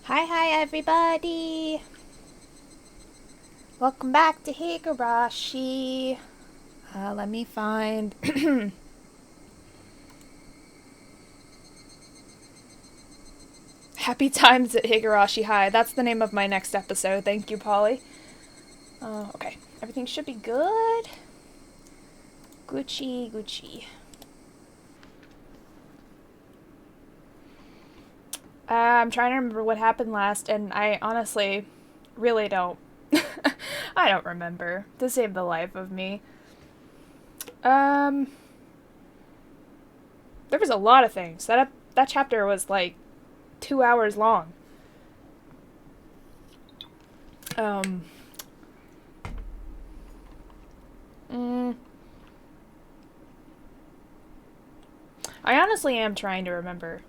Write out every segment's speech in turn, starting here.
Hi everybody! Welcome back to Higurashi. Let me find... Happy Times at Higurashi High. That's the name of my next episode. Thank you, Polly. Okay. Everything should be good. Gucci. I'm trying to remember what happened last, and I honestly really don't. I don't remember, to save the life of me. There was a lot of things. That chapter was like 2 hours long. Um, I honestly am trying to remember.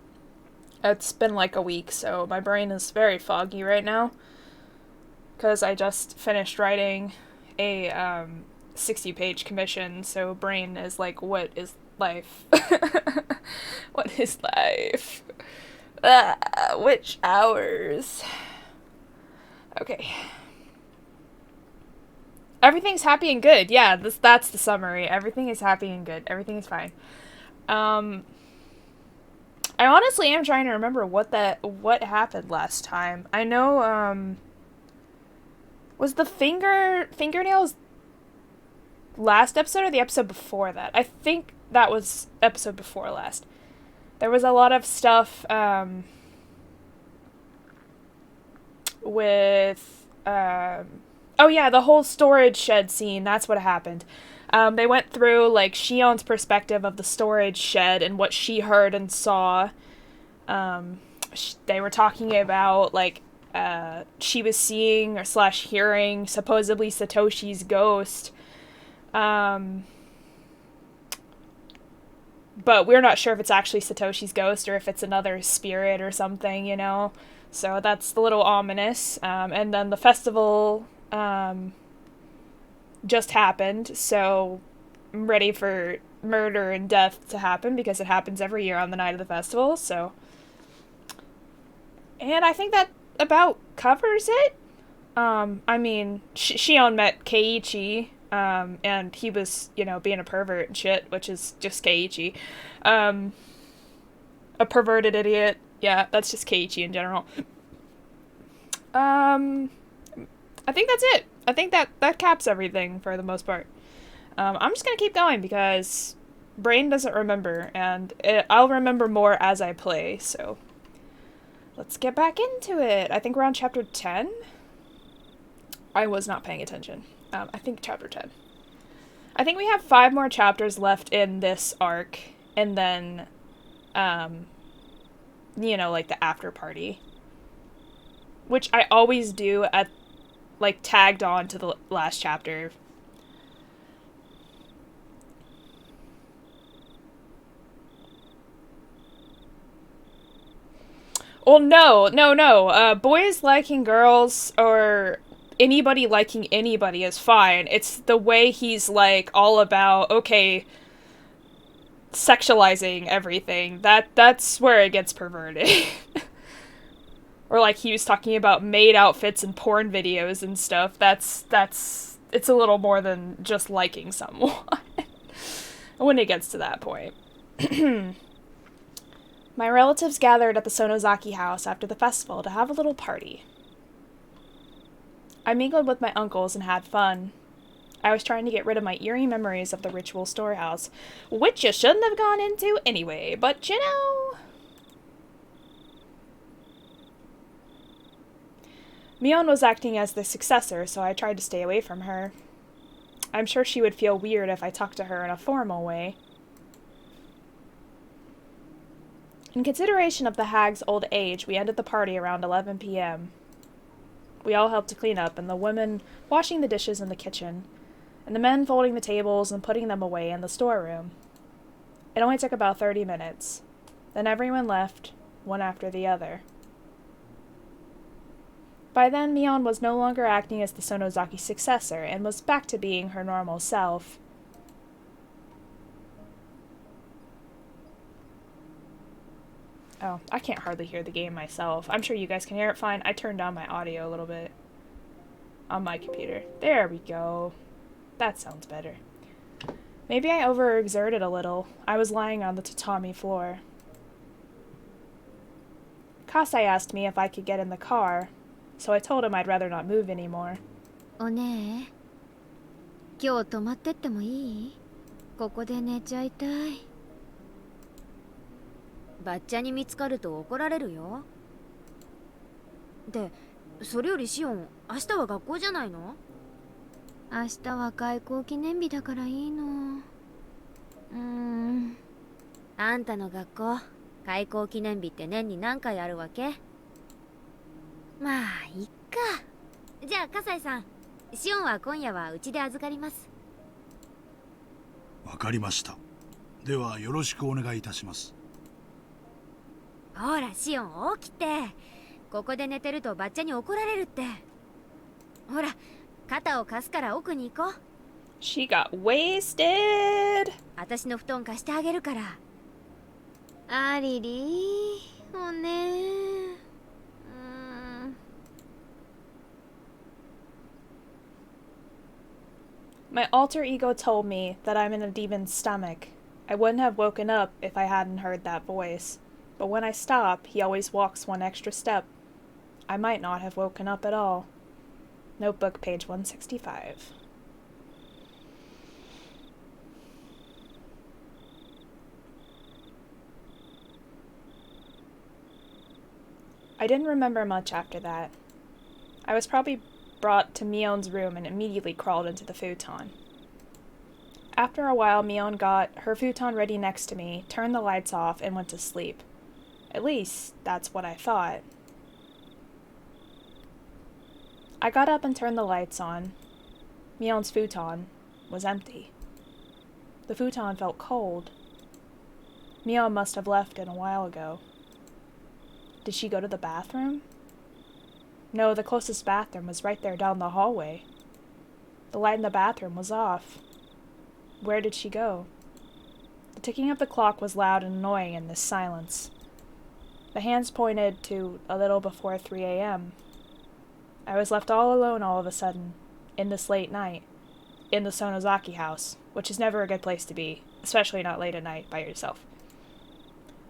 It's been like a week, so my brain is very foggy right now. Because I just finished writing a 60-page commission, so brain is like, what is life? What is life? Which hours? Okay. Everything's happy and good. Yeah, that's the summary. Everything is happy and good. Everything is fine. I honestly am trying to remember what happened last time. I know was the fingernails last episode or the episode before that? I think that was episode before last. There was a lot of stuff with oh yeah, the whole storage shed scene. That's what happened. They went through like Shion's perspective of the storage shed and what she heard and saw. They were talking about like she was seeing or slash hearing supposedly Satoshi's ghost. But we're not sure if it's actually Satoshi's ghost or if it's another spirit or something, you know? So that's a little ominous. And then the festival just happened, so I'm ready for murder and death to happen because it happens every year on the night of the festival, so... And I think that about covers it. I mean, Shion met Keiichi, and he was, you know, being a pervert and shit, which is just Keiichi. A perverted idiot. Yeah, that's just Keiichi in general. I think that's it. I think that caps everything for the most part. I'm just gonna keep going because brain doesn't remember, and I'll remember more as I play, so... Let's get back into it. I think we're on chapter 10. I was not paying attention. I think chapter 10. I think we have 5 more chapters left in this arc, and then, you know, like the after party. Which I always do at, like, tagged on to the last chapter. Well, no. Boys liking girls or anybody liking anybody is fine. It's the way he's, like, all about, okay, sexualizing everything. That's where it gets perverted. Or, like, he was talking about maid outfits and porn videos and stuff. It's a little more than just liking someone. When it gets to that point. My relatives gathered at the Sonozaki house after the festival to have a little party. I mingled with my uncles and had fun. I was trying to get rid of my eerie memories of the ritual storehouse, which you shouldn't have gone into anyway, but you know... Mion was acting as the successor, so I tried to stay away from her. I'm sure she would feel weird if I talked to her in a formal way. In consideration of the hag's old age, we ended the party around 11 p.m. We all helped to clean up, and the women washing the dishes in the kitchen, and the men folding the tables and putting them away in the storeroom. It only took about 30 minutes. Then everyone left, one after the other. By then, Mion was no longer acting as the Sonozaki's successor, and was back to being her normal self. Oh, I can't hardly hear the game myself. I'm sure you guys can hear it fine. I turned down my audio a little bit on my computer. There we go. That sounds better. Maybe I overexerted a little. I was lying on the tatami floor. Kasai asked me if I could get in the car, so I told him I'd rather not move anymore. おねえ、今日泊まってってもいい？ここで寝ちゃいたい。バッチャに見つかると怒られるよ。で、それよりシオン、明日は学校じゃないの？明日は開校記念日だからいいの。あんたの学校、開校記念日って年に何回あるわけ？まあ、いっか。じゃあ、笠井さん、シオンは今夜はうちで預かります。わかりました。ではよろしくお願いいたします。ほら、シオン起きて。ここで寝てるとバッチャに怒られるって。ほら、肩を貸すから奥に行こう。She got wasted! 私の布団貸してあげるから。ありりー、おねMy alter ego told me that I'm in a demon's stomach. I wouldn't have woken up if I hadn't heard that voice. But when I stop, he always walks one extra step. I might not have woken up at all. Notebook, page 165. I didn't remember much after that. I was probably brought to Mion's room and immediately crawled into the futon. After a while, Mion got her futon ready next to me, turned the lights off, and went to sleep. At least, that's what I thought. I got up and turned the lights on. Mion's futon was empty. The futon felt cold. Mion must have left it a while ago. Did she go to the bathroom? No, the closest bathroom was right there down the hallway. The light in the bathroom was off. Where did she go? The ticking of the clock was loud and annoying in this silence. The hands pointed to a little before 3 a.m. I was left all alone all of a sudden, in this late night, in the Sonozaki house, which is never a good place to be, especially not late at night by yourself.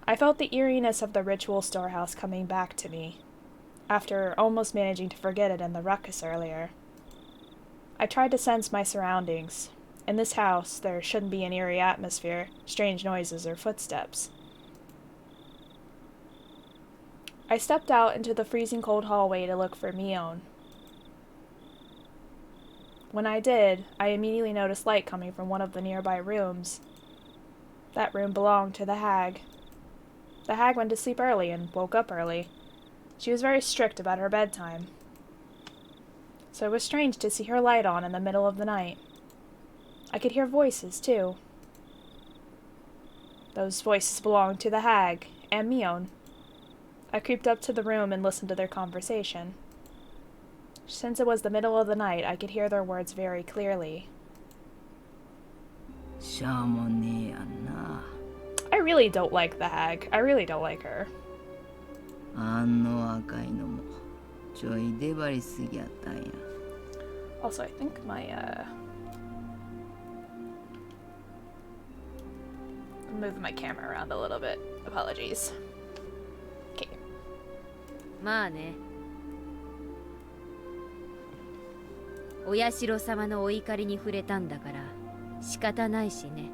I felt the eeriness of the ritual storehouse coming back to me, after almost managing to forget it in the ruckus earlier. I tried to sense my surroundings. In this house, there shouldn't be an eerie atmosphere, strange noises, or footsteps. I stepped out into the freezing cold hallway to look for Mion. When I did, I immediately noticed light coming from one of the nearby rooms. That room belonged to the hag. The hag went to sleep early and woke up early. She was very strict about her bedtime. So it was strange to see her light on in the middle of the night. I could hear voices, too. Those voices belonged to the hag and Mion. I creeped up to the room and listened to their conversation. Since it was the middle of the night, I could hear their words very clearly. I really don't like the hag. I really don't like her. Also, I think my, I'm moving my camera around a little bit. Apologies. Okay. まあね。お社様のお怒りに触れたんだから仕方ないしね。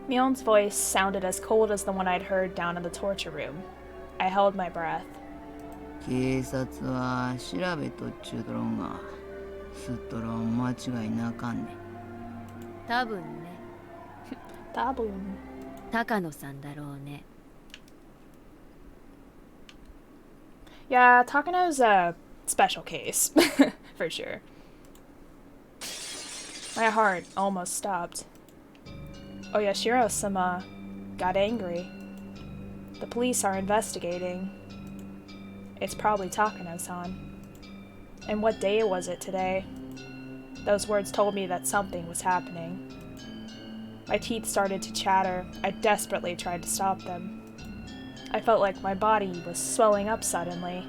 Mion's voice sounded as cold as the one I'd heard down in the torture room. I held my breath. 警察は調べとっちゅうとろんが、すっとろん間違いなかんね。多分ね。多分。高野さんだろうね。Yeah, Takano's a special case, for sure. My heart almost stopped. Oyashiro-sama got angry. The police are investigating. It's probably Takano-san. And what day was it today? Those words told me that something was happening. My teeth started to chatter. I desperately tried to stop them. I felt like my body was swelling up suddenly.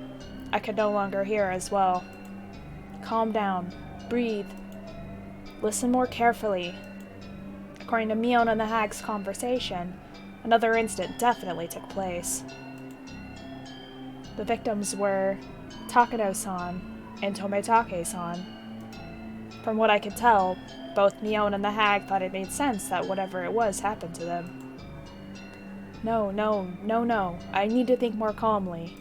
I could no longer hear as well. Calm down. Breathe. Listen more carefully. According to Mion and the Hag's conversation, another incident definitely took place. The victims were Takano-san and Tometake-san. From what I could tell, both Mion and the Hag thought it made sense that whatever it was happened to them. No. I need to think more calmly.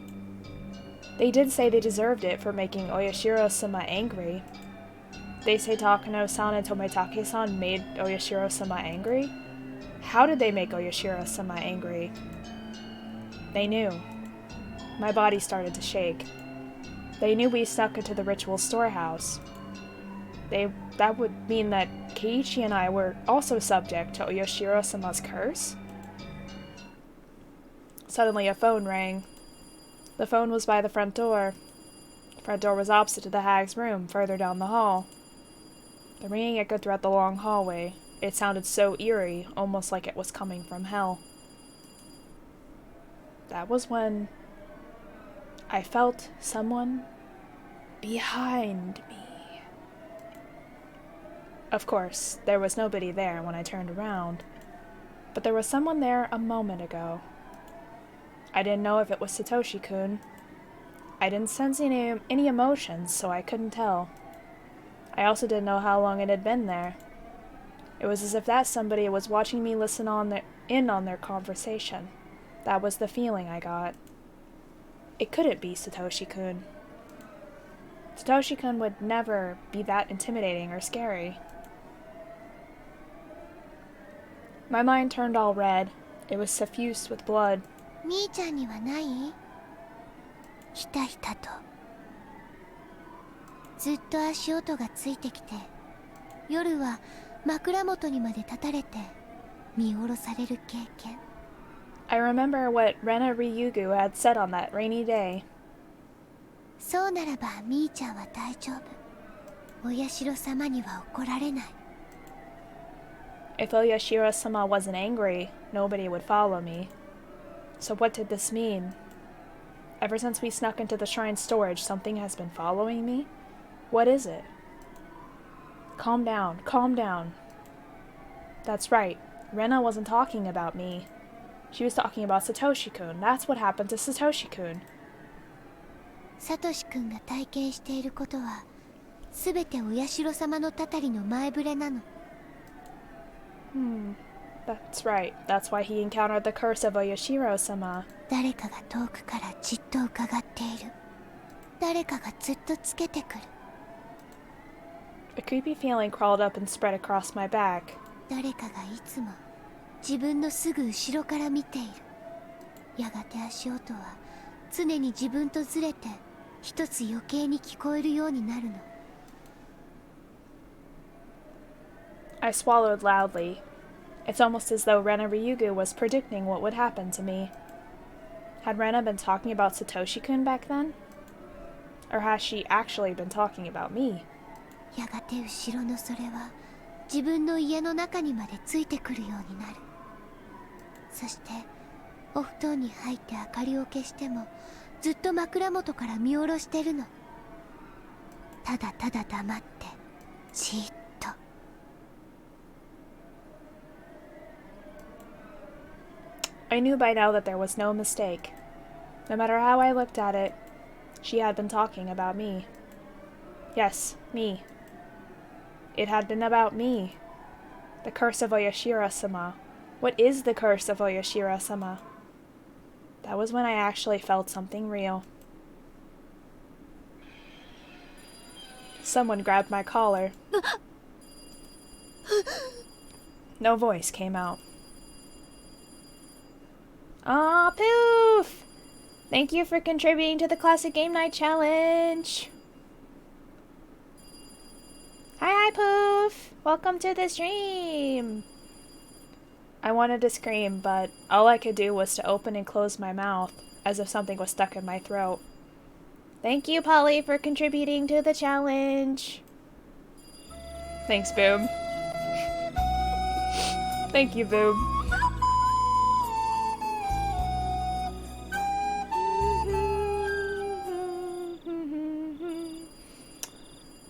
They did say they deserved it for making Oyashiro-sama angry. They say Takano-san and Tometake-san made Oyashiro-sama angry? How did they make Oyashiro-sama angry? They knew. My body started to shake. They knew we snuck into the ritual storehouse. That would mean that Keiichi and I were also subject to Oyashiro-sama's curse? Suddenly a phone rang. The phone was by the front door. The front door was opposite to the Hag's room, further down the hall. The ringing echoed throughout the long hallway. It sounded so eerie, almost like it was coming from hell. That was when I felt someone behind me. Of course, there was nobody there when I turned around, but there was someone there a moment ago. I didn't know if it was Satoshi-kun. I didn't sense any emotions, so I couldn't tell. I also didn't know how long it had been there. It was as if that somebody was watching me listen in on their conversation. That was the feeling I got. It couldn't be Satoshi-kun. Satoshi-kun would never be that intimidating or scary. My mind turned all red. It was suffused with blood. みーちゃんにはない？ひたひたとずっと足音がついてきて、夜は枕元にまで立たれて見下ろされる経験。 I remember what Rena Ryugu had said on that rainy day. そうならばみーちゃんは大丈夫。お社様には怒られない。 If Oyashiro-sama wasn't angry, nobody would follow me. So what did this mean? Ever since we snuck into the shrine storage, something has been following me? What is it? Calm down, calm down. That's right. Rena wasn't talking about me. She was talking about Satoshi-kun. That's what happened to Satoshi-kun. サトシ君が体験していることは、すべてお社様のたたりの前触れなの。That's right. That's why he encountered the curse of Oyashiro-sama. 誰かが遠くからじっと伺っている。誰かがずっとつけてくる。 A creepy feeling crawled up and spread across my back. 誰かがいつも自分のすぐ後ろから見ている。やがて足音は常に自分とずれて一つ余計に聞こえるようになるの。 I swallowed loudly. It's almost as though Rena Ryugu was predicting what would happen to me. Had Rena been talking about Satoshi-kun back then? Or has she actually been talking about me? やがて後ろのそれは自分の家の中にまでついてくるようになる。そしてお布団に入って明かりを消してもずっと枕元から見下ろしてるの。ただただ黙ってじーっと。 I knew by now that there was no mistake. No matter how I looked at it, she had been talking about me. Yes, me. It had been about me. The curse of Oyashiro-sama. What is the curse of Oyashiro-sama? That was when I actually felt something real. Someone grabbed my collar. No voice came out. Aw, Poof! Thank you for contributing to the Classic Game Night Challenge! Hi, Poof! Welcome to the stream! I wanted to scream, but all I could do was to open and close my mouth, as if something was stuck in my throat. Thank you, Polly, for contributing to the challenge! Thanks, Boom. Thank you, Boom.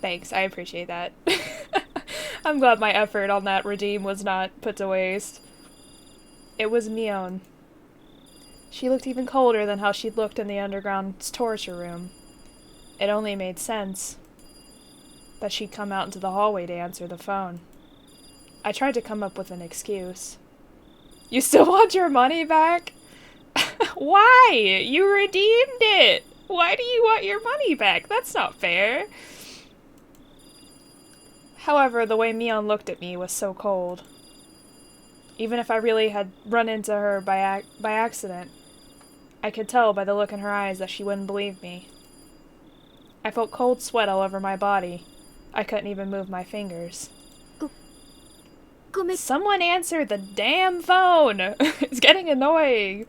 Thanks, I appreciate that. I'm glad my effort on that redeem was not put to waste. It was Mion. She looked even colder than how she'd looked in the underground torture room. It only made sense that she'd come out into the hallway to answer the phone. I tried to come up with an excuse. You still want your money back? Why? You redeemed it! Why do you want your money back? That's not fair. However, the way Mion looked at me was so cold. Even if I really had run into her by accident, I could tell by the look in her eyes that she wouldn't believe me. I felt cold sweat all over my body. I couldn't even move my fingers. Someone answer the damn phone! It's getting annoying.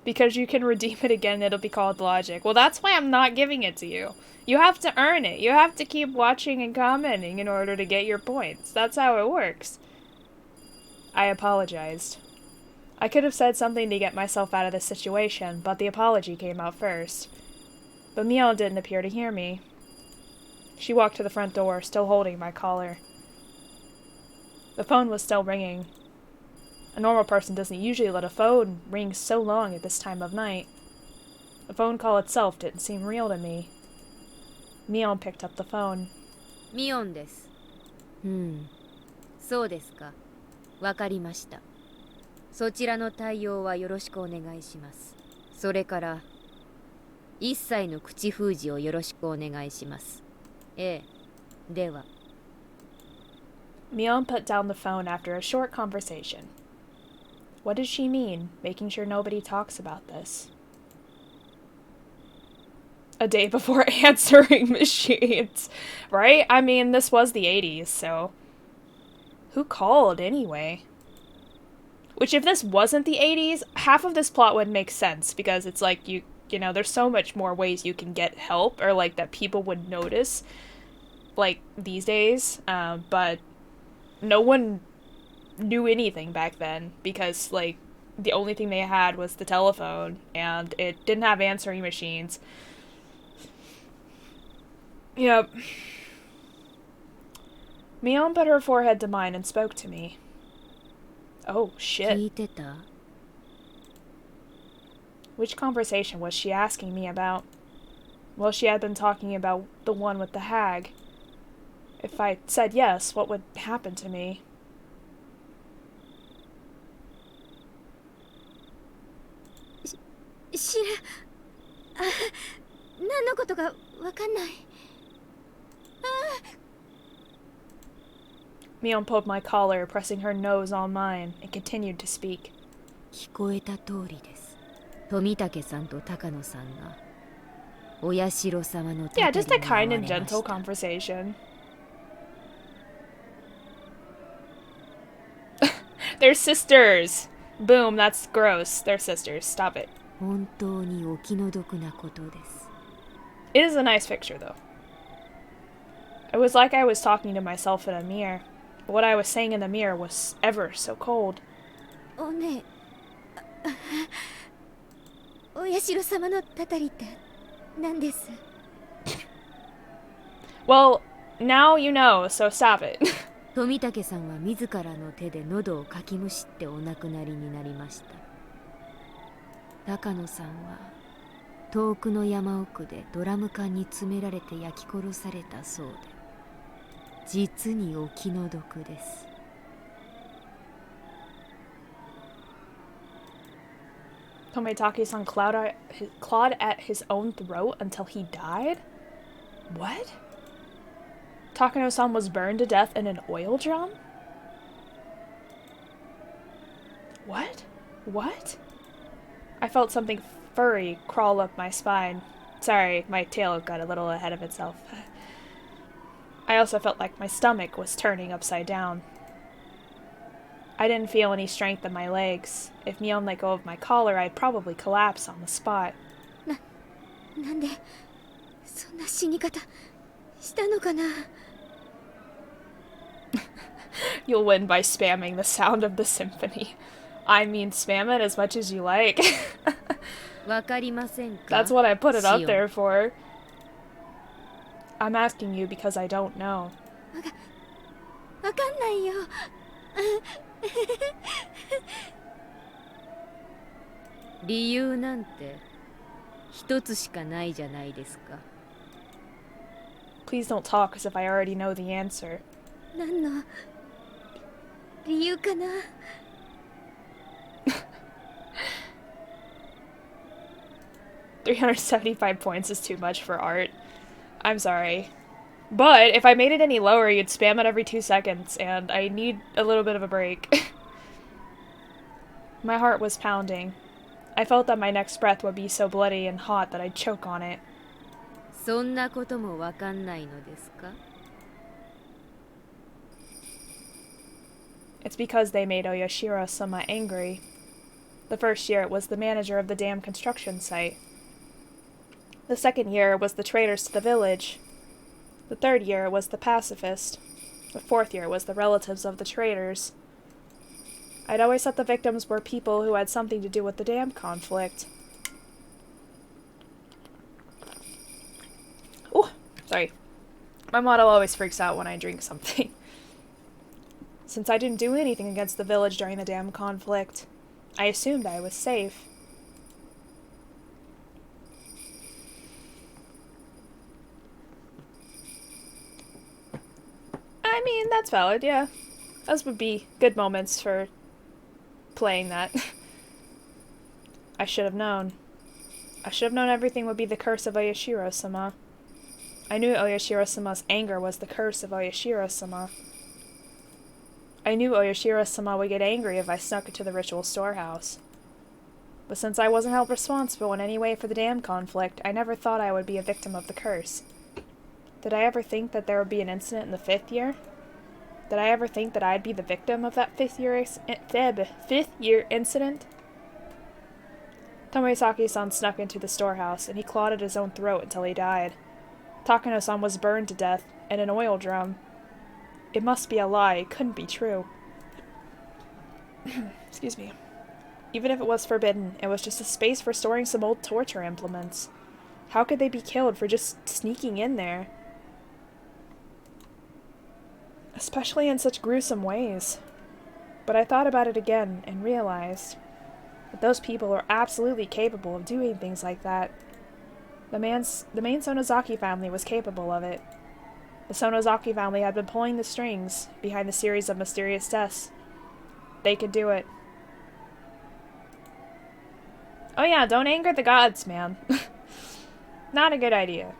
Because you can redeem it again, it'll be called logic. Well, that's why I'm not giving it to you. You have to earn it. You have to keep watching and commenting in order to get your points. That's how it works. I apologized. I could have said something to get myself out of this situation, but the apology came out first. But Mion didn't appear to hear me. She walked to the front door, still holding my collar. The phone was still ringing. A normal person doesn't usually let a phone ring so long at this time of night. The phone call itself didn't seem real to me. Mion picked up the phone. Mion です。そうですか。わかりました。そちらの対応はよろしくお願いします。それから、一切の口封じをよろしくお願いします。ええ、では。Mion put down the phone after a short conversation. What did she mean, making sure nobody talks about this? A day before answering machines, right? I mean, this was the 80s, so... Who called, anyway? Which, if this wasn't the 80s, half of this plot would make sense, because it's like, you know, there's so much more ways you can get help, or, like, that people would notice, like, these days, but no one knew anything back then, because, like, the only thing they had was the telephone, and it didn't have answering machines. Yep. Mion put her forehead to mine and spoke to me. Oh, shit. Which conversation was she asking me about? Well, she had been talking about the one with the hag. If I said yes, what would happen to me? Mion pulled my collar, pressing her nose on mine, and continued to speak. Yeah, just a kind and gentle conversation. They're sisters! Boom, that's gross. They're sisters. Stop it. It is a nice picture, though. It was like I was talking to myself in a mirror. But what I was saying in the mirror was ever so cold. Well, now you know, so stop it. 富武さんは自らの手で喉をかきむしってお亡くなりになりました。高野さんは遠くの山奥でドラム缶に詰められて焼き殺されたそうで、実にお気の毒です。Tomitake-san clawed at his own throat until he died? What? Takano-san was burned to death in an oil drum? What? What? I felt something furry crawl up my spine. Sorry, my tail got a little ahead of itself. I also felt like my stomach was turning upside down. I didn't feel any strength in my legs. If Mion let go of my collar, I'd probably collapse on the spot. なんでそんな死に方したのかな? You'll win by spamming the sound of the symphony. I mean, spam it as much as you like. わかりませんか? That's what I put it up Shion. there for. I'm asking you because I don't know. わかんないよ。理由なんて一つしかないじゃないですか。Please don't talk as if I already know the answer. 何の理由かな? $375 points is too much for art. I'm sorry. But if I made it any lower, you'd spam it every 2 seconds, and I need a little bit of a break. My heart was pounding. I felt that my next breath would be so bloody and hot that I'd choke on it. そんなこともわかんないのですか? It's because they made Oyashiro-sama angry. The first year it was the manager of the dam construction site. The second year it was the traitors to the village. The third year it was the pacifist. The fourth year was the relatives of the traitors. I'd always thought the victims were people who had something to do with the dam conflict. Oh, sorry. My model always freaks out when I drink something. Since I didn't do anything against the village during the dam conflict, I assumed I was safe. I mean, that's valid, yeah. Those would be good moments for playing that. I should have known. I should have known everything would be the curse of Oyashiro-sama. I knew Oyashiro-sama's anger was the curse of Oyashiro-sama. I knew Oyashiro-sama would get angry if I snuck into the ritual storehouse. But since I wasn't held responsible in any way for the dam conflict, I never thought I would be a victim of the curse. Did I ever think that there would be an incident in the 5th year? Did I ever think that I'd be the victim of that 5th year incident? Tomoesaki-san snuck into the storehouse, and he clawed at his own throat until he died. Takano-san was burned to death in an oil drum. It must be a lie. It couldn't be true. Excuse me. Even if it was forbidden, it was just a space for storing some old torture implements. How could they be killed for just sneaking in there? Especially in such gruesome ways. But I thought about it again and realized that those people are absolutely capable of doing things like that. The main Sonozaki family was capable of it. The Sonozaki family had been pulling the strings behind the series of mysterious deaths. They could do it. Oh yeah, don't anger the gods, man. Not a good idea.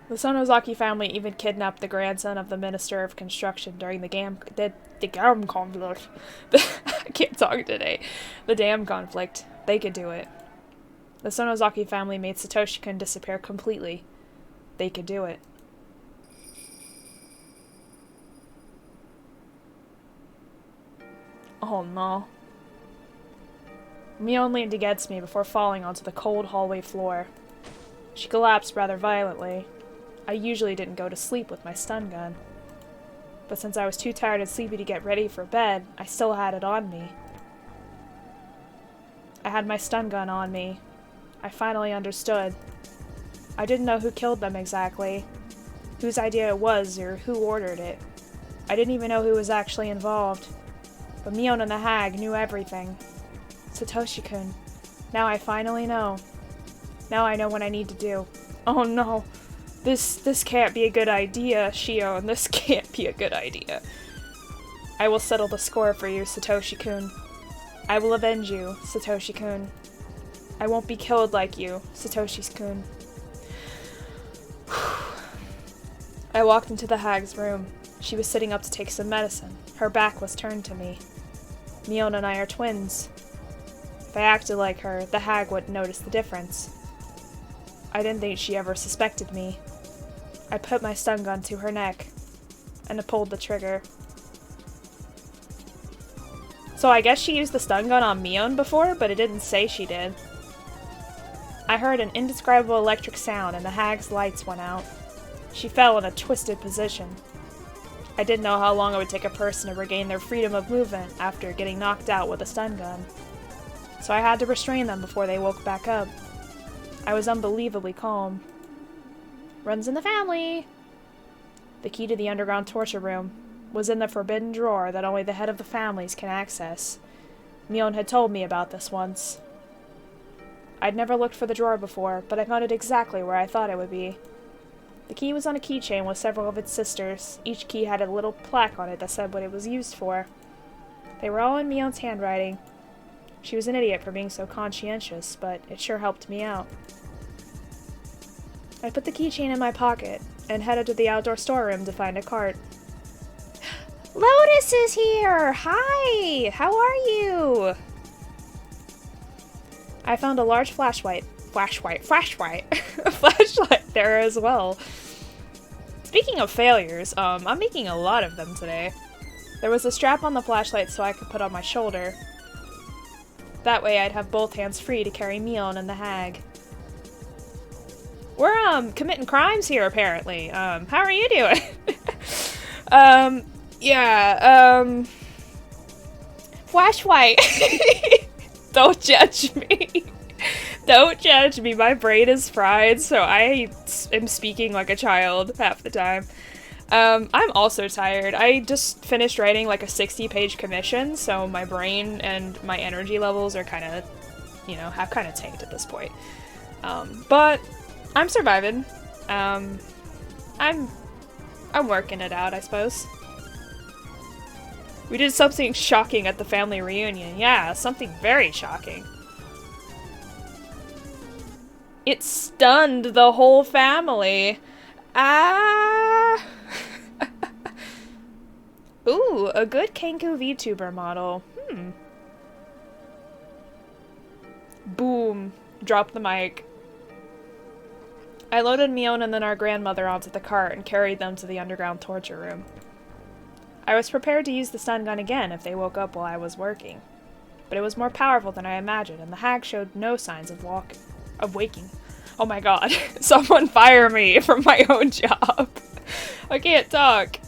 The Sonozaki family even kidnapped the grandson of the Minister of Construction during the dam conflict. I can't talk today. The dam conflict. They could do it. The Sonozaki family made Satoshi-kun disappear completely. They could do it. Oh no. Mion leaned against me before falling onto the cold hallway floor. She collapsed rather violently. I usually didn't go to sleep with my stun gun. But since I was too tired and sleepy to get ready for bed, I still had it on me. I had my stun gun on me. I finally understood. I didn't know who killed them exactly, whose idea it was, or who ordered it. I didn't even know who was actually involved. But Mion and the hag knew everything. Satoshi-kun. Now I finally know. Now I know what I need to do. Oh no. This can't be a good idea, Shion. This can't be a good idea. I will settle the score for you, Satoshi-kun. I will avenge you, Satoshi-kun. I won't be killed like you, Satoshi-kun. I walked into the hag's room. She was sitting up to take some medicine. Her back was turned to me. Mion and I are twins. If I acted like her, the hag wouldn't notice the difference. I didn't think she ever suspected me. I put my stun gun to her neck, and I pulled the trigger. So I guess she used the stun gun on Mion before, but it didn't say she did. I heard an indescribable electric sound, and the hag's lights went out. She fell in a twisted position. I didn't know how long it would take a person to regain their freedom of movement after getting knocked out with a stun gun. So I had to restrain them before they woke back up. I was unbelievably calm. Runs in the family! The key to the underground torture room was in the forbidden drawer that only the head of the families can access. Mion had told me about this once. I'd never looked for the drawer before, but I found it exactly where I thought it would be. The key was on a keychain with several of its sisters. Each key had a little plaque on it that said what it was used for. They were all in Mion's handwriting. She was an idiot for being so conscientious, but it sure helped me out. I put the keychain in my pocket and headed to the outdoor storeroom to find a cart. Lotus is here! Hi! How are you? I found a large flashlight there as well. Speaking of failures, I'm making a lot of them today. There was a strap on the flashlight so I could put on my shoulder. That way I'd have both hands free to carry Mion and the hag. We're, committing crimes here, apparently. How are you doing? Flashlight. Don't judge me. Don't judge me. My brain is fried, so I am speaking like a child half the time. I'm also tired. I just finished writing like a 60-page commission, so my brain and my energy levels are kind of, have kind of tanked at this point. But I'm surviving. I'm working it out, I suppose. We did something shocking at the family reunion. Yeah, something very shocking. It stunned the whole family. Ah! Ooh, a good Kenku VTuber model. Boom. Drop the mic. I loaded Mion and then our grandmother onto the cart and carried them to the underground torture room. I was prepared to use the stun gun again if they woke up while I was working. But it was more powerful than I imagined, and the hag showed no signs of waking. Oh my god. Someone fire me from my own job. I can't talk.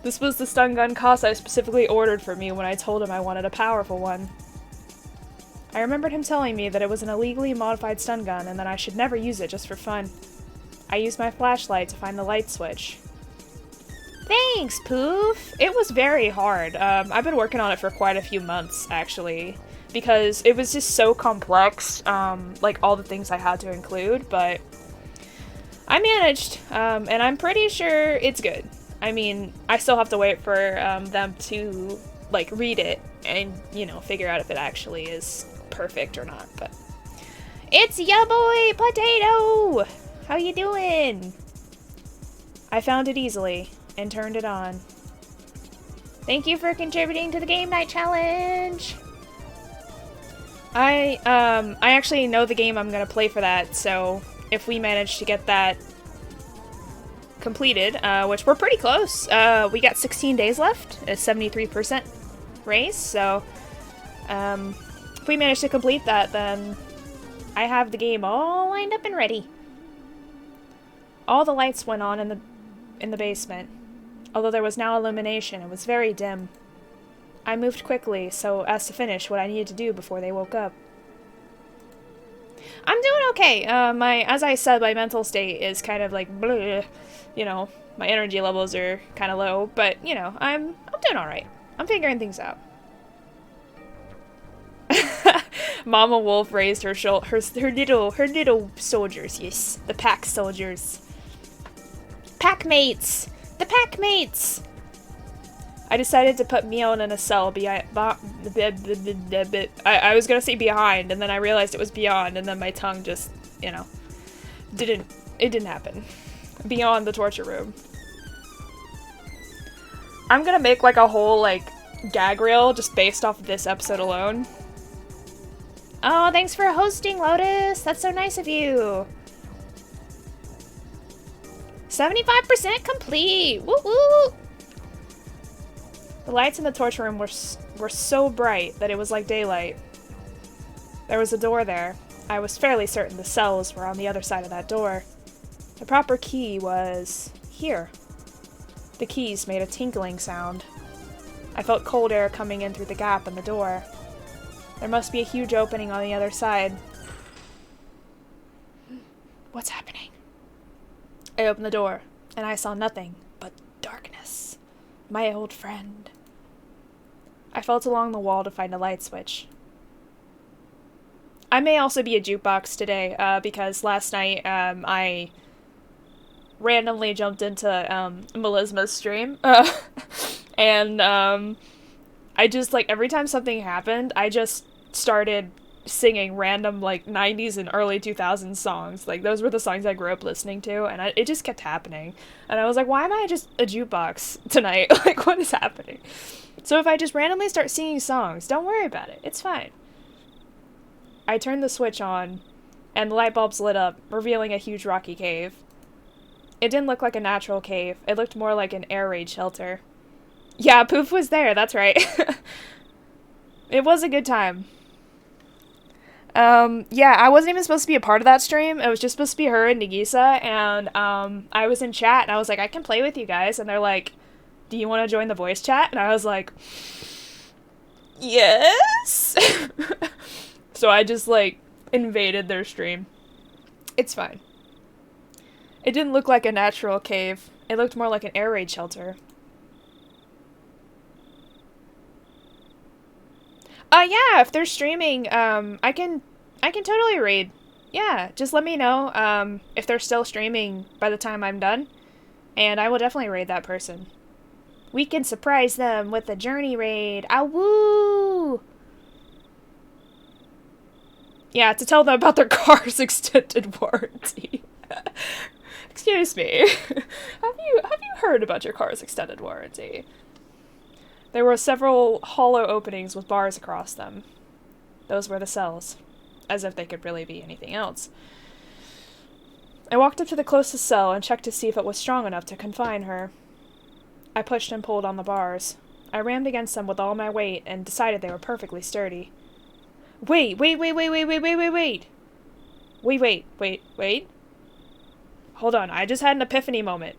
This was the stun gun I specifically ordered for me when I told him I wanted a powerful one. I remembered him telling me that it was an illegally modified stun gun and that I should never use it just for fun. I used my flashlight to find the light switch. Thanks, Poof! It was very hard. I've been working on it for quite a few months, actually, because it was just so complex, like all the things I had to include, but I managed, and I'm pretty sure it's good. I mean, I still have to wait for them to, like, read it and, figure out if it actually is perfect or not, but... It's ya boy, Potato! How you doing? I found it easily and turned it on. Thank you for contributing to the game night challenge! I actually know the game I'm gonna play for that, so if we manage to get that completed, which we're pretty close, we got 16 days left, a 73% raise, so if we manage to complete that, then I have the game all lined up and ready. All the lights went on in the basement. Although there was now illumination, it was very dim. I moved quickly so as to finish what I needed to do before they woke up. I'm doing okay. As I said, my mental state is kind of like bleh. My energy levels are kind of low, but I'm doing all right. I'm figuring things out. Mama Wolf raised her little soldiers. Yes, the pack soldiers. Pack mates. The pack mates! I decided to put Mion in a cell I was gonna say behind, and then I realized it was beyond, and then my tongue just, didn't happen. Beyond the torture room. I'm gonna make, like, a whole, gag reel just based off of this episode alone. Oh, thanks for hosting, Lotus! That's so nice of you! 75% complete! Woo-hoo! The lights in the torture room were so bright that it was like daylight. There was a door there. I was fairly certain the cells were on the other side of that door. The proper key was here. The keys made a tinkling sound. I felt cold air coming in through the gap in the door. There must be a huge opening on the other side. What's happening? I opened the door, and I saw nothing but darkness. My old friend. I felt along the wall to find a light switch. I may also be a jukebox today, because last night, I randomly jumped into, Melisma's stream, and, I just, like, every time something happened, I just started singing random, like, 90s and early 2000s songs. Like, those were the songs I grew up listening to, and it just kept happening. And I was like, why am I just a jukebox tonight? Like, what is happening? So if I just randomly start singing songs, don't worry about it. It's fine. I turned the switch on, and the light bulbs lit up, revealing a huge rocky cave. It didn't look like a natural cave. It looked more like an air raid shelter. Yeah, Poof was there, that's right. It was a good time. Yeah, I wasn't even supposed to be a part of that stream. It was just supposed to be her and Nagisa, and, I was in chat, and I was like, I can play with you guys, and they're like, do you want to join the voice chat? And I was like, yes! So I just, like, invaded their stream. It's fine. It didn't look like a natural cave. It looked more like an air raid shelter. Yeah, if they're streaming, I can totally raid. Yeah, just let me know, if they're still streaming by the time I'm done, and I will definitely raid that person. We can surprise them with a journey raid. Ah, woo! Yeah, to tell them about their car's extended warranty. Excuse me. Have you heard about your car's extended warranty? There were several hollow openings with bars across them. Those were the cells, as if they could really be anything else. I walked up to the closest cell and checked to see if it was strong enough to confine her. I pushed and pulled on the bars. I rammed against them with all my weight and decided they were perfectly sturdy. Wait. Hold on, I just had an epiphany moment.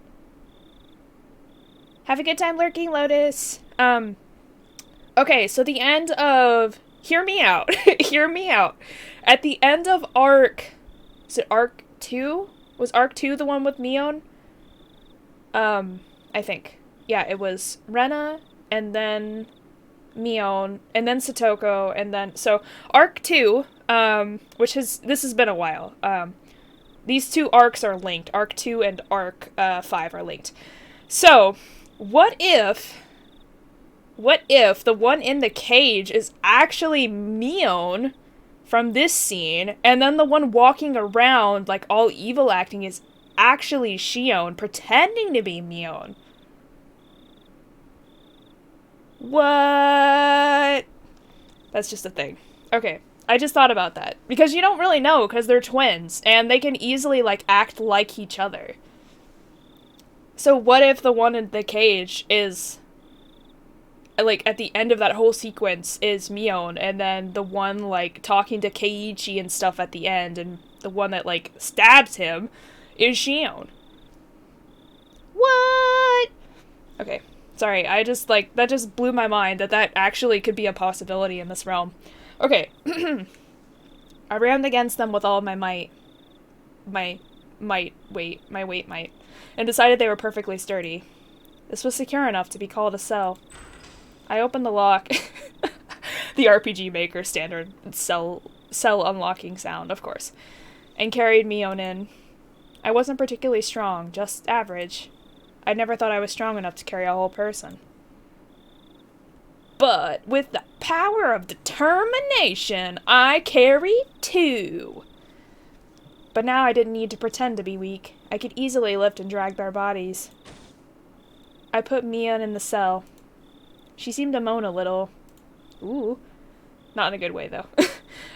Have a good time lurking, Lotus. Okay, so the end of... Hear me out. Hear me out. At the end of Arc... Is it Arc 2? Was Arc 2 the one with Mion? I think. Yeah, it was Rena, and then Mion, and then Satoko, and then... So, Arc 2, this has been a while. These two arcs are linked. Arc 2 and Arc 5 are linked. So, what if the one in the cage is actually Mion from this scene, and then the one walking around, like, all evil acting is actually Shion, pretending to be Mion? What? That's just a thing. Okay, I just thought about that. Because you don't really know, because they're twins, and they can easily, like, act like each other. So what if the one in the cage is, like, at the end of that whole sequence is Mion, and then the one, like, talking to Keiichi and stuff at the end, and the one that, like, stabs him is Shion? What? Okay, sorry, I just, like, that just blew my mind that actually could be a possibility in this realm. Okay, I rammed against them with all of my might, and decided they were perfectly sturdy. This was secure enough to be called a cell. I opened the lock. The RPG Maker standard cell unlocking sound, of course. And carried Mion in. I wasn't particularly strong, just average. I never thought I was strong enough to carry a whole person. But with the power of determination, I carry 2. But now I didn't need to pretend to be weak. I could easily lift and drag their bodies. I put Mion in the cell. She seemed to moan a little. Ooh. Not in a good way, though.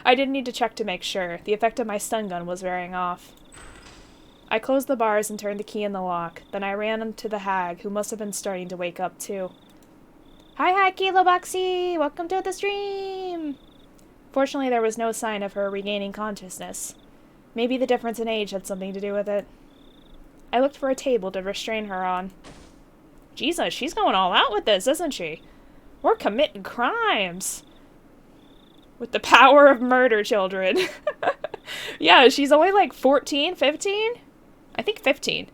I didn't need to check to make sure. The effect of my stun gun was wearing off. I closed the bars and turned the key in the lock. Then I ran into the hag, who must have been starting to wake up, too. Hi, Kilo Boxy! Welcome to the stream! Fortunately, there was no sign of her regaining consciousness. Maybe the difference in age had something to do with it. I looked for a table to restrain her on. Jesus, she's going all out with this, isn't she? We're committing crimes. With the power of murder, children. Yeah, she's only like 14, 15? I think 15.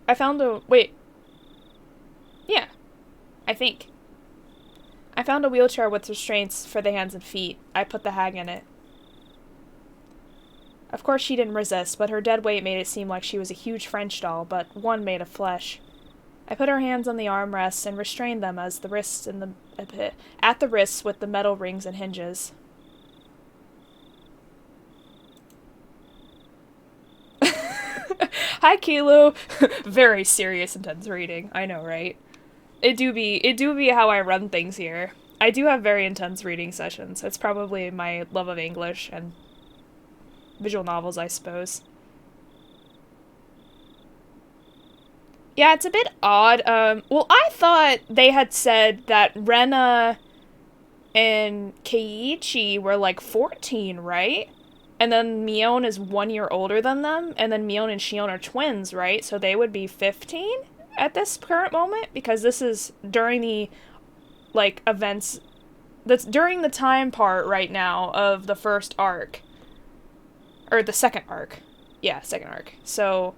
I found a... Wait. Yeah. I think. I found a wheelchair with restraints for the hands and feet. I put the hag in it. Of course she didn't resist, but her dead weight made it seem like she was a huge French doll, but one made of flesh. I put her hands on the armrests and restrained them as the wrists in the at the wrists with the metal rings and hinges. Hi, Kilo. Very serious, intense reading. I know, right? It do be how I run things here. I do have very intense reading sessions. It's probably my love of English and visual novels, I suppose. Yeah, it's a bit odd. Well, I thought they had said that Rena and Keiichi were like 14, right? And then Mion is 1 year older than them, and then Mion and Shion are twins, right? So they would be 15 at this current moment, because this is during the, like, events, that's during the time part right now of the first arc. Or the second arc. Yeah, second arc. So,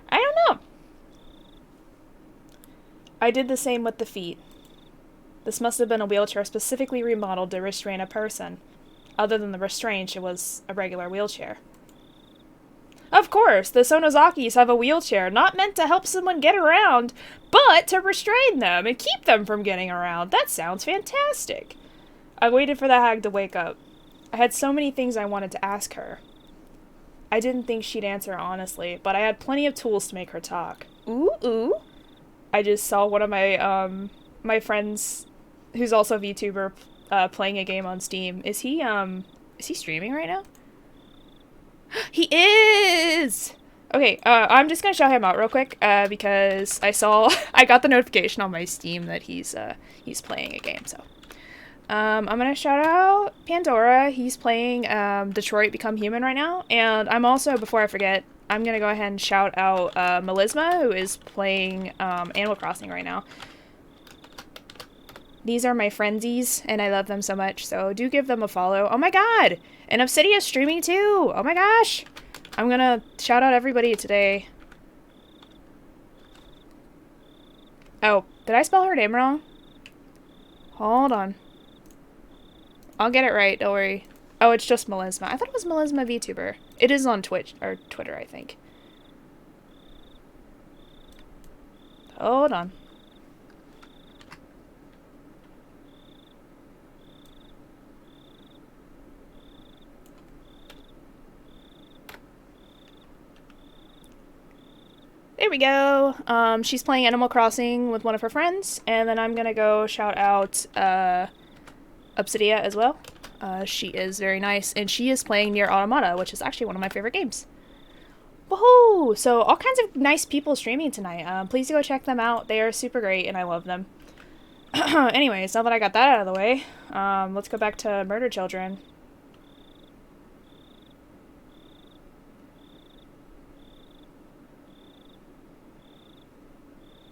I don't know. I did the same with the feet. This must have been a wheelchair specifically remodeled to restrain a person. Other than the restraint, it was a regular wheelchair. Of course, the Sonozakis have a wheelchair not meant to help someone get around, but to restrain them and keep them from getting around. That sounds fantastic. I waited for the hag to wake up. I had so many things I wanted to ask her. I didn't think she'd answer honestly, but I had plenty of tools to make her talk. Ooh. I just saw one of my, my friends, who's also a VTuber, playing a game on Steam. Is he streaming right now? He is! Okay, I'm just gonna shout him out real quick, because I got the notification on my Steam that he's playing a game, so. I'm gonna shout out Pandora. He's playing, Detroit Become Human right now, and I'm also, before I forget, I'm gonna go ahead and shout out, Melisma, who is playing, Animal Crossing right now. These are my friendsies, and I love them so much, so do give them a follow. Oh my god! And Obsidia's streaming too! Oh my gosh! I'm gonna shout out everybody today. Oh, did I spell her name wrong? Hold on. I'll get it right, don't worry. Oh, it's just Melisma. I thought it was Melisma VTuber. It is on Twitch, or Twitter, I think. Hold on. There we go. She's playing Animal Crossing with one of her friends, and then I'm gonna go shout out Obsidia as well. She is very nice, and she is playing Nier Automata, which is actually one of my favorite games. Woohoo! So all kinds of nice people streaming tonight. Please go check them out. They are super great, and I love them. Anyways, now that I got that out of the way, let's go back to Murder Children.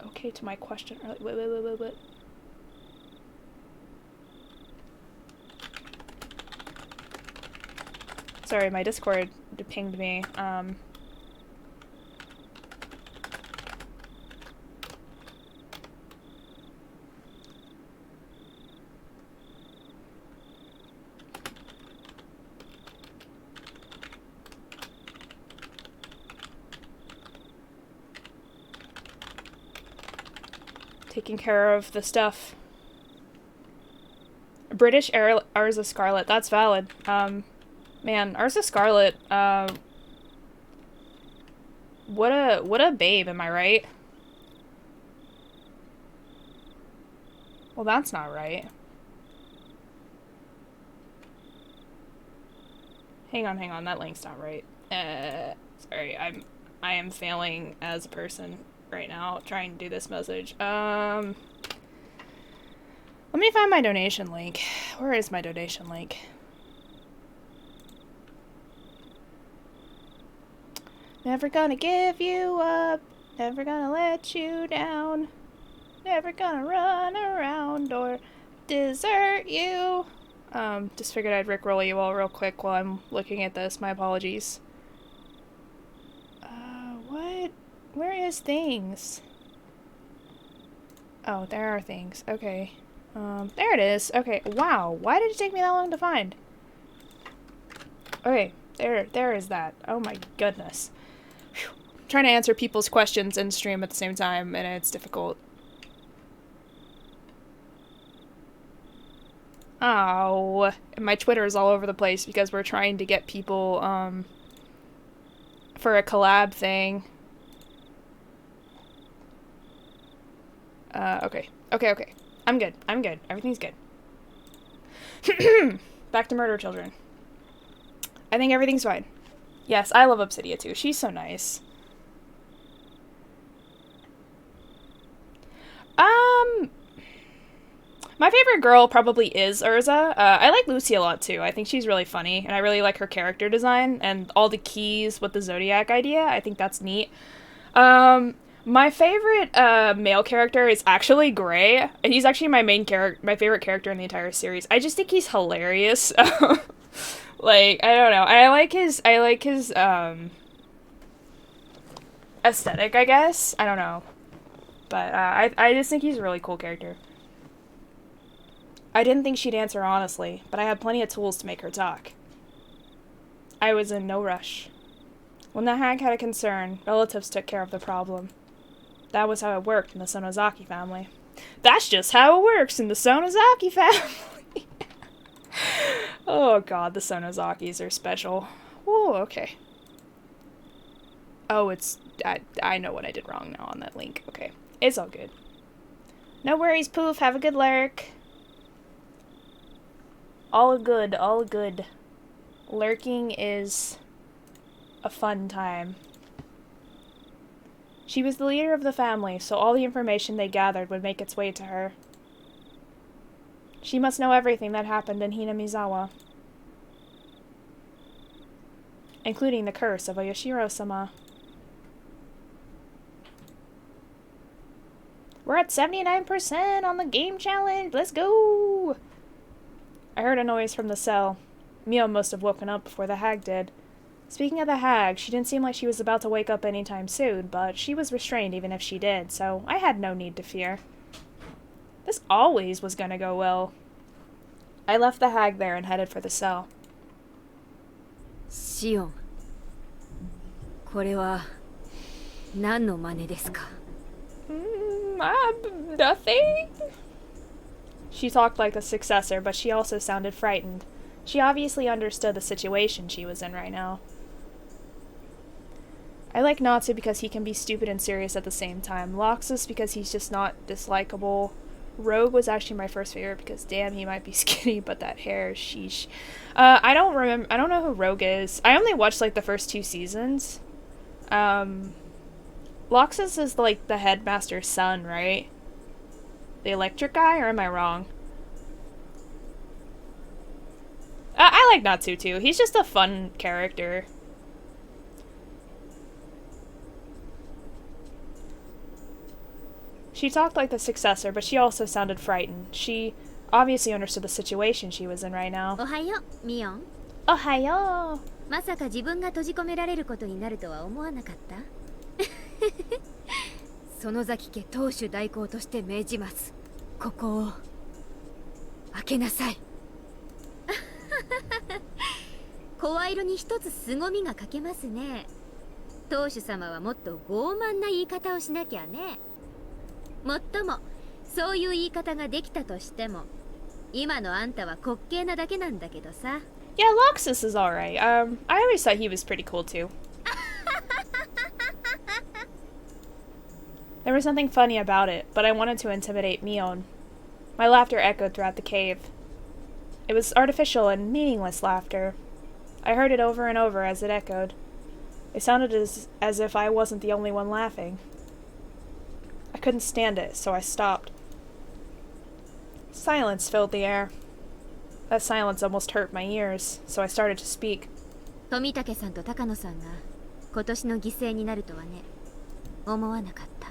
Okay, to my question. Wait. Sorry, my Discord pinged me. Taking care of the stuff. British Arza Scarlet, that's valid. Man, Arza Scarlet, what a babe, am I right? Well, that's not right. Hang on, that link's not right. Sorry, I am failing as a person right now trying to do this message. Let me find my donation link. Where is my donation link? Never gonna give you up. Never gonna let you down. Never gonna run around or desert you. Just figured I'd rickroll you all real quick while I'm looking at this. My apologies. What? Where is things? Oh, there are things. Okay. There it is. Okay, wow. Why did it take me that long to find? Okay, there is that. Oh my goodness. Whew. Trying to answer people's questions in stream at the same time, and it's difficult. Oh, and my Twitter is all over the place because we're trying to get people, for a collab thing. Okay. Okay. I'm good. Everything's good. Back to Murder Children. I think everything's fine. Yes, I love Obsidia too. She's so nice. My favorite girl probably is Urza. I like Lucy a lot too. I think she's really funny, and I really like her character design and all the keys with the Zodiac idea. I think that's neat. My favorite male character is actually Gray. He's actually my favorite character in the entire series. I just think he's hilarious. Like, I don't know. I like his aesthetic, I guess. I don't know. But I just think he's a really cool character. I didn't think she'd answer honestly, but I had plenty of tools to make her talk. I was in no rush. When the hag had a concern, relatives took care of the problem. That was how it worked in the Sonozaki family. That's just how it works in the Sonozaki family! Oh god, the Sonozakis are special. Oh, okay. Oh, it's... I know what I did wrong now on that link. Okay. It's all good. No worries, Poof. Have a good lurk. All good, all good. Lurking is a fun time. She was the leader of the family, so all the information they gathered would make its way to her. She must know everything that happened in Hinamizawa, including the curse of Oyashiro-sama. We're at 79% on the game challenge! Let's go! I heard a noise from the cell. Mio must have woken up before the hag did. Speaking of the hag, she didn't seem like she was about to wake up anytime soon, but she was restrained even if she did, so I had no need to fear. This always was gonna go well. I left the hag there and headed for the cell. Shion, これは何の真似ですか? Nothing? She talked like a successor, but she also sounded frightened. She obviously understood the situation she was in right now. I like Natsu because he can be stupid and serious at the same time. Loxus because he's just not dislikable. Rogue was actually my first favorite because damn, he might be skinny, but that hair, sheesh. I don't know who Rogue is. I only watched like the first 2 seasons. Loxus is like the headmaster's son, right? The electric guy, or am I wrong? I like Natsu too. He's just a fun character. She talked like the successor, but she also sounded frightened. She obviously understood the situation she was in right now. Ohayo, Mion. Ohayo! まさか自分が閉じ込められることになるとは思わなかった？園崎家当主代行として命じます。ここを開けなさい。声色に一つ凄みが欠けますね。当主様はもっと傲慢な言い方をしなきゃね。もっともそういう言い方ができたとしても、今のあんたは滑稽なだけなんだけどさ。Yeah, Loxus is alright. I always thought he was pretty cool too. There was something funny about it, but I wanted to intimidate Mion. My laughter echoed throughout the cave. It was artificial and meaningless laughter. I heard it over and over as it echoed. It sounded as if I wasn't the only one laughing. I couldn't stand it, so I stopped. Silence filled the air. That silence almost hurt my ears, so I started to speak. 富武さんと高野さんが今年の犠牲になるとはね、思わなかった。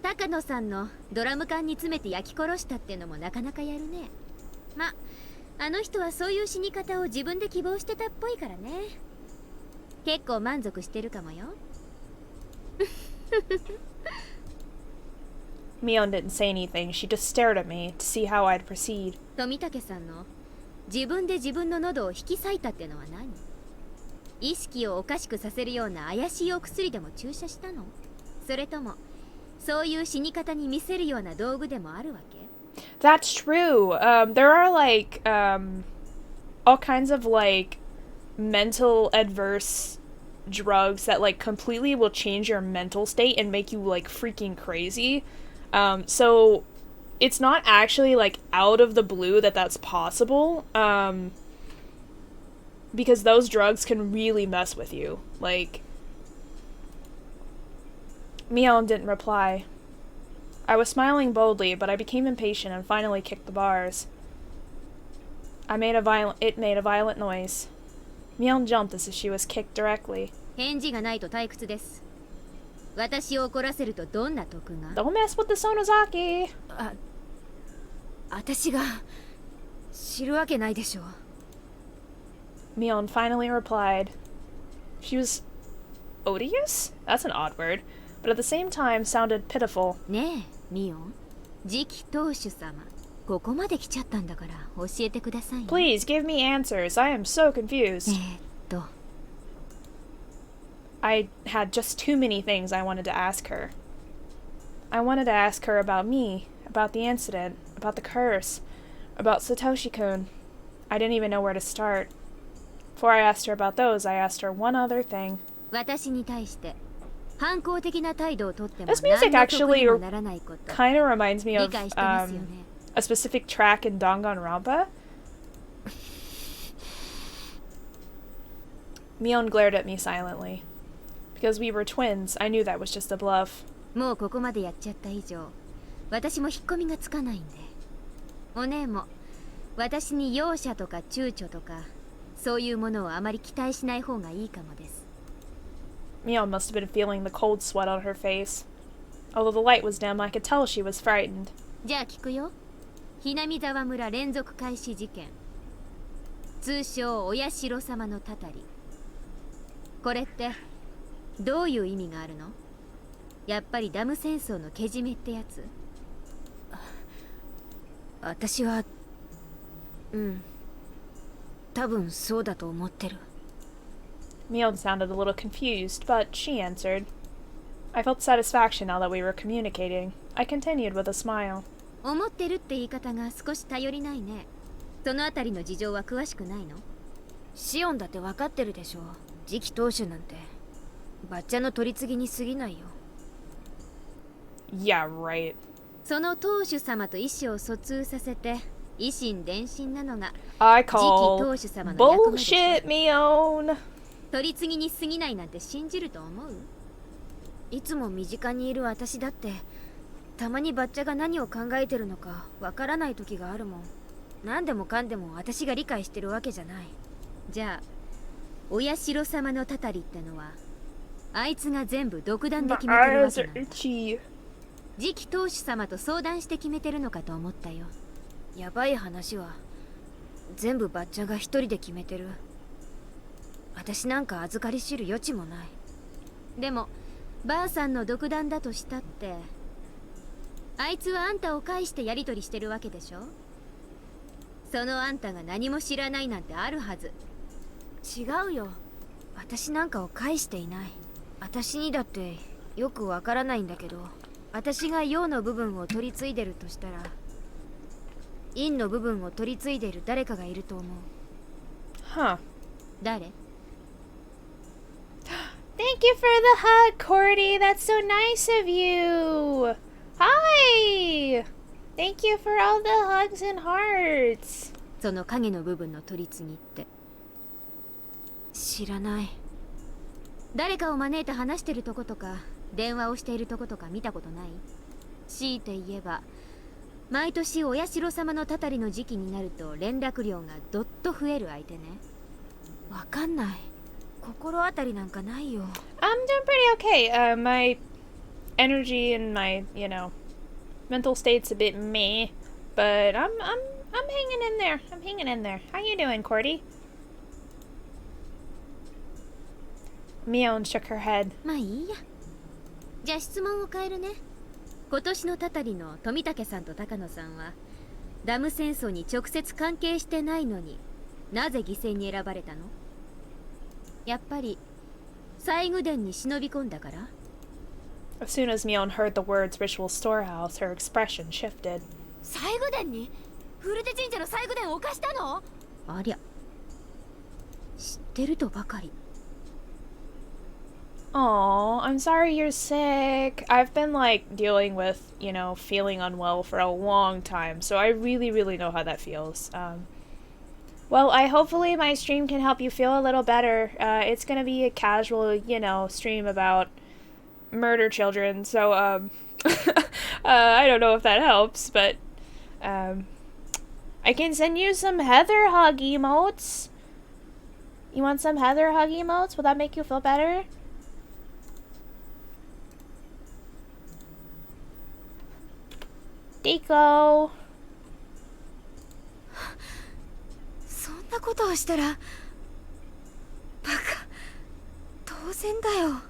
高野さんのドラム缶に詰めて焼き殺したってのもなかなかやるね。ま、あの人はそういう死に方を自分で希望してたっぽいからね。結構満足してるかもよ。Mion didn't say anything. She just stared at me to see how I'd proceed. 富武さんの自分で自分の喉を引き裂いたってのは何？意識をおかしくさせるような怪しいお薬でも注射したの？それともそういう死に方に見せるような道具でもあるわけ？ That's true. There are like all kinds of like mental adverse drugs that like completely will change your mental state and make you like freaking crazy. So it's not actually like out of the blue that that's possible. Because those drugs can really mess with you. Like, Mion didn't reply. I was smiling boldly, but I became impatient and finally kicked the bars. It made a violent noise. Mion jumped as if she was kicked directly. 返事がないと退屈です。私を怒らせるとどんな得が？ Don't mess with the Sonozaki! 私が知るわけないでしょ。Mion finally replied. She was odious? That's an odd word, but at the same time sounded pitiful. ねえ、ミオン。次期当主様。ここまで来ちゃったんだから教えてください。Please give me answers. I am so confused. I had just too many things I wanted to ask her. I wanted to ask her about me, about the incident, about the curse, about Satoshi-kun. I didn't even know where to start. Before I asked her about those, I asked her one other thing. 私に対して反抗的な態度をとっても This music 何の得 actually にもならないこと。 kind of reminds me of 理解してますよね。a specific track in Danganronpa. Mion glared at me silently. Because we were twins, I knew that was just a bluff. もうここまでやっちゃった以上、私も引っ込みがつかないんで。お姉も私に容赦とか躊躇とかそういうものをあまり期待しない方がいいかもです。Mion must have been feeling the cold sweat on her face. Although the light was dim, I could tell she was frightened. じゃあ聞くよ。ひなみ沢村連続開始事件。通称親代様のたたり。これってどういう意味があるの？やっぱりダム戦争のけじめってやつ？私は多分そうだと思ってる。Mion sounded a little confused, but she answered. I felt satisfaction now that we were communicating. I continued with a smile. 思ってるって言い方が少し頼りないね。そのあたりの事情は詳しくないの？シオンだって分かってるでしょ。次期当主なんてバッチャの取り次ぎに過ぎないよ。Yeah, right. その当主様と意思を疎通させて維心伝心なのが I 次期 call 当主様の役目でしょ。 bullshit, Mion. 取り次ぎに過ぎないなんて信じると思う？いつも身近にいる私だってたまにバッチャが何を考えてるのかわからない時があるもん。何でもかんでも私が理解してるわけじゃない。じゃあ親代様のたたりってのはあいつが全部独断で決めてるわけなんだ。次期当主様と相談して決めてるのかと思ったよ。やばい話は全部バッチャが一人で決めてる。私なんか預かり知る余地もない。でもばあさんの独断だとしたってあいつはあんたを介してやり取りしてるわけでしょ。そのあんたが何も知らないなんてあるはず。違うよ。私なんかを介していない。私にだってよくわからないんだけど、私が陽の部分を取り継いでるとしたら陰の部分を取り継いでいる誰かがいると思う。Huh. 誰？ Thank you for the hug, Cordy. That's so nice of you. Hi. Thank you for all the hugs and hearts. その影の部分の取り次ぎって知らない。誰かを招いて話してるとことか電話をしているとことか見たことない？強いて言えば毎年親代様のたたりの時期になると連絡量がどっと増える相手ね。わかんない。心当たりなんかないよ。 I'm doing pretty okay. My energy and my, mental state's a bit meh, but I'm hanging in there. I'm hanging in there. How you doing, Cordy? Mion shook her head. まあいいや。じゃあ質問を変えるね。今年のたたりの富武さんと高野さんはダム戦争に直接関係してないのになぜ犠牲に選ばれたの？やっぱり西宮殿に忍び込んだから？ As soon as Mion heard the words ritual storehouse, her expression shifted. 西宮殿に？古手神社の西宮殿を犯したの？ありゃ、知ってるとばかり。Aw, I'm sorry you're sick. I've been, dealing with, feeling unwell for a long time, so I really, really know how that feels. Well, hopefully my stream can help you feel a little better. It's gonna be a casual, stream about murder children, so, I don't know if that helps, but, I can send you some Heather hug emotes. You want some Heather hug emotes? Will that make you feel better? Deco. そんなことをしたらバカ、当然だよ。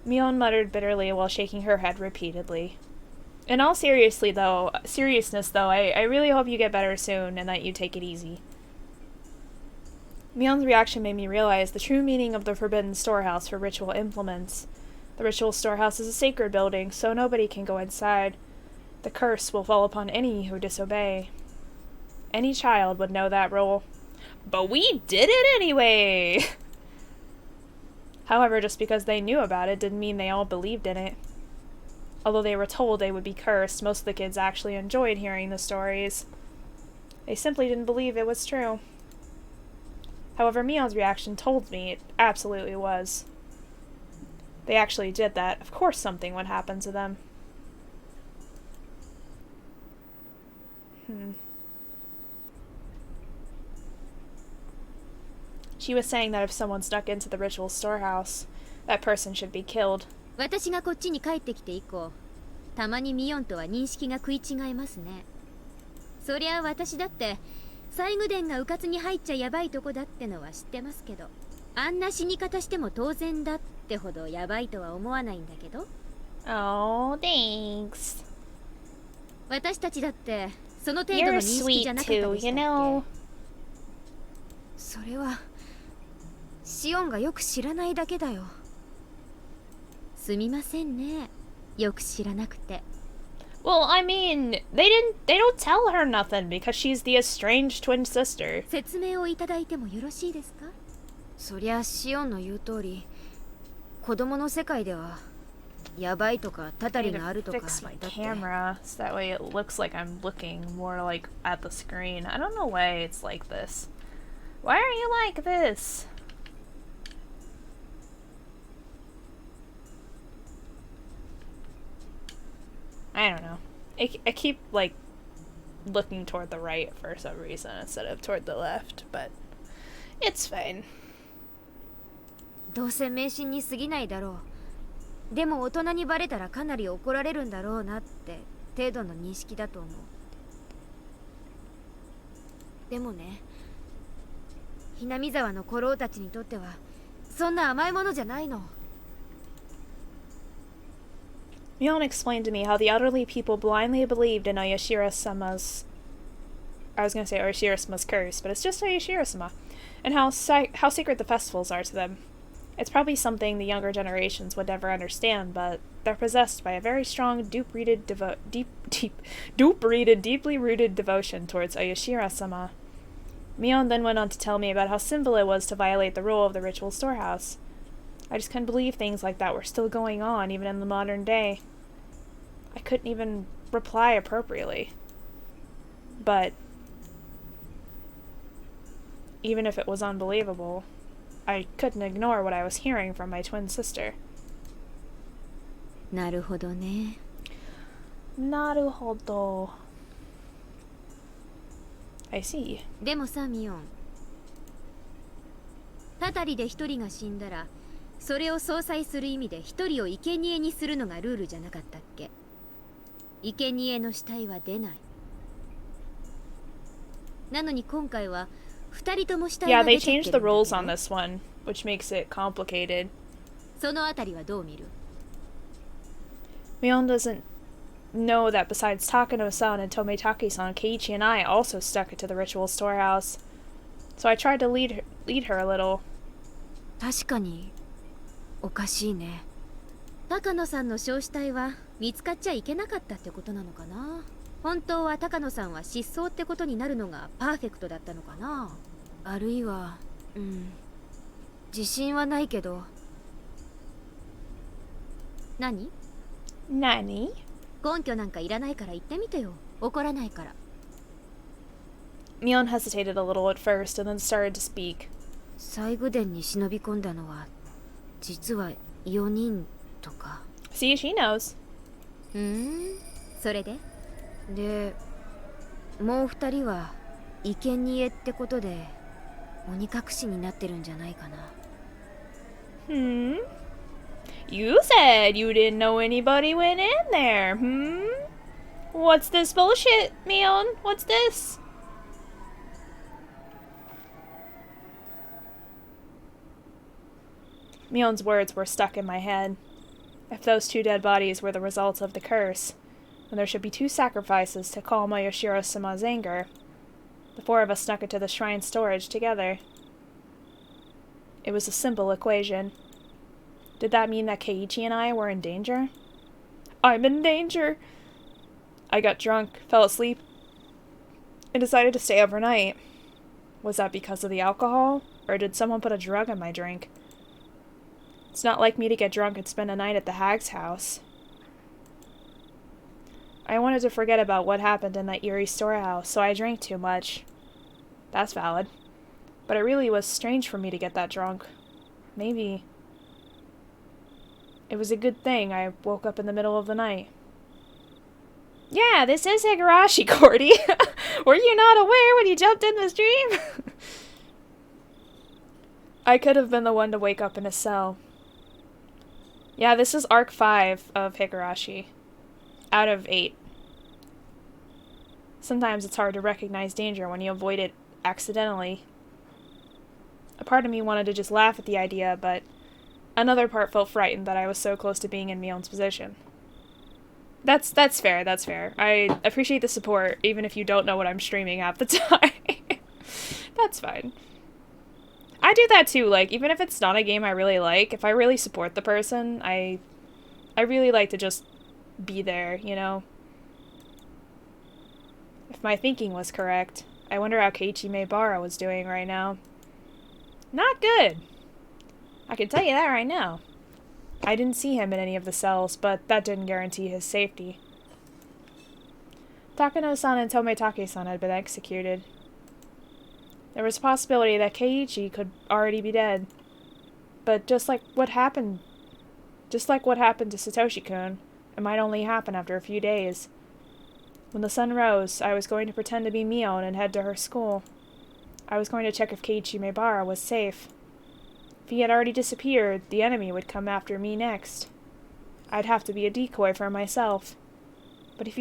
Mion muttered bitterly while shaking her head repeatedly. In all seriousness, though, I really hope you get better soon and that you take it easy. Mion's reaction made me realize the true meaning of the forbidden storehouse for ritual implements. The ritual storehouse is a sacred building, so nobody can go inside. The curse will fall upon any who disobey. Any child would know that rule. But we did it anyway! However, just because they knew about it didn't mean they all believed in it. Although they were told they would be cursed, most of the kids actually enjoyed hearing the stories. They simply didn't believe it was true. However, Mion's reaction told me it absolutely was. They actually did that. Of course something would happen to them. She was saying that if someone snuck into the ritual storehouse, that person should be killed. 私がこっちに帰ってきて以降、たまにミヨンとは認識が食い違いますね。そりゃ私だって西宮殿がうかつに入っちゃヤバいとこだってのは知ってますけど、あんな死に方しても当然だってほどヤバいとは思わないんだけど。 Oh, thanks. 私たちだってその程度の認 You're 識じゃ sweet なかったで too, した you っけ？ know. それはシオンがよく知らないだけだよ。すみませんね、よく知らなくて。 Well, I mean, they don't tell her nothing because she's the estranged twin sister. 説明をいただいてもよろしいですか？そりゃシオンの言う通り、子供の世界ではヤバいとかたた I り need がある to とか fix my だって。 camera so that way it looks like I'm looking more like at the screen. I don't know why it's like this. Why are you like this? I don't know. I keep looking toward the right for some reason instead of toward the left, but it's fine. どうせ迷信に過ぎないだろう。でも大人にバレたらかなり怒られるんだろうなって程度の認識だと思う。でもね、ひなみ沢の古老たちにとってはそんな甘いものじゃないの。 Mion explained to me how the elderly people blindly believed in Oyashira-sama's... I was going to say Oyashira-sama's curse, but it's just Oyashira-sama. And how sacred the festivals are to them. It's probably something the younger generations would never understand, but they're possessed by a very strong, deeply rooted devotion towards Oyashira-sama. Mion then went on to tell me about how simple it was to violate the rule of the ritual storehouse. I just couldn't believe things like that were still going on, even in the modern day. I couldn't even reply appropriately. But even if it was unbelievable, I couldn't ignore what I was hearing from my twin sister. なるほどね。 Naruhodo. I see. でもさミオン、たたりで一人が死んだら、それを相殺する意味で一人を生贄にするのがルールじゃなかったっけ。生贄の死体は出ない。なのに今回は二人とも死体 Yeah, が they 出ちゃって changed る the んだ rules け on ど、 this one, which makes it complicated. そのあたりはどう見る？ Mion doesn't know that besides Takano-san and Tometake-san, Keiichi and I also stuck it to the ritual storehouse. So I tried to lead her a little. 確かにおかしいね。高野さんの焼死体は見つかっちゃいけなかったってことなのかな。本当は高野さんは失踪ってことになるのがパーフェクトだったのかな。あるいは自信はないけど。何？ Nani? 根拠なんかいらないから言ってみてよ。怒らないから。 Mion hesitated a little at first and then started to speak. 西宮殿に忍び込んだのは実は4人とか。 See, she knows. それで？で、もう2人は生贄ってことで鬼隠しになってるんじゃないかな。You said you didn't know anybody went in there, What's this bullshit, Mion? What's this? Mion's words were stuck in my head. If those 2 dead bodies were the result of the curse, then there should be 2 sacrifices to calm Yoshiro-sama's anger. The 4 of us snuck into the shrine storage together. It was a simple equation. Did that mean that Keiichi and I were in danger? I'm in danger! I got drunk, fell asleep, and decided to stay overnight. Was that because of the alcohol, or did someone put a drug in my drink? It's not like me to get drunk and spend a night at the hag's house. I wanted to forget about what happened in that eerie storehouse, so I drank too much. That's valid. But it really was strange for me to get that drunk. Maybe it was a good thing I woke up in the middle of the night. Yeah, this is Higurashi, Cordy. Were you not aware when you jumped in this dream? I could have been the one to wake up in a cell. Yeah, this is Arc 5 of Higurashi. Out of 8. Sometimes it's hard to recognize danger when you avoid it accidentally. A part of me wanted to just laugh at the idea, but another part felt frightened that I was so close to being in Mion's position. That's fair, that's fair. I appreciate the support, even if you don't know what I'm streaming at the time. That's fine. I do that too, like, even if it's not a game I really like, if I really support the person, I really like to just be there, you know? If my thinking was correct, I wonder how Keiichi Maebara was doing right now. Not good! I can tell you that right now. I didn't see him in any of the cells, but that didn't guarantee his safety. Takano-san and Tometake-san had been executed. There was a possibility that Keiichi could already be dead. But just like what happened to Satoshi-kun, it might only happen after a few days. When the sun rose, I was going to pretend to be Mion and head to her school. I was going to check if Keiichi Maebara was safe. If he had already disappeared, the enemy would come after me next. I'd have to be a decoy for myself. But if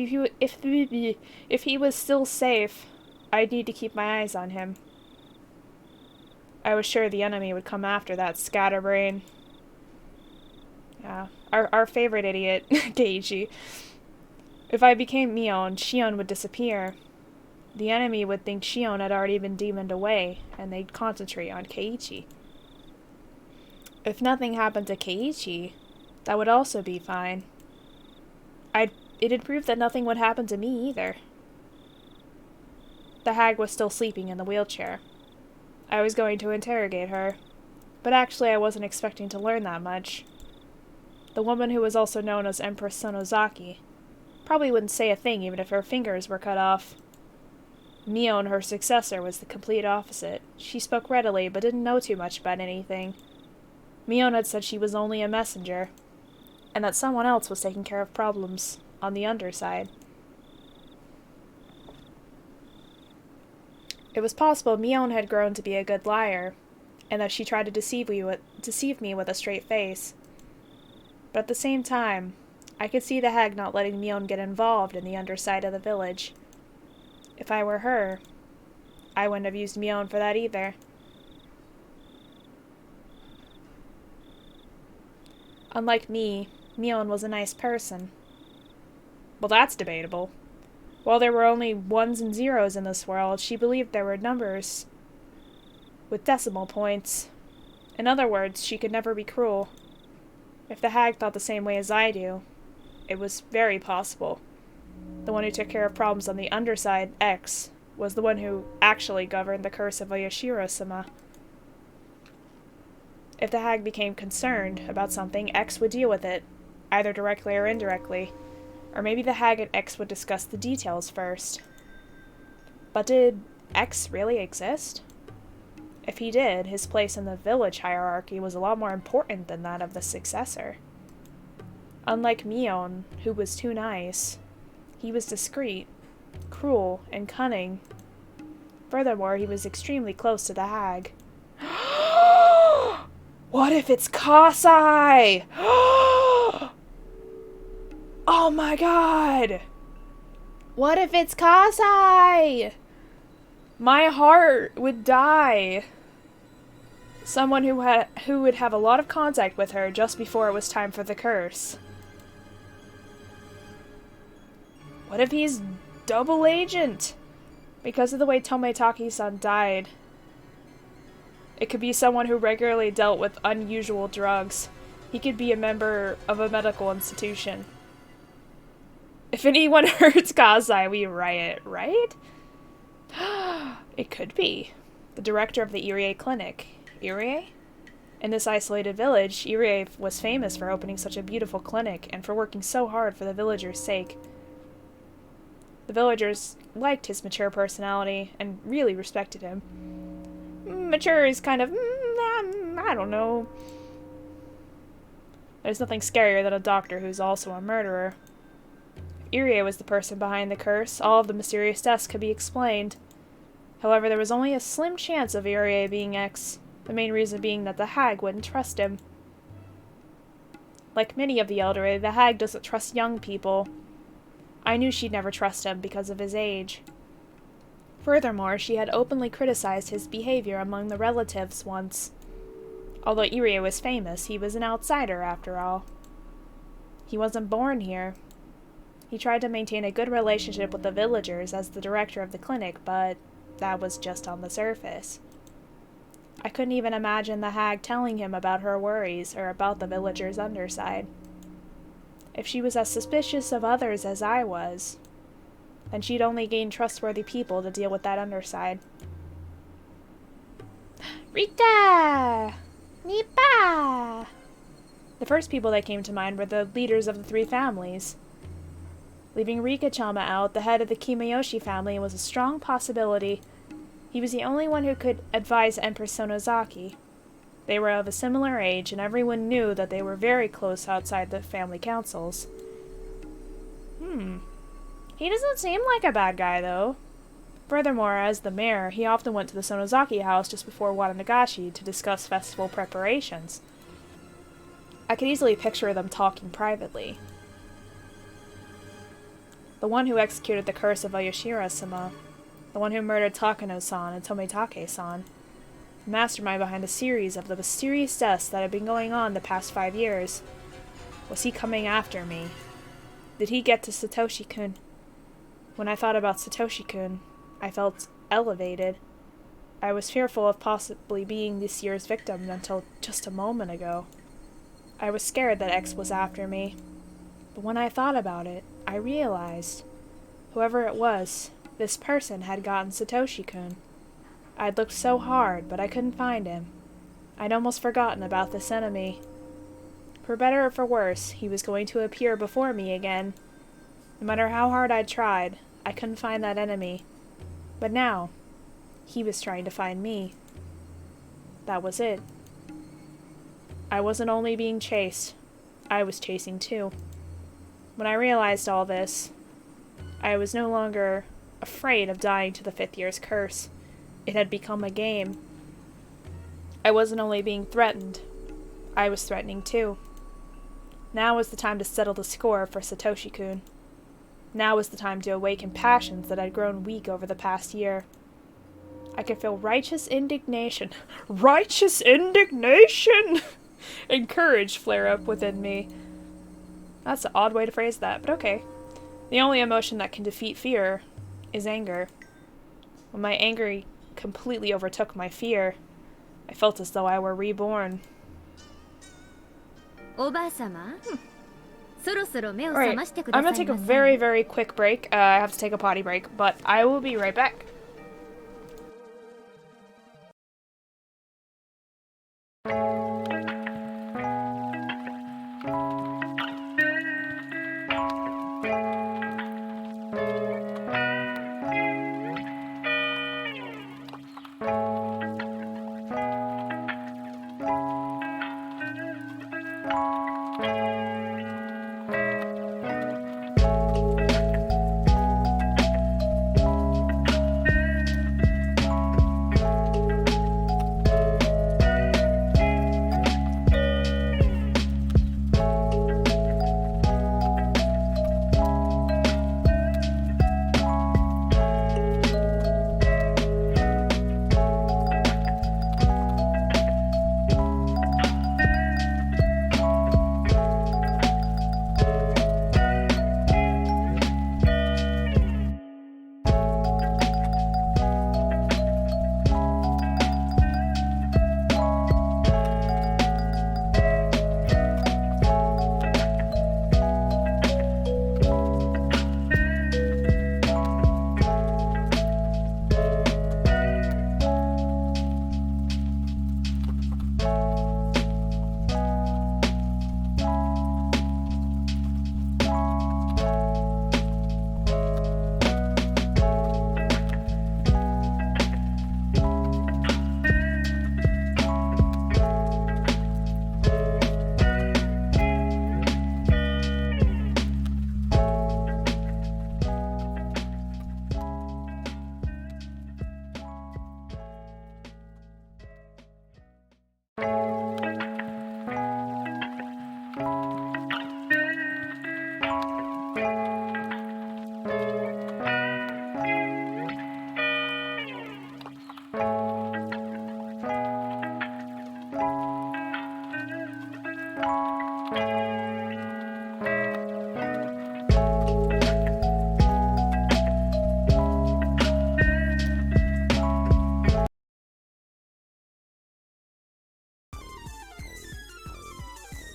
he was still safe, I'd need to keep my eyes on him. I was sure the enemy would come after that scatterbrain. Yeah, our favorite idiot, Keiichi. If I became Mion, Shion would disappear. The enemy would think Shion had already been demoned away, and they'd concentrate on Keiichi. If nothing happened to Keiichi, that would also be fine. It'd prove that nothing would happen to me either. The hag was still sleeping in the wheelchair. I was going to interrogate her, but actually I wasn't expecting to learn that much. The woman who was also known as Empress Sonozaki probably wouldn't say a thing even if her fingers were cut off. Mion, her successor, was the complete opposite. She spoke readily, but didn't know too much about anything. Mion had said she was only a messenger, and that someone else was taking care of problems on the underside. It was possible Mion had grown to be a good liar, and that she tried to deceive me with a straight face. But at the same time, I could see the hag not letting Mion get involved in the underside of the village. If I were her, I wouldn't have used Mion for that either. Unlike me, Mion was a nice person. Well, that's debatable. While there were only ones and zeros in this world, she believed there were numbers with decimal points. In other words, she could never be cruel. If the hag thought the same way as I do, it was very possible. The one who took care of problems on the underside, X, was the one who actually governed the curse of Oyashiro-sama. If the hag became concerned about something, X would deal with it, either directly or indirectly. Or maybe the hag and X would discuss the details first. But did X really exist? If he did, his place in the village hierarchy was a lot more important than that of the successor. Unlike Mion, who was too nice, he was discreet, cruel, and cunning. Furthermore, he was extremely close to the hag. What if it's Kasai? Oh my god! What if it's Kasai? My heart would die. Someone who would have a lot of contact with her just before it was time for the curse. What if he's double agent? Because of the way Tometaki-san died. It could be someone who regularly dealt with unusual drugs. He could be a member of a medical institution. If anyone hurts Kasai, we riot, right? It could be. The director of the Irie Clinic. Irie? In this isolated village, Irie was famous for opening such a beautiful clinic and for working so hard for the villagers' sake. The villagers liked his mature personality and really respected him. Mature is kind of, I don't know. There's nothing scarier than a doctor who's also a murderer. If Irie was the person behind the curse, all of the mysterious deaths could be explained. However, there was only a slim chance of Irie being X, the main reason being that the hag wouldn't trust him. Like many of the elderly, the hag doesn't trust young people. I knew she'd never trust him because of his age. Furthermore, she had openly criticized his behavior among the relatives once. Although Irie was famous, he was an outsider after all. He wasn't born here. He tried to maintain a good relationship with the villagers as the director of the clinic, but that was just on the surface. I couldn't even imagine the hag telling him about her worries or about the villagers' underside. If she was as suspicious of others as I was, then she'd only gain trustworthy people to deal with that underside. Rita! Nipa! The first people that came to mind were the leaders of the three families. Leaving Rika-chama out, the head of the Kimayoshi family was a strong possibility. He was the only one who could advise Empress Sonozaki. They were of a similar age, and everyone knew that they were very close outside the family councils. He doesn't seem like a bad guy, though. Furthermore, as the mayor, he often went to the Sonozaki house just before Watanagashi to discuss festival preparations. I could easily picture them talking privately. The one who executed the curse of Oyashiro-sama, the one who murdered Takano-san and Tometake-san, the mastermind behind a series of the mysterious deaths that had been going on the past 5 years. Was he coming after me? Did he get to Satoshi-kun? When I thought about Satoshi-kun, I felt elevated. I was fearful of possibly being this year's victim until just a moment ago. I was scared that X was after me. But when I thought about it, I realized, whoever it was, this person had gotten Satoshi-kun. I'd looked so hard, but I couldn't find him. I'd almost forgotten about this enemy. For better or for worse, he was going to appear before me again. No matter how hard I'd tried, I couldn't find that enemy. But now, he was trying to find me. That was it. I wasn't only being chased, I was chasing too. When I realized all this, I was no longer afraid of dying to the 5th year's curse. It had become a game. I wasn't only being threatened, I was threatening too. Now was the time to settle the score for Satoshi-kun. Now was the time to awaken passions that had grown weak over the past year. I could feel righteous indignation. Righteous indignation! Encourage flare up within me. That's an odd way to phrase that, but okay. The only emotion that can defeat fear is anger. When my anger completely overtook my fear, I felt as though I were reborn. Alright, I'm gonna take a very, very quick break. I have to take a potty break, but I will be right back.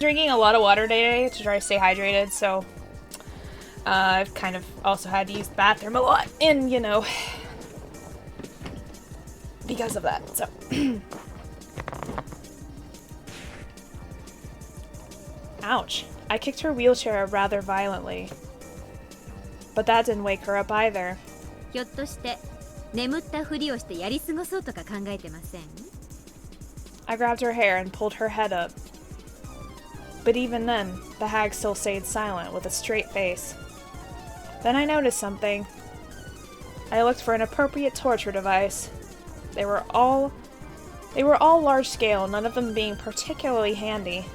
Drinking a lot of water today to try to stay hydrated, so I've kind of also had to use the bathroom a lot, and you know, because of that, so. Ouch. I kicked her wheelchair rather violently, but that didn't wake her up either. I grabbed her hair and pulled her head up. But even then, the hag still stayed silent with a straight face. Then I noticed something. I looked for an appropriate torture device. They were all large scale, none of them being particularly handy.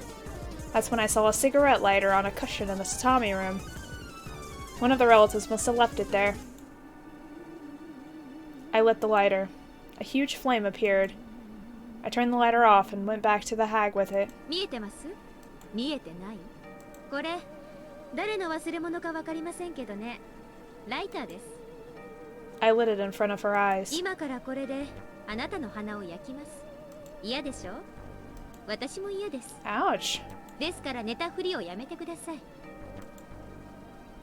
That's when I saw a cigarette lighter on a cushion in the tatami room. One of the relatives must have left it there. I lit the lighter. A huge flame appeared. I turned the lighter off and went back to the hag with it. I lit it in front of her eyes. Ouch.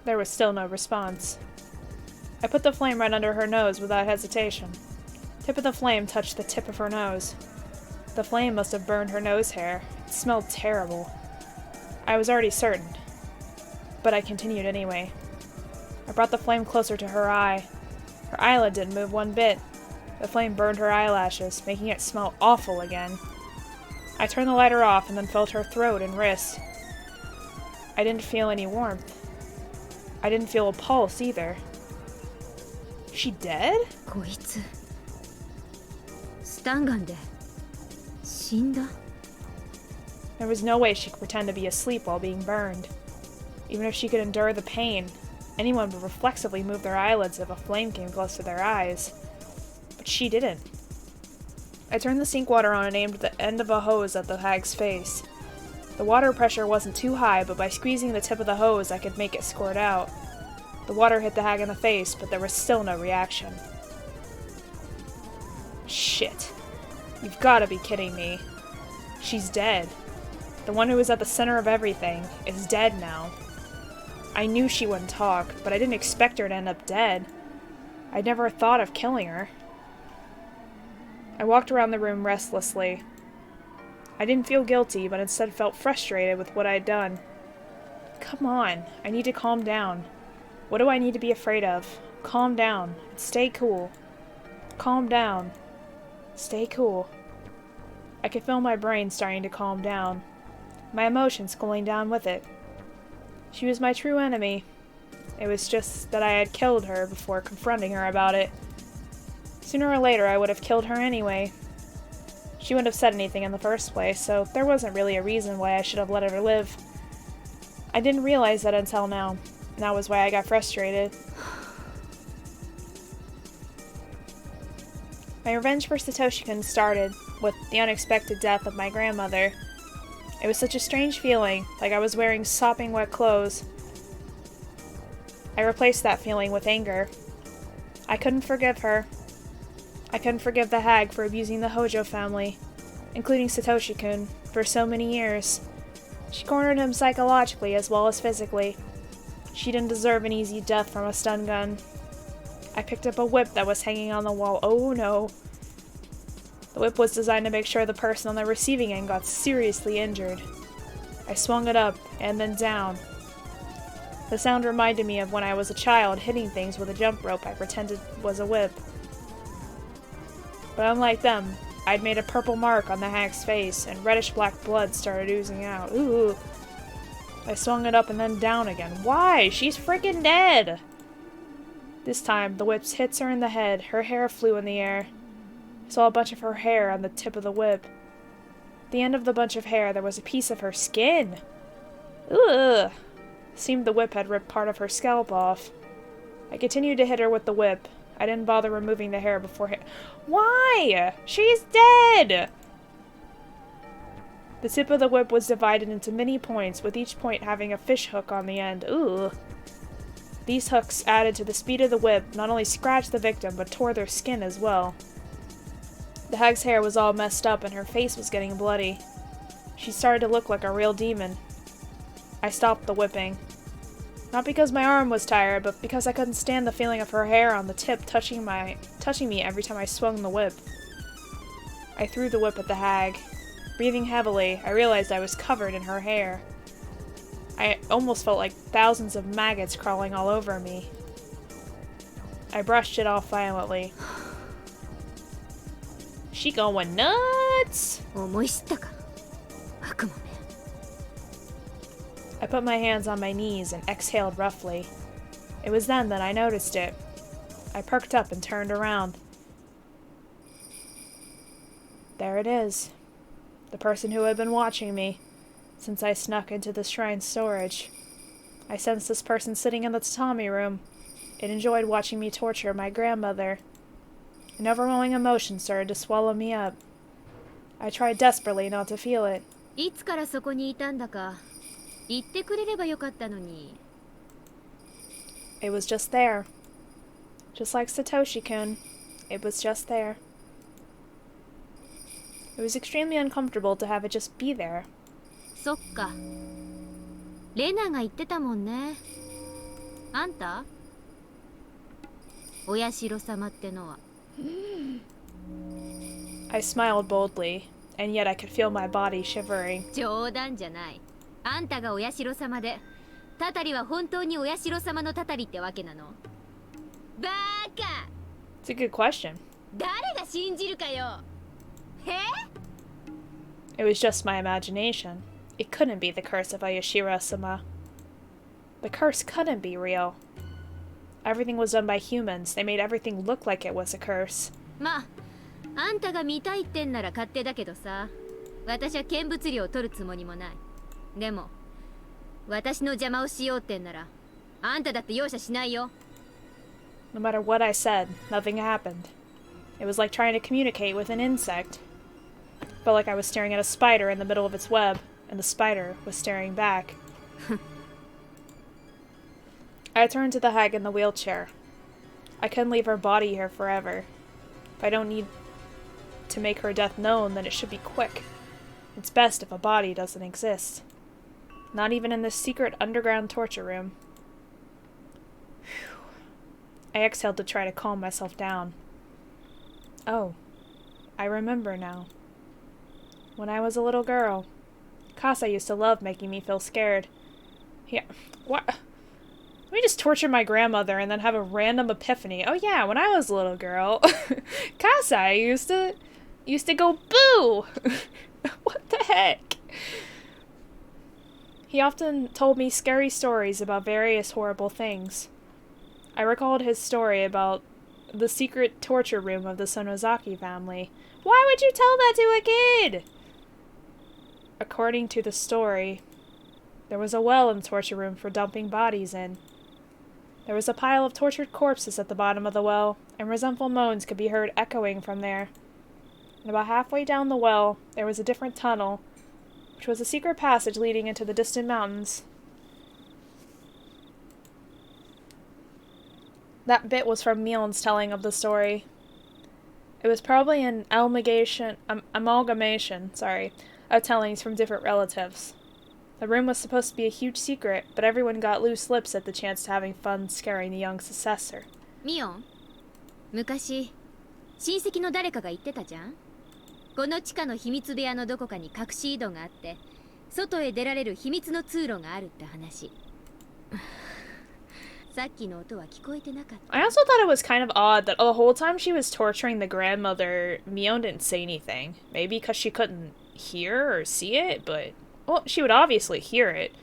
There was still no response. I put the flame right under her nose without hesitation. Tip of the flame touched the tip of her nose. The flame must have burned her nose hair. It smelled terrible. I was already certain, but I continued anyway. I brought the flame closer to her eye. Her eyelid didn't move one bit. The flame burned her eyelashes, making it smell awful again. I turned the lighter off and then felt her throat and wrist. I didn't feel any warmth. I didn't feel a pulse either. She dead? 死んだ There was no way she could pretend to be asleep while being burned. Even if she could endure the pain, anyone would reflexively move their eyelids if a flame came close to their eyes. But she didn't. I turned the sink water on and aimed the end of a hose at the hag's face. The water pressure wasn't too high, but by squeezing the tip of the hose, I could make it squirt out. The water hit the hag in the face, but there was still no reaction. Shit. You've gotta be kidding me. She's dead. The one who was at the center of everything is dead now. I knew she wouldn't talk, but I didn't expect her to end up dead. I'd never thought of killing her. I walked around the room restlessly. I didn't feel guilty, but instead felt frustrated with what I'd done. Come on, I need to calm down. What do I need to be afraid of? Calm down. Stay cool. Calm down. Stay cool. I could feel my brain starting to calm down. My emotions cooling down with it. She was my true enemy. It was just that I had killed her before confronting her about it. Sooner or later, I would have killed her anyway. She wouldn't have said anything in the first place, so there wasn't really a reason why I should have let her live. I didn't realize that until now, and that was why I got frustrated. My revenge for Satoshi-kun started with the unexpected death of my grandmother. It was such a strange feeling, like I was wearing sopping wet clothes. I replaced that feeling with anger. I couldn't forgive her. I couldn't forgive the hag for abusing the Hojo family, including Satoshi-kun, for so many years. She cornered him psychologically as well as physically. She didn't deserve an easy death from a stun gun. I picked up a whip that was hanging on the wall. Oh no. The whip was designed to make sure the person on the receiving end got seriously injured. I swung it up and then down. The sound reminded me of when I was a child hitting things with a jump rope I pretended was a whip. But unlike them, I'd made a purple mark on the hag's face, and reddish-black blood started oozing out. Ooh. I swung it up and then down again. Why? She's freaking dead! This time, the whip hits her in the head. Her hair flew in the air. I saw a bunch of her hair on the tip of the whip. At the end of the bunch of hair, there was a piece of her skin. Ugh! Seemed the whip had ripped part of her scalp off. I continued to hit her with the whip. I didn't bother removing the hair before Why? She's dead! The tip of the whip was divided into many points, with each point having a fish hook on the end. Ooh. These hooks, added to the speed of the whip, not only scratched the victim, but tore their skin as well. The hag's hair was all messed up and her face was getting bloody. She started to look like a real demon. I stopped the whipping. Not because my arm was tired, but because I couldn't stand the feeling of her hair on the tip touching me every time I swung the whip. I threw the whip at the hag. Breathing heavily, I realized I was covered in her hair. I almost felt like thousands of maggots crawling all over me. I brushed it off violently. She going nuts! 思い知ったか悪魔め I put my hands on my knees and exhaled roughly. It was then that I noticed it. I perked up and turned around. There it is. The person who had been watching me since I snuck into the shrine's storage. I sensed this person sitting in the tatami room. It enjoyed watching me torture my grandmother. An overwhelming emotion started to swallow me up. I tried desperately not to feel it. いつからそこにいたんだか言ってくれればよかったのに It was just there. Just like Satoshi-kun. It was just there. It was extremely uncomfortable to have it just be there. そっかレナが言ってたもんねあんたお社様ってのは I smiled boldly, and yet I could feel my body shivering. 冗談じゃないあんたがお社様でたたりは本当にお社様のたたりってわけなのバーカ It's a good question. 誰が信じるかよへ It was just my imagination. It couldn't be the curse of Ayashira-sama. The curse couldn't be real. Everything was done by humans. They made everything look like it was a curse. まああんたが見たいってんなら勝手だけどさ、私は見物料を取るつもりもない。でも私の邪魔をしようってんならあんただって容赦しないよ。 No matter what I said, nothing happened. It was like trying to communicate with an insect. Felt like I was staring at a spider in the middle of its web, and the spider was staring back. I turned to the hag in the wheelchair. I couldn't leave her body here forever. If I don't need to make her death known, then it should be quick. It's best if a body doesn't exist. Not even in this secret underground torture room. Whew. I exhaled to try to calm myself down. Oh, I remember now. When I was a little girl, Kasa used to love making me feel scared. Yeah, what? Let me just torture my grandmother and then have a random epiphany. Oh yeah, when I was a little girl, Kasa used to go boo! What the heck? He often told me scary stories about various horrible things. I recalled his story about the secret torture room of the Sonozaki family. Why would you tell that to a kid? According to the story, there was a well in the torture room for dumping bodies in. There was a pile of tortured corpses at the bottom of the well, and resentful moans could be heard echoing from there. And about halfway down the well, there was a different tunnel, which was a secret passage leading into the distant mountains. That bit was from Mion's telling of the story. It was probably an amalgamation of tellings from different relatives. The room was supposed to be a huge secret, but everyone got loose lips at the chance to having fun scaring the young successor. ミオン、昔親戚の誰かが言ってたじゃん。この地下の秘密部屋のどこかに隠し井戸があって、外へ出られる秘密の通路があるって話。さっきの音は聞こえてなかった。 I also thought it was kind of odd that the whole time she was torturing the grandmother, Mion didn't say anything. Maybe because she couldn't hear or see it, but... Well, she would obviously hear it.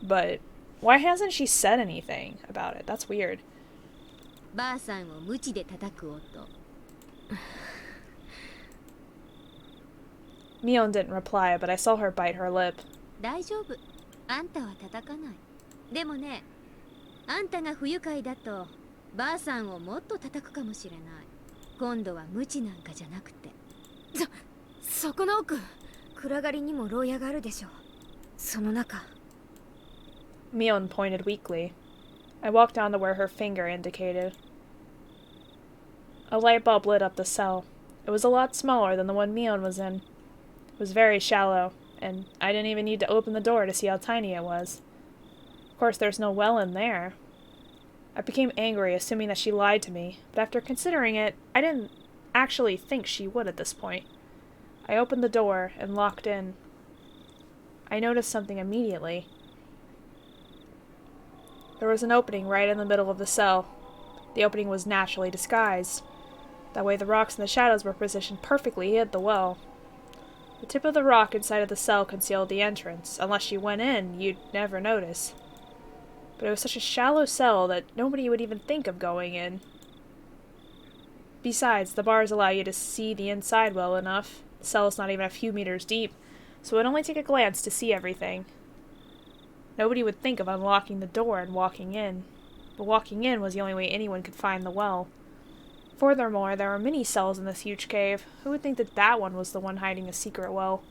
But why hasn't she said anything about it? That's weird. ばあさんを鞭で叩く音。Mion didn't reply, but I saw her bite her lip. 大丈夫。あんたは叩かない。でもね、あんたが不愉快だとばあさんをもっと叩くかもしれない。今度は鞭なんかじゃなくて。そこの奥、暗がりにも牢屋があるでしょ。その中。Mion pointed weakly. I walked down to where her finger indicated. A light bulb lit up the cell. It was a lot smaller than the one Mion was in. It was very shallow, and I didn't even need to open the door to see how tiny it was. Of course, there's no well in there. I became angry, assuming that she lied to me, but after considering it, I didn't actually think she would at this point. I opened the door and locked in. I noticed something immediately. There was an opening right in the middle of the cell. The opening was naturally disguised. That way the rocks and the shadows were positioned perfectly hid the well. The tip of the rock inside of the cell concealed the entrance. Unless you went in, you'd never notice. But it was such a shallow cell that nobody would even think of going in. Besides, the bars allow you to see the inside well enough. The cell is not even a few meters deep, so it would only take a glance to see everything. Nobody would think of unlocking the door and walking in, but walking in was the only way anyone could find the well. Furthermore, there were many cells in this huge cave. Who would think that that one was the one hiding a secret well?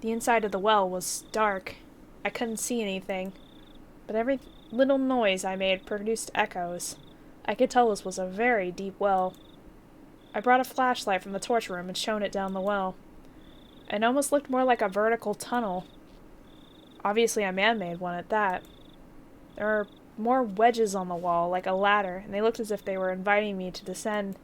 The inside of the well was dark. I couldn't see anything, but every little noise I made produced echoes. I could tell this was a very deep well. I brought a flashlight from the torture room and shone it down the well. It almost looked more like a vertical tunnel. Obviously a man-made one at that. There were more wedges on the wall, like a ladder, and they looked as if they were inviting me to descend.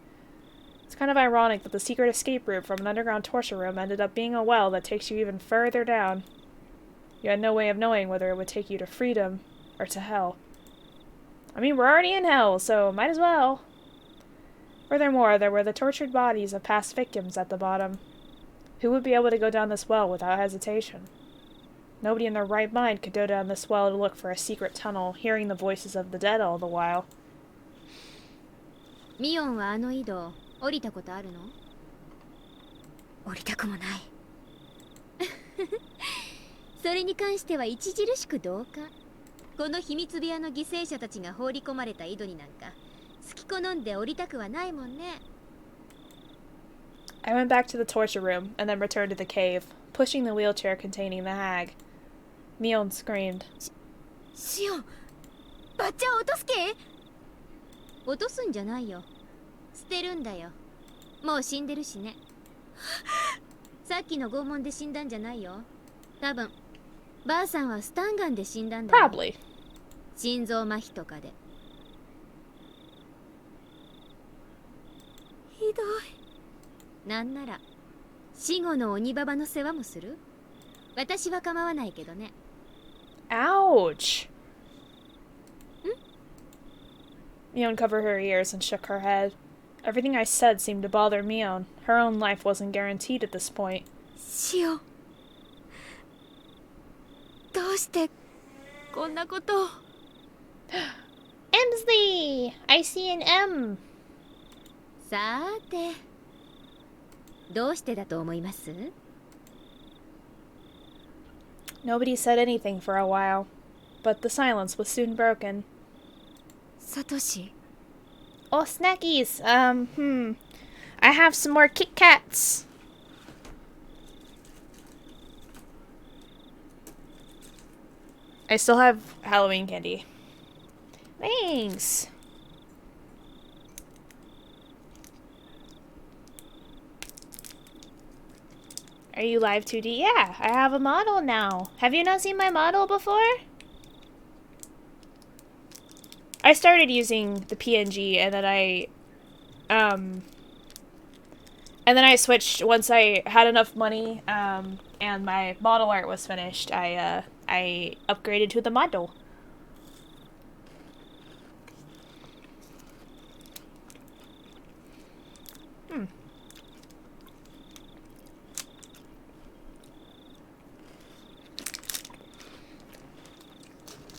It's kind of ironic that the secret escape route from an underground torture room ended up being a well that takes you even further down. You had no way of knowing whether it would take you to freedom or to hell. I mean, we're already in hell, so might as well. Furthermore, there were the tortured bodies of past victims at the bottom. Who would be able to go down this well without hesitation? Nobody in their right mind could go down this well to look for a secret tunnel, hearing the voices of the dead all the while. ミオンはあの井戸降りたことあるの？降りたくもないそれに関しては著しく同感。この秘密部屋の犠牲者たちが放り込まれた井戸になんか好き好んで降りたくはないもんね。 I went back to the torture room and then returned to the cave, pushing the wheelchair containing the hag. Mion screamed. シオン、バッチャを落とすけ？落とすんじゃないよ、捨てるんだよ。もう死んでるしねさっきの拷問で死んだんじゃないよ。多分ばあさんはスタンガンで死んだんだよ。 Probably. 心臓麻痺とかで。ひどい。なんなら死後の鬼ババの世話もする？私は構わないけどね。 Ouch. Mion covered her ears and shook her head. Everything I said seemed to bother Mion. Her own life wasn't guaranteed at this point. シオン、どうしてこんなことを。 Emsley! I see an M. さーて、どうしてだと思います？ Nobody said anything for a while, but the silence was soon broken. サトシ。 Oh, snackies. I have some more Kit Kats. I still have Halloween candy. Thanks. Are you live 2D? Yeah, I have a model now. Have you not seen my model before? I started using the PNG and then I switched once I had enough money and my model art was finished. I upgraded to the model.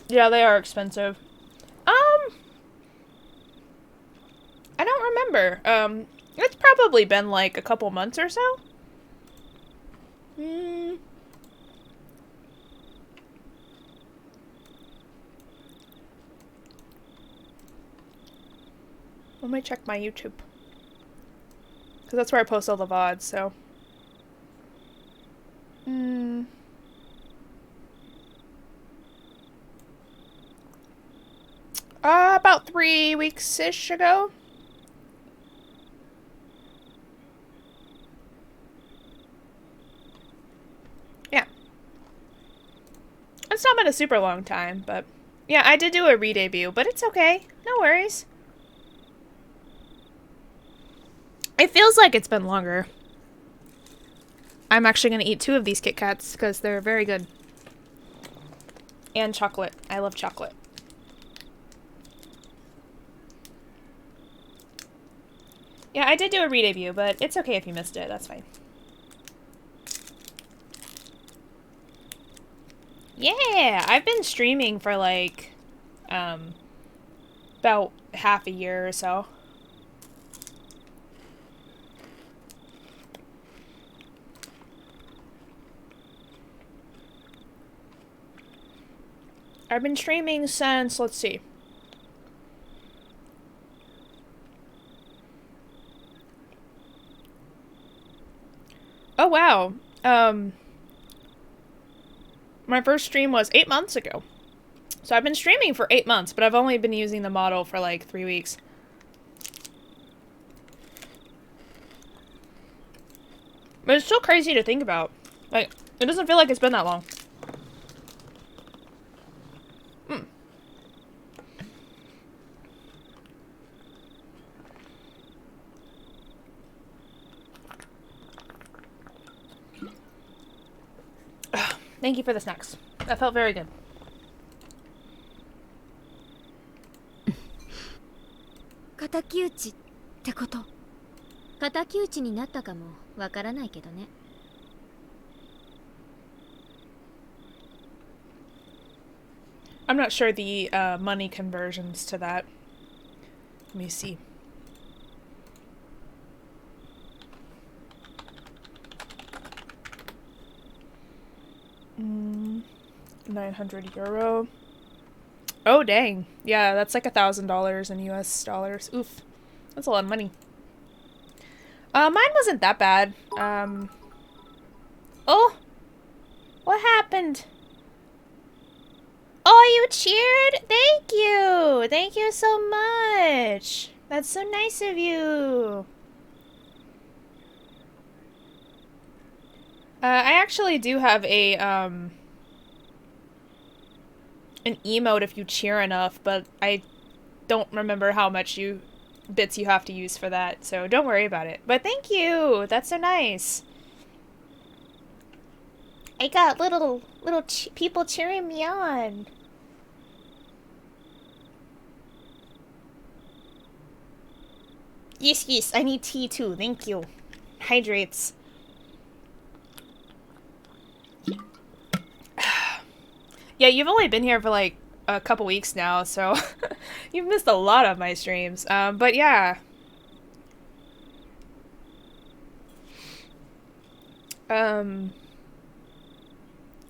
Yeah, they are expensive. I don't remember. It's probably been like a couple months or so. Let me check my YouTube. Because that's where I post all the VODs, so. About 3 weeks-ish ago. Yeah. It's not been a super long time, but yeah, I did do a re-debut, but it's okay. No worries. It feels like it's been longer. I'm actually going to eat 2 of these Kit Kats because they're very good. And chocolate. I love chocolate. Yeah, I did do a re-debut, but it's okay if you missed it. That's fine. Yeah, I've been streaming for like about half a year or so. I've been streaming since, let's see. Oh, wow. My first stream was 8 months ago. So I've been streaming for 8 months, but I've only been using the model for like 3 weeks. But it's still crazy to think about. Like, it doesn't feel like it's been that long. Thank you for the snacks. That felt very good. 敵討ちってこと？敵討ちになったかもわからないけどね。I'm not sure the money conversions to that. Let me see. €900. Oh, dang. Yeah, that's like $1,000 in US dollars. Oof. That's a lot of money. Mine wasn't that bad. Oh! What happened? Oh, you cheered? Thank you! Thank you so much! That's so nice of you! I actually do have a, an emote if you cheer enough, but I don't remember how much bits you have to use for that, so don't worry about it. But thank you! That's so nice! I got little people cheering me on. Yes, I need tea too, thank you. Hydrates. Yeah, you've only been here for like a couple weeks now, so you've missed a lot of my streams. But yeah.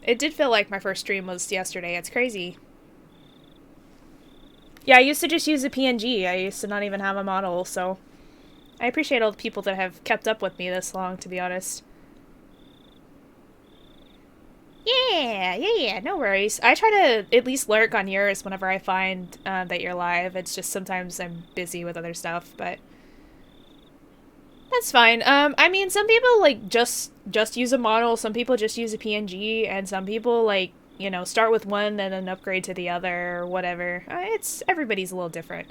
It did feel like my first stream was yesterday. It's crazy. Yeah, I used to just use a PNG. I used to not even have a model, so I appreciate all the people that have kept up with me this long, to be honest. Yeah, no worries. I try to at least lurk on yours whenever I find that you're live. It's just sometimes I'm busy with other stuff, but that's fine. I mean, some people like just use a model, some people just use a PNG, and some people like, you know, start with one and then upgrade to the other or whatever. Everybody's a little different.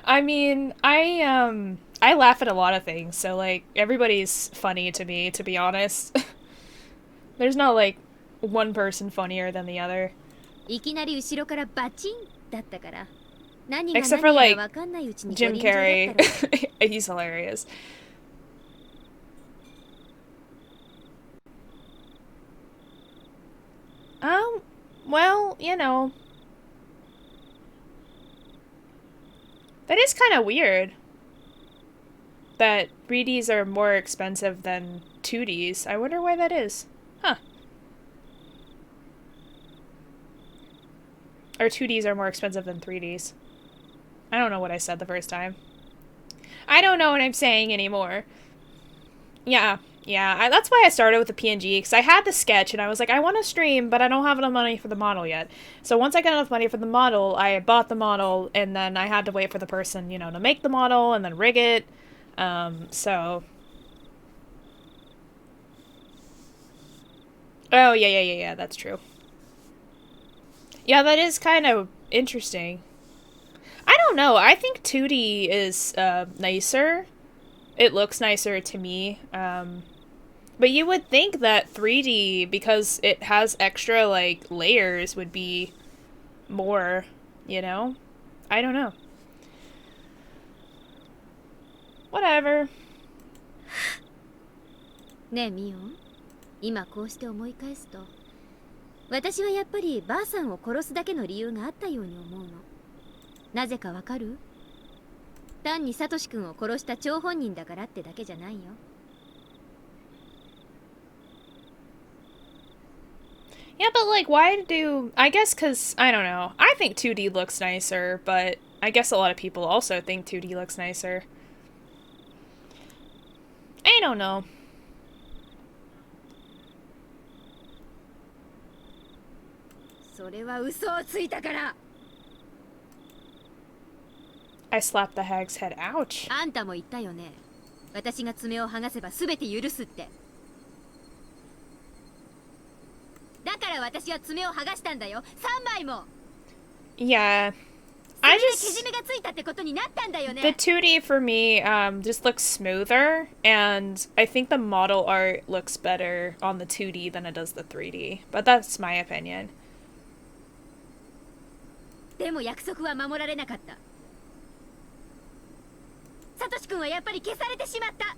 I mean, I laugh at a lot of things, so like everybody's funny to me, to be honest. There's not like one person funnier than the other. Except for like Jim Carrey. He's hilarious. Well, you know, that is kind of weird that 3Ds are more expensive than 2Ds. I wonder why that is. Huh. Or 2Ds are more expensive than 3Ds. I don't know what I said the first time. I don't know what I'm saying anymore. Yeah, that's why I started with the PNG, because I had the sketch, and I was like, I want to stream, but I don't have enough money for the model yet. So once I got enough money for the model, I bought the model, and then I had to wait for the person, you know, to make the model, and then rig it. So... Oh, yeah, that's true. Yeah, that is kind of interesting. I don't know, I think 2D is, nicer. It looks nicer to me, but you would think that 3D, because it has extra, like, layers, would be more, you know? I don't know. Whatever. ねえミオン、今こうして思い返すと、私はやっぱりばあさんを殺すだけの理由があったように思うの。なぜかわかる？単にサトシ君を殺した張本人だからってだけじゃないよ。Yeah, but like, why do... I guess because, I don't know. I think 2D looks nicer, but I guess a lot of people also think 2D looks nicer. I don't know. I slapped the hag's head. Ouch. あんたも言ったよね。私が爪を剥がせば全て許すって。だから私は爪を剥がしたんだよ。3枚も。Yeah. I just... The 2D for me just looks smoother, and I think the model art looks better on the 2D than it does the 3D. But that's my opinion. でも約束は守られなかった。サトシ君はやっぱり消されてしまった。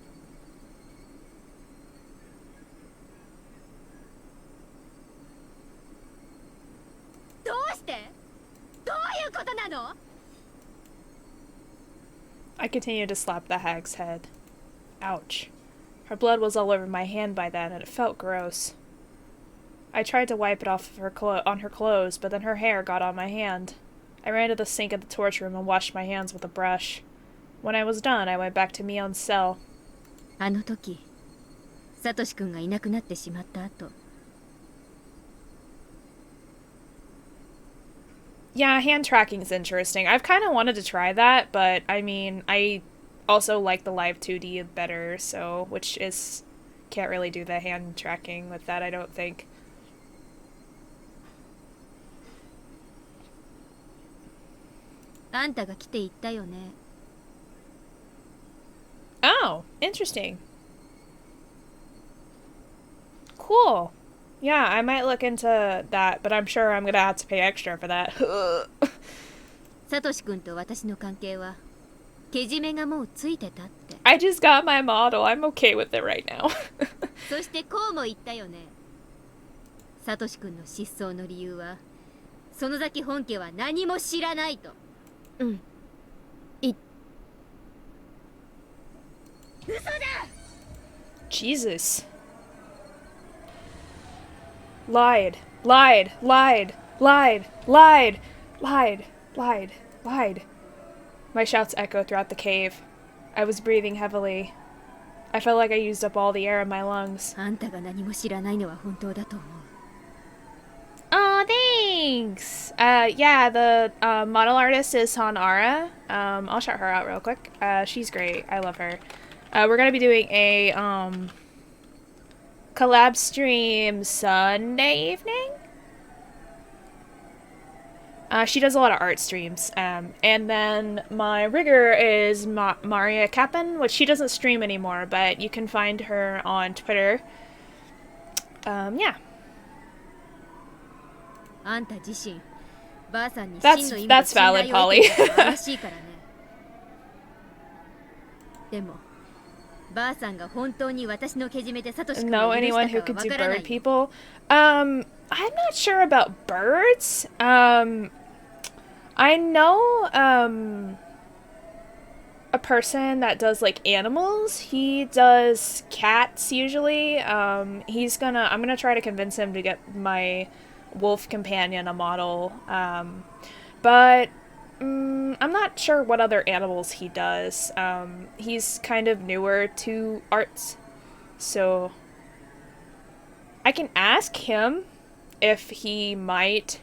どうして？どういうことなの？ I continued to slap the hag's head. Ouch. Her blood was all over my hand by then, and it felt gross. I tried to wipe it off of on her clothes, but then her hair got on my hand. I ran to the sink at the torch room and washed my hands with a brush. When I was done, I went back to Mion's cell. あの時、サトシ君がいなくなってしまった後。Yeah, hand tracking is interesting. I've kind of wanted to try that, but I mean, I also like the live 2D better, so, which is, can't really do the hand tracking with that, I don't think. Oh, interesting. Cool. Yeah, I might look into that, but I'm sure I'm gonna have to pay extra for that. サトシ君と私の関係はけじめがもうついてたって。I just got my model. I'm okay with it right now. そしてこうも言ったよね。サトシ君の失踪の理由は、園崎本家は何も知らないと。うん。嘘だ！ Jesus. Lied. Lied. Lied. Lied. Lied. Lied. Lied. Lied. My shouts echoed throughout the cave. I was breathing heavily. I felt like I used up all the air in my lungs. あんたが何も知らないのは本当だと思う。Oh, thanks! Yeah, the model artist is Hanara. I'll shout her out real quick. She's great. I love her. We're gonna be doing a, collab stream Sunday evening? She does a lot of art streams. And then my rigger is Maria Kappen, which she doesn't stream anymore, but you can find her on Twitter. Yeah. That's valid, Polly. Know anyone who could do bird people? I'm not sure about birds. I know a person that does like animals. He does cats usually. I'm gonna try to convince him to get my wolf companion a model. But I'm not sure what other animals he does. He's kind of newer to arts, so I can ask him if he might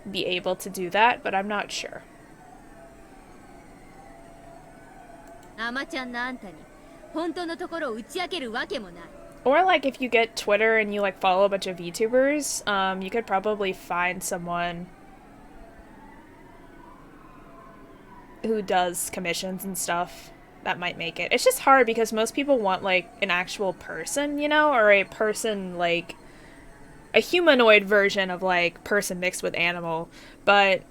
be able to do that, but I'm not sure. Or like if you get Twitter and you like follow a bunch of VTubers, you could probably find someone who does commissions and stuff that might make it. It's just hard because most people want like an actual person, you know, or a person like a humanoid version of like person mixed with animal, but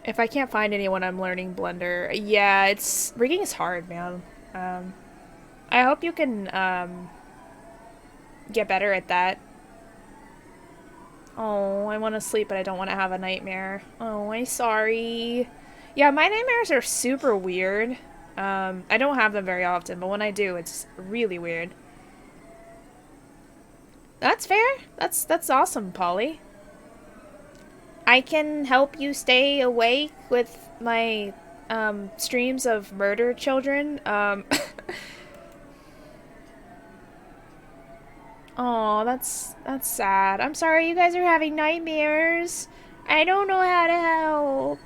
if I can't find anyone, I'm learning Blender. Yeah, rigging is hard, man. I hope you can get better at that. Oh, I want to sleep, but I don't want to have a nightmare. Oh, I'm sorry. Yeah, my nightmares are super weird. I don't have them very often, but when I do, it's really weird. That's fair. That's awesome, Polly. I can help you stay awake with my streams of murder children. Oh, that's sad. I'm sorry you guys are having nightmares. I don't know how to help.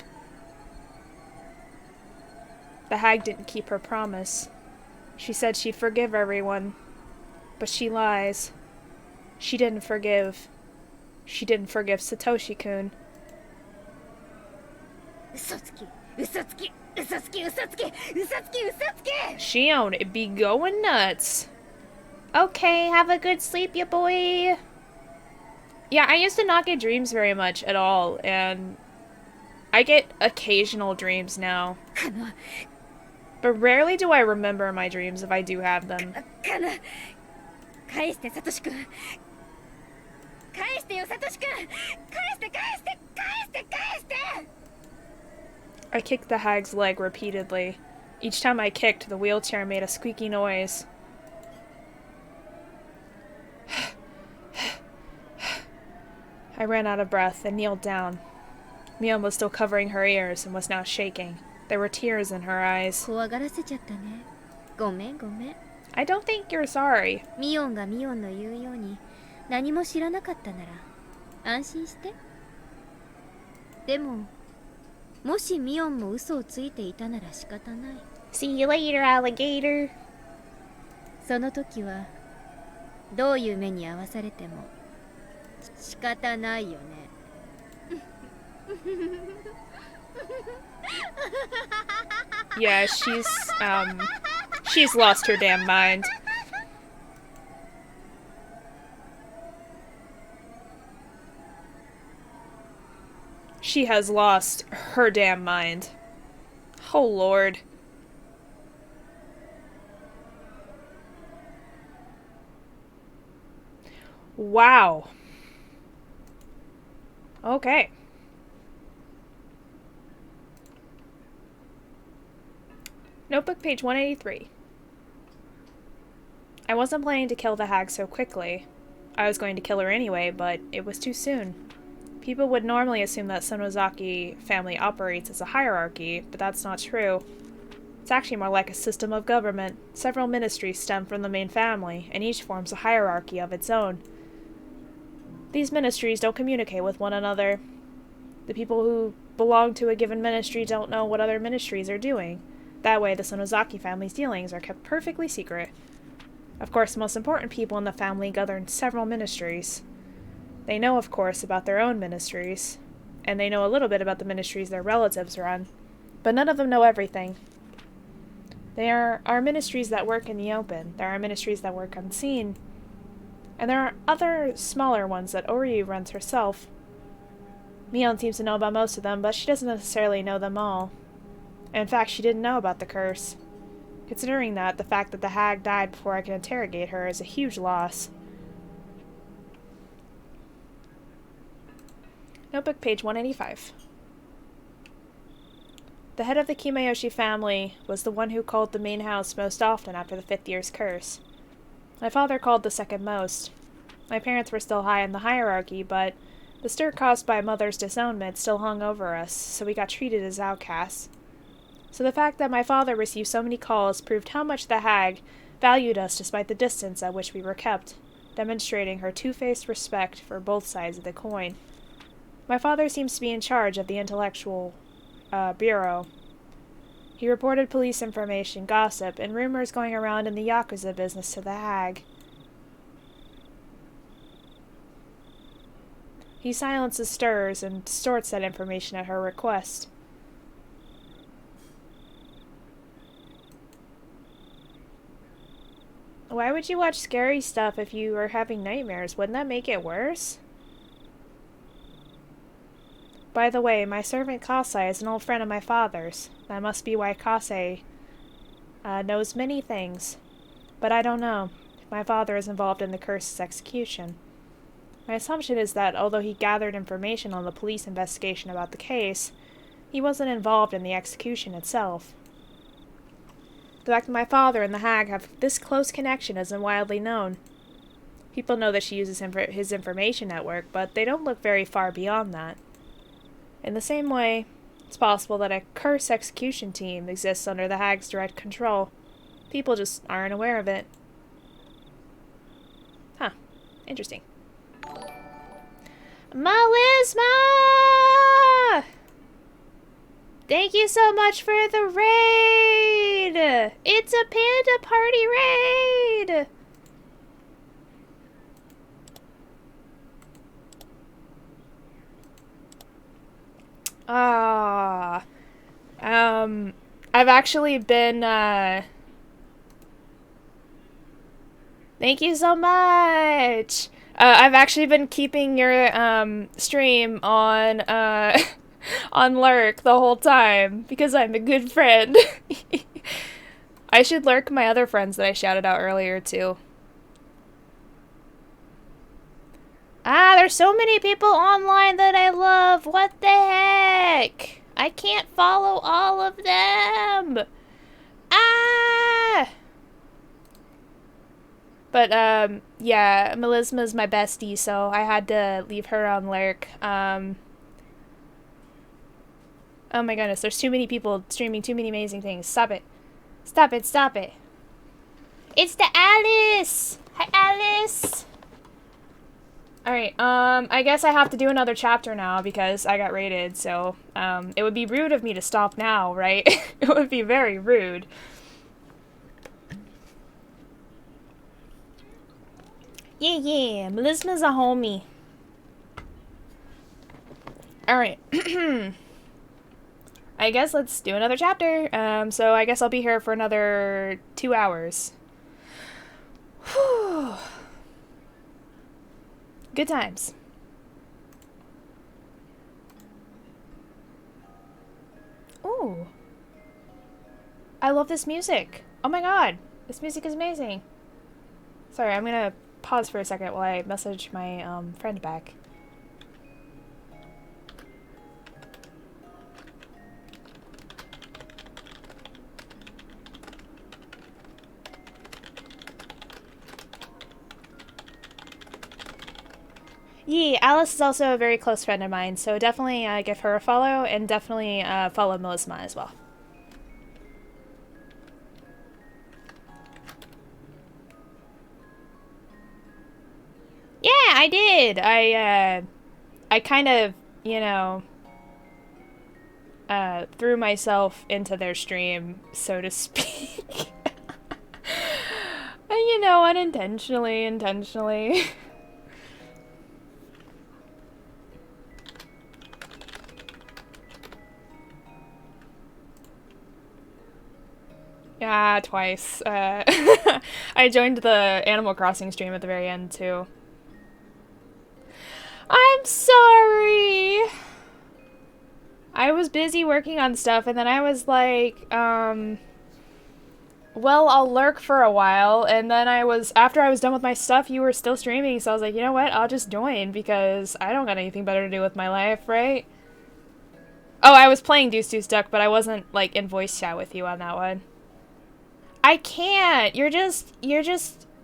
The hag didn't keep her promise. She said she'd forgive everyone. But she lies. She didn't forgive. She didn't forgive Satoshi-kun. Shion, it be going nuts. Okay, have a good sleep, ya boy. Yeah, I used to not get dreams very much at all, and I get occasional dreams now. But rarely do I remember my dreams if I do have them. 返してよ、サトシ君。返して返して返して返して。 I kicked the hag's leg repeatedly. Each time I kicked, the wheelchair made a squeaky noise. I ran out of breath and kneeled down. Mion was still covering her ears and was now shaking. There were tears in her eyes. 怖がらせちゃったね。ごめんごめん。 I don't think you're sorry. ミオンがミオンの言うように何も知らなかったなら安心して。でももしミオンも嘘をついていたなら仕方ない。 See you later, alligator. その時はどういう目に遭わされても仕方ないよね。Yeah, she's lost her damn mind. She has lost her damn mind. Oh, Lord. Wow. Okay. Notebook page 183. I wasn't planning to kill the hag so quickly. I was going to kill her anyway, but it was too soon. People would normally assume that Sonozaki family operates as a hierarchy, but that's not true. It's actually more like a system of government. Several ministries stem from the main family, and each forms a hierarchy of its own. These ministries don't communicate with one another. The people who belong to a given ministry don't know what other ministries are doing. That way, the Sonozaki family's dealings are kept perfectly secret. Of course, the most important people in the family govern several ministries. They know, of course, about their own ministries, and they know a little bit about the ministries their relatives run, but none of them know everything. There are ministries that work in the open, there are ministries that work unseen, and there are other smaller ones that Oryu runs herself. Mion seems to know about most of them, but she doesn't necessarily know them all. In fact, she didn't know about the curse. Considering that, the fact that the hag died before I could interrogate her is a huge loss. Notebook page 185. The head of the Kimayoshi family was the one who called the main house most often after the 5th year's curse. My father called the second most. My parents were still high in the hierarchy, but the stir caused by Mother's disownment still hung over us, so we got treated as outcasts. So the fact that my father received so many calls proved how much the hag valued us despite the distance at which we were kept, demonstrating her two-faced respect for both sides of the coin. My father seems to be in charge of the intellectual bureau. He reported police information, gossip, and rumors going around in the Yakuza business to the hag. He silences stirs and distorts that information at her request. Why would you watch scary stuff if you were having nightmares? Wouldn't that make it worse? By the way, my servant Kasei is an old friend of my father's. That must be why Kasei knows many things. But I don't know if my father is involved in the curse's execution. My assumption is that although he gathered information on the police investigation about the case, he wasn't involved in the execution itself. The fact that my father and the hag have this close connection isn't widely known. People know that she uses his information network, but they don't look very far beyond that. In the same way, it's possible that a curse execution team exists under the hag's direct control. People just aren't aware of it. Huh. Interesting. Melisma! Thank you so much for the raid! It's a panda party raid! I've actually been, Thank you so much! I've actually been keeping your, stream on, on lurk the whole time, because I'm a good friend. I should lurk my other friends that I shouted out earlier, too. Ah, there's so many people online that I love. What the heck? I can't follow all of them. Ah! But, yeah, Melisma's my bestie, so I had to leave her on lurk. Oh my goodness, there's too many people streaming too many amazing things. Stop it. Stop it, stop it. It's the Alice! Hi, Alice! Alright, I guess I have to do another chapter now because I got raided, so, it would be rude of me to stop now, right? It would be very rude. Yeah, Melisma's a homie. Alright. I guess let's do another chapter. So I guess I'll be here for another 2 hours. Whew. Good times. Ooh. I love this music. Oh my god. This music is amazing. Sorry, I'm gonna pause for a second while I message my friend back. Yeah, Alice is also a very close friend of mine, so definitely give her a follow, and definitely follow Melisma as well. Yeah, I did! I kind of, you know, threw myself into their stream, so to speak. You know, unintentionally, intentionally. Yeah, twice. I joined the Animal Crossing stream at the very end, too. I'm sorry! I was busy working on stuff, and then I was like, well, I'll lurk for a while, and then after I was done with my stuff, you were still streaming, so I was like, you know what, I'll just join, because I don't got anything better to do with my life, right? Oh, I was playing Deuce Deuce Duck, but I wasn't, like, in voice chat with you on that one. I can't! You're just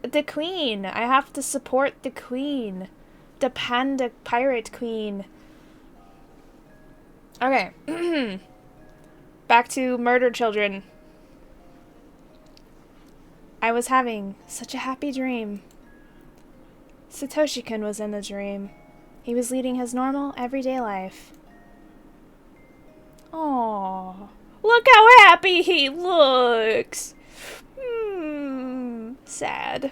the queen. I have to support the queen. The panda pirate queen. Okay. Back to murder children. I was having such a happy dream. Satoshi-kun was in the dream. He was leading his normal, everyday life. Aww. Look how happy he looks! Sad.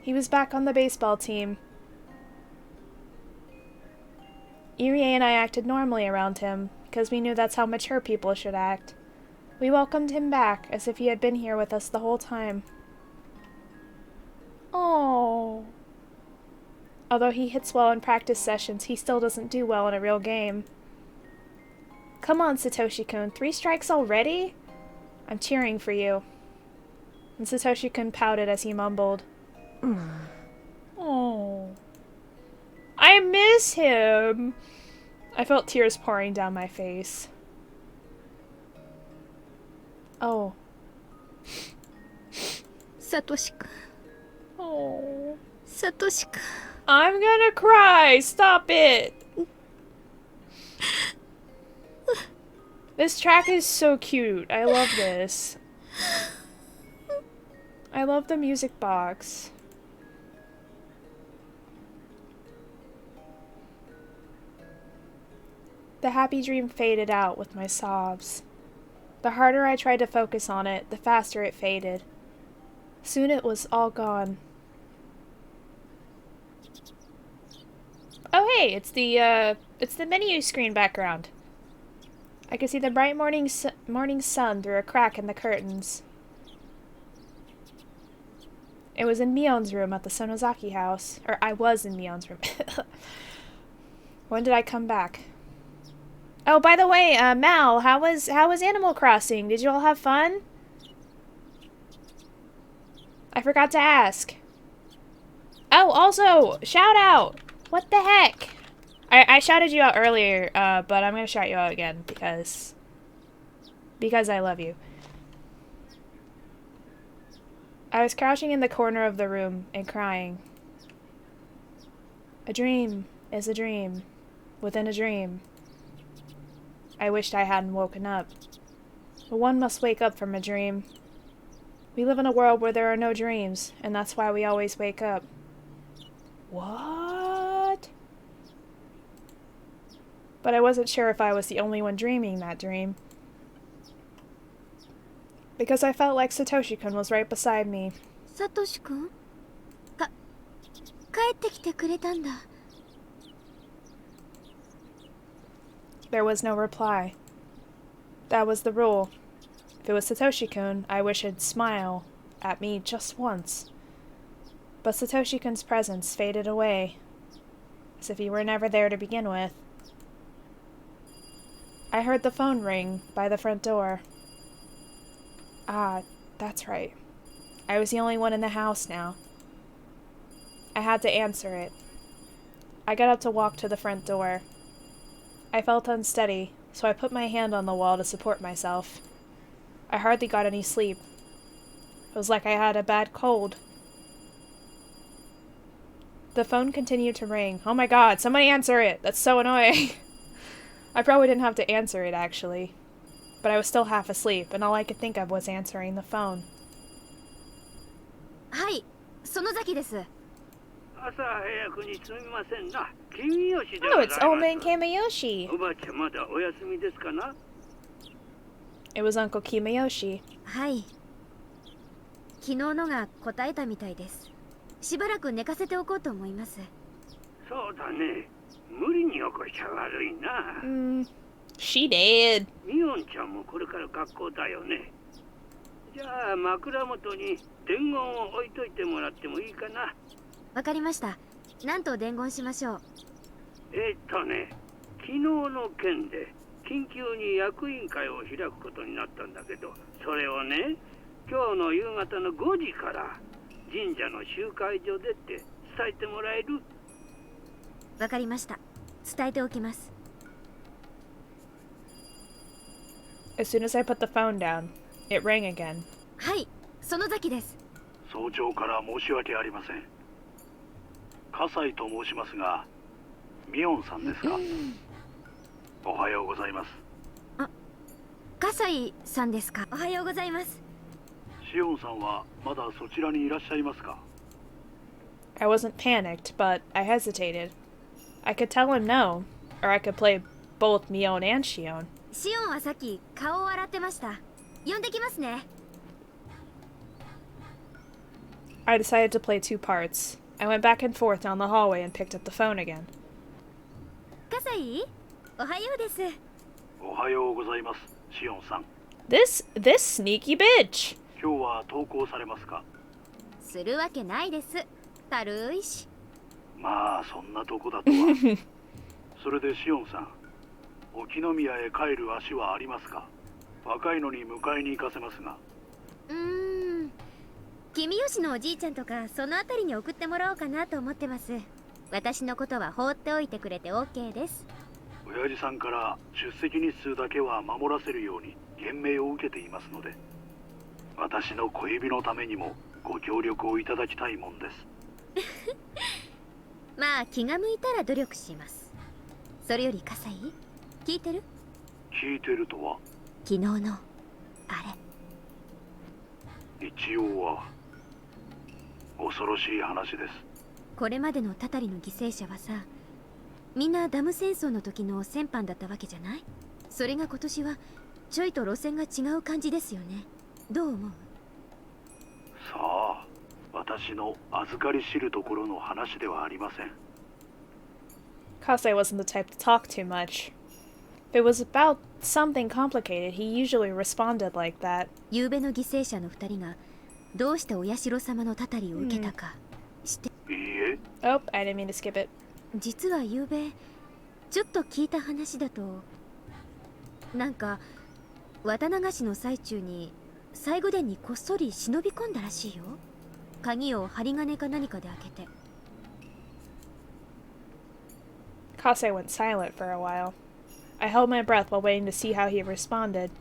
He was back on the baseball team. Irie and I acted normally around him, because we knew that's how mature people should act. We welcomed him back, as if he had been here with us the whole time. Oh. Although he hits well in practice sessions, he still doesn't do well in a real game. Come on, Satoshi-kun, 3 strikes already? I'm cheering for you. And Satoshi-kun pouted as he mumbled. Oh. I miss him! I felt tears pouring down my face. Oh. Satoshi-kun. Oh. Satoshi-kun. I'm gonna cry! Stop it! This track is so cute. I love this. I love the music box. The happy dream faded out with my sobs. The harder I tried to focus on it, the faster it faded. Soon it was all gone. Oh hey, it's the menu screen background. I could see the bright morning sun through a crack in the curtains. It was in Mion's room at the Sonozaki house. Or I was in Mion's room. When did I come back? Oh, by the way, Mal, how was Animal Crossing? Did you all have fun? I forgot to ask. Oh, also, shout out! What the heck? I shouted you out earlier, but I'm gonna shout you out again because I love you. I was crouching in the corner of the room and crying. A dream is a dream within a dream. I wished I hadn't woken up. But one must wake up from a dream. We live in a world where there are no dreams, and that's why we always wake up. What? But I wasn't sure if I was the only one dreaming that dream. Because I felt like Satoshi-kun was right beside me. Satoshi-kun? 帰ってきてくれたんだ。There was no reply. That was the rule. If it was Satoshi-kun, I wish he'd smile at me just once. But Satoshi-kun's presence faded away, as if he were never there to begin with. I heard the phone ring by the front door. Ah, that's right. I was the only one in the house now. I had to answer it. I got up to walk to the front door. I felt unsteady, so I put my hand on the wall to support myself. I hardly got any sleep. It was like I had a bad cold. The phone continued to ring. Oh my god, somebody answer it! That's so annoying! I probably didn't have to answer it, actually. But I was still half asleep, and all I could think of was answering the phone. はい、園崎です。朝早くにすみませんな。君吉で Oh, ご it's ざい Old ま Man す。 Kamiyoshi! おばあちゃんまだお休みですかな？ It was Uncle Kimayoshi. はい。昨日のが答えたみたいです。しばらく寝かせておこうと思います。そうだね。無理に起こしちゃ悪いな。She did. ミオンちゃんもこれから学校だよね。じゃあ枕元に伝言を置いといてもらってもいいかな。わかりました。何と伝言しましょう。昨日の件で緊急に役員会を開くことになったんだけど、それをね、今日の夕方の5時から神社の集会所でって伝えてもらえる？わかりました。伝えておきます。As soon as I put the phone down, it rang again. はい、園崎です。早朝から申し訳ありません。葛西と申しますが、ミオンさんですか？おはようございます。あ、葛西さんですか？おはようございます。シオンさんはまだそちらにいらっしゃいますか？ I wasn't panicked, but I hesitated. I could tell him no, or I could play both Mion and Shion. シオンはさっき顔を洗ってました。呼んできますね。I decided to play two parts. I went back and forth down the hallway and picked up the phone again. 葛西、おはようです。おはようございます、シオンさん。This sneaky bitch! 今日は登校されますか？するわけないです。軽いし。まあそんなとこだとは。それでシオンさん、沖宮へ帰る足はありますか？若いのに迎えに行かせますが。君吉のおじいちゃんとかそのあたりに送ってもらおうかなと思ってます。私のことは放っておいてくれて OK です。親父さんから出席日数だけは守らせるように厳命を受けていますので、私の小指のためにもご協力をいただきたいもんです。まあ気が向いたら努力します。それより葛西、聞いてる？聞いてるとは？昨日のあれ。一応は恐ろしい話です。これまでのたたりの犠牲者はさ、みんなダム戦争の時の戦犯だったわけじゃない？それが今年はちょいと路線が違う感じですよね。どう思う？さあ、私の預かり知るところの話ではありません。Kasei wasn't the type to talk too much. If it was about something complicated, he usually responded like that. 夕べの犠牲者の2人がどうしてお社様のたたりを受けたか知って？いいえ。Oh, I didn't mean to skip it. 実は夕べちょっと聞いた話だと、なんか綿流しの最中に最後殿にこっそり忍び込んだらしいよ。鍵を針金か何かで開けて。Kase went silent for a while. I held my breath while waiting to see how he responded.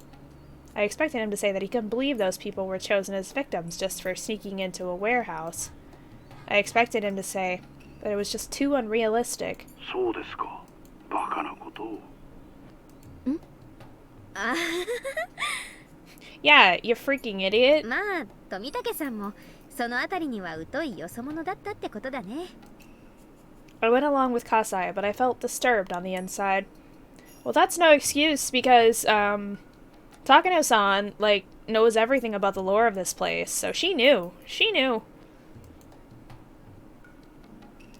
I expected him to say that he couldn't believe those people were chosen as victims just for sneaking into a warehouse. I expected him to say that it was just too unrealistic. そうですか。バカなことを。Yeah, you freaking idiot. まあ富武さんもそのあたりには疎いよそ者だったってことだね。 I went along with Kasai, but I felt disturbed on the inside. Well, that's no excuse because, Takano-san, like, knows everything about the lore of this place, so she knew. She knew.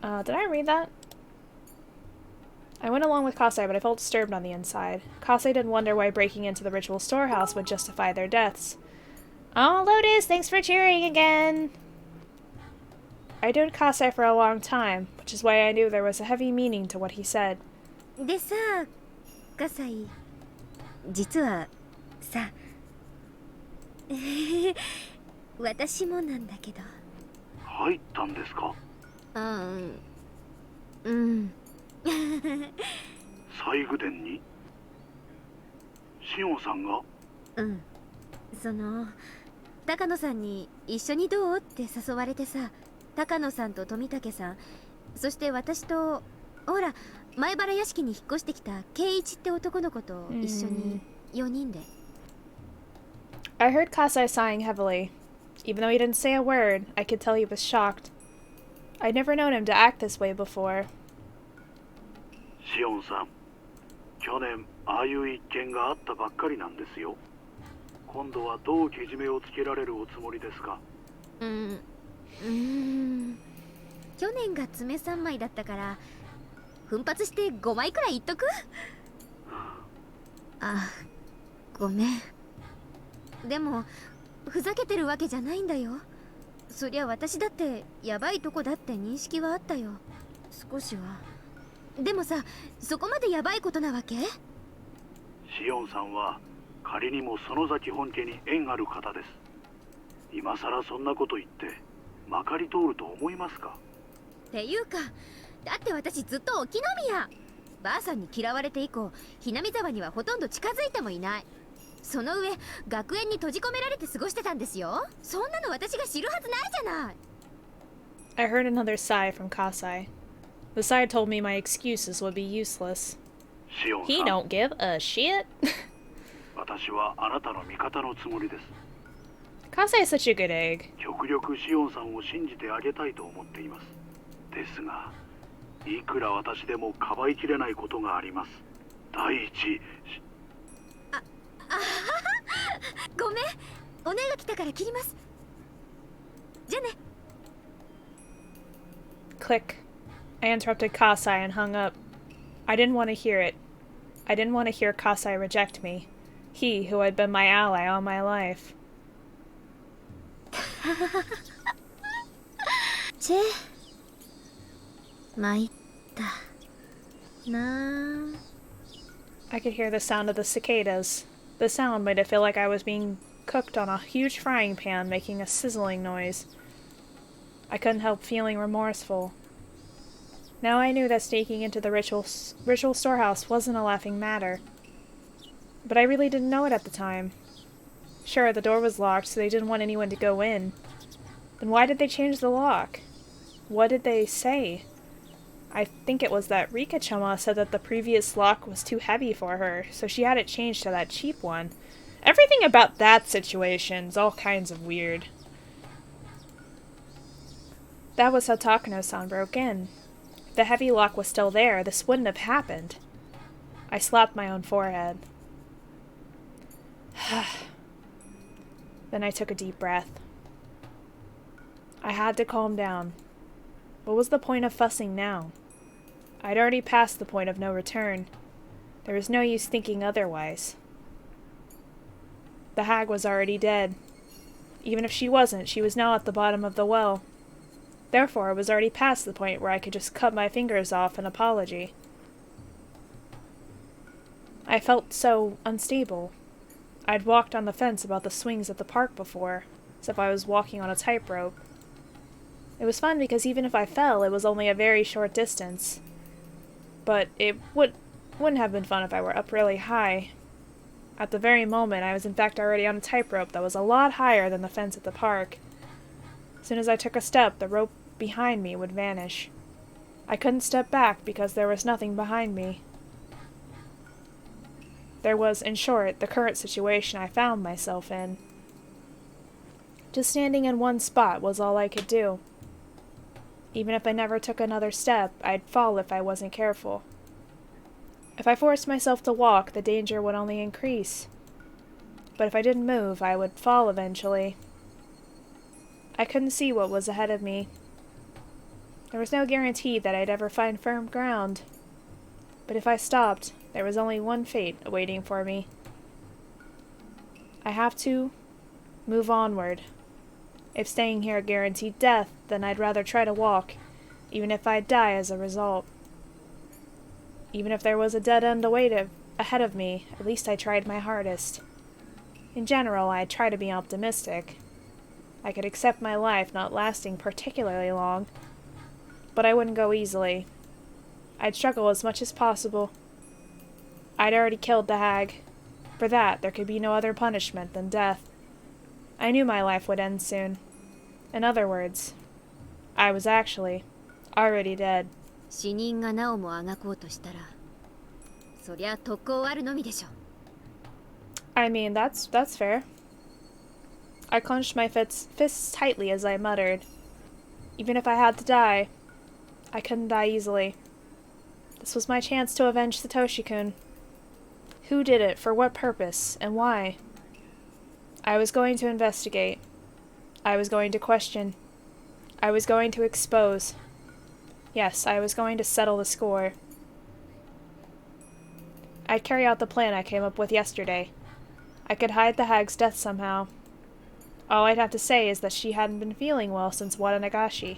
Did I read that? I went along with Kasai, but I felt disturbed on the inside. Kasai didn't wonder why breaking into the ritual storehouse would justify their deaths. Oh, Lotus, thanks for cheering again! I knew Kasai for a long time, which is why I knew there was a heavy meaning to what he said. でさ、葛西、実はさ、私もなんだけど。入ったんですか。うん。西宮殿に。シオンさんが。うん。その高野さんに一緒にどうって誘われてさ、高野さんと富武さん、そして私とほら前原屋敷に引っ越してきた圭一って男の子と一緒に4人で。I heard Kasai sighing heavily. Even though he didn't say a word, I could tell he was shocked. I'd never known him to act this way before. シオンさん、去年ああいう一件があったばっかりなんですよ。今度はどうけじめをつけられるおつもりですか。去年が爪3枚だったから奮発して5枚くらい言っとく。あ、ごめん。でもふざけてるわけじゃないんだよ。そりゃ私だってヤバいとこだって認識はあったよ、少しは。でもさ、そこまでヤバいことなわけ？シオンさんは仮にも園崎本家に縁ある方です。今さらそんなこと言ってまかり通ると思いますか。っていうか、だって私ずっと沖宮。ばあさんに嫌われて以降、ひなみ沢にはほとんど近づいてもいない。その上、学園に閉じ込められて過ごしてたんですよ。そんなの私が知るはずないじゃない。I heard another sigh from Kasai. The sigh told me my excuses would be useless. シオンさん、 He don't give a shit. 私はあなたの味方のつもりです。 Kasai is such a good egg. 極力シオンさんを信じてあげたいと思っています。ですが、いくら私でもかばいきれないことがあります。第一、ごめん、お姉が来たから切ります。じゃあね。 Click. I interrupted Kasai and hung up. I didn't want to hear it. I didn't want to hear Kasai reject me. He who had been my ally all my life. チェ参ったなあ。 I could hear the sound of the cicadas. The sound made it feel like I was being cooked on a huge frying pan, making a sizzling noise. I couldn't help feeling remorseful. Now I knew that sneaking into the ritual storehouse wasn't a laughing matter. But I really didn't know it at the time. Sure, the door was locked, so they didn't want anyone to go in. Then why did they change the lock? What did they say? I think it was that Rika-chama said that the previous lock was too heavy for her, so she had it changed to that cheap one. Everything about that situation's all kinds of weird. That was how Takano-san broke in. If the heavy lock was still there, this wouldn't have happened. I slapped my own forehead. Then I took a deep breath. I had to calm down. What was the point of fussing now? I'd already passed the point of no return. There was no use thinking otherwise. The hag was already dead. Even if she wasn't, she was now at the bottom of the well. Therefore, I was already past the point where I could just cut my fingers off an apology. I felt so unstable. I'd walked on the fence about the swings at the park before, as if I was walking on a tightrope. It was fun because even if I fell, it was only a very short distance. but it wouldn't have been fun if I were up really high. At the very moment, I was in fact already on a tightrope that was a lot higher than the fence at the park. As soon as I took a step, the rope behind me would vanish. I couldn't step back because there was nothing behind me. There was, in short, the current situation I found myself in. Just standing in one spot was all I could do. Even if I never took another step, I'd fall if I wasn't careful. If I forced myself to walk, the danger would only increase. But if I didn't move, I would fall eventually. I couldn't see what was ahead of me. There was no guarantee that I'd ever find firm ground. But if I stopped, there was only one fate awaiting for me. I have to move onward. If staying here guaranteed death, then I'd rather try to walk, even if I'd die as a result. Even if there was a dead end ahead of me, at least I tried my hardest. In general, I try to be optimistic. I could accept my life not lasting particularly long, but I wouldn't go easily. I'd struggle as much as possible. I'd already killed the hag. For that, there could be no other punishment than death. I knew my life would end soon. In other words, I was actually already dead. 死人がなおもあがこうとしたら、そりゃ特攻あるのみでしょ。I mean, that's fair. I clenched my fists tightly as I muttered. Even if I had to die, I couldn't die easily. This was my chance to avenge Satoshi-kun. Who did it, for what purpose, and why? I was going to investigate. I was going to question. I was going to expose. Yes, I was going to settle the score. I'd carry out the plan I came up with yesterday. I could hide the hag's death somehow. All I'd have to say is that she hadn't been feeling well since Higurashi.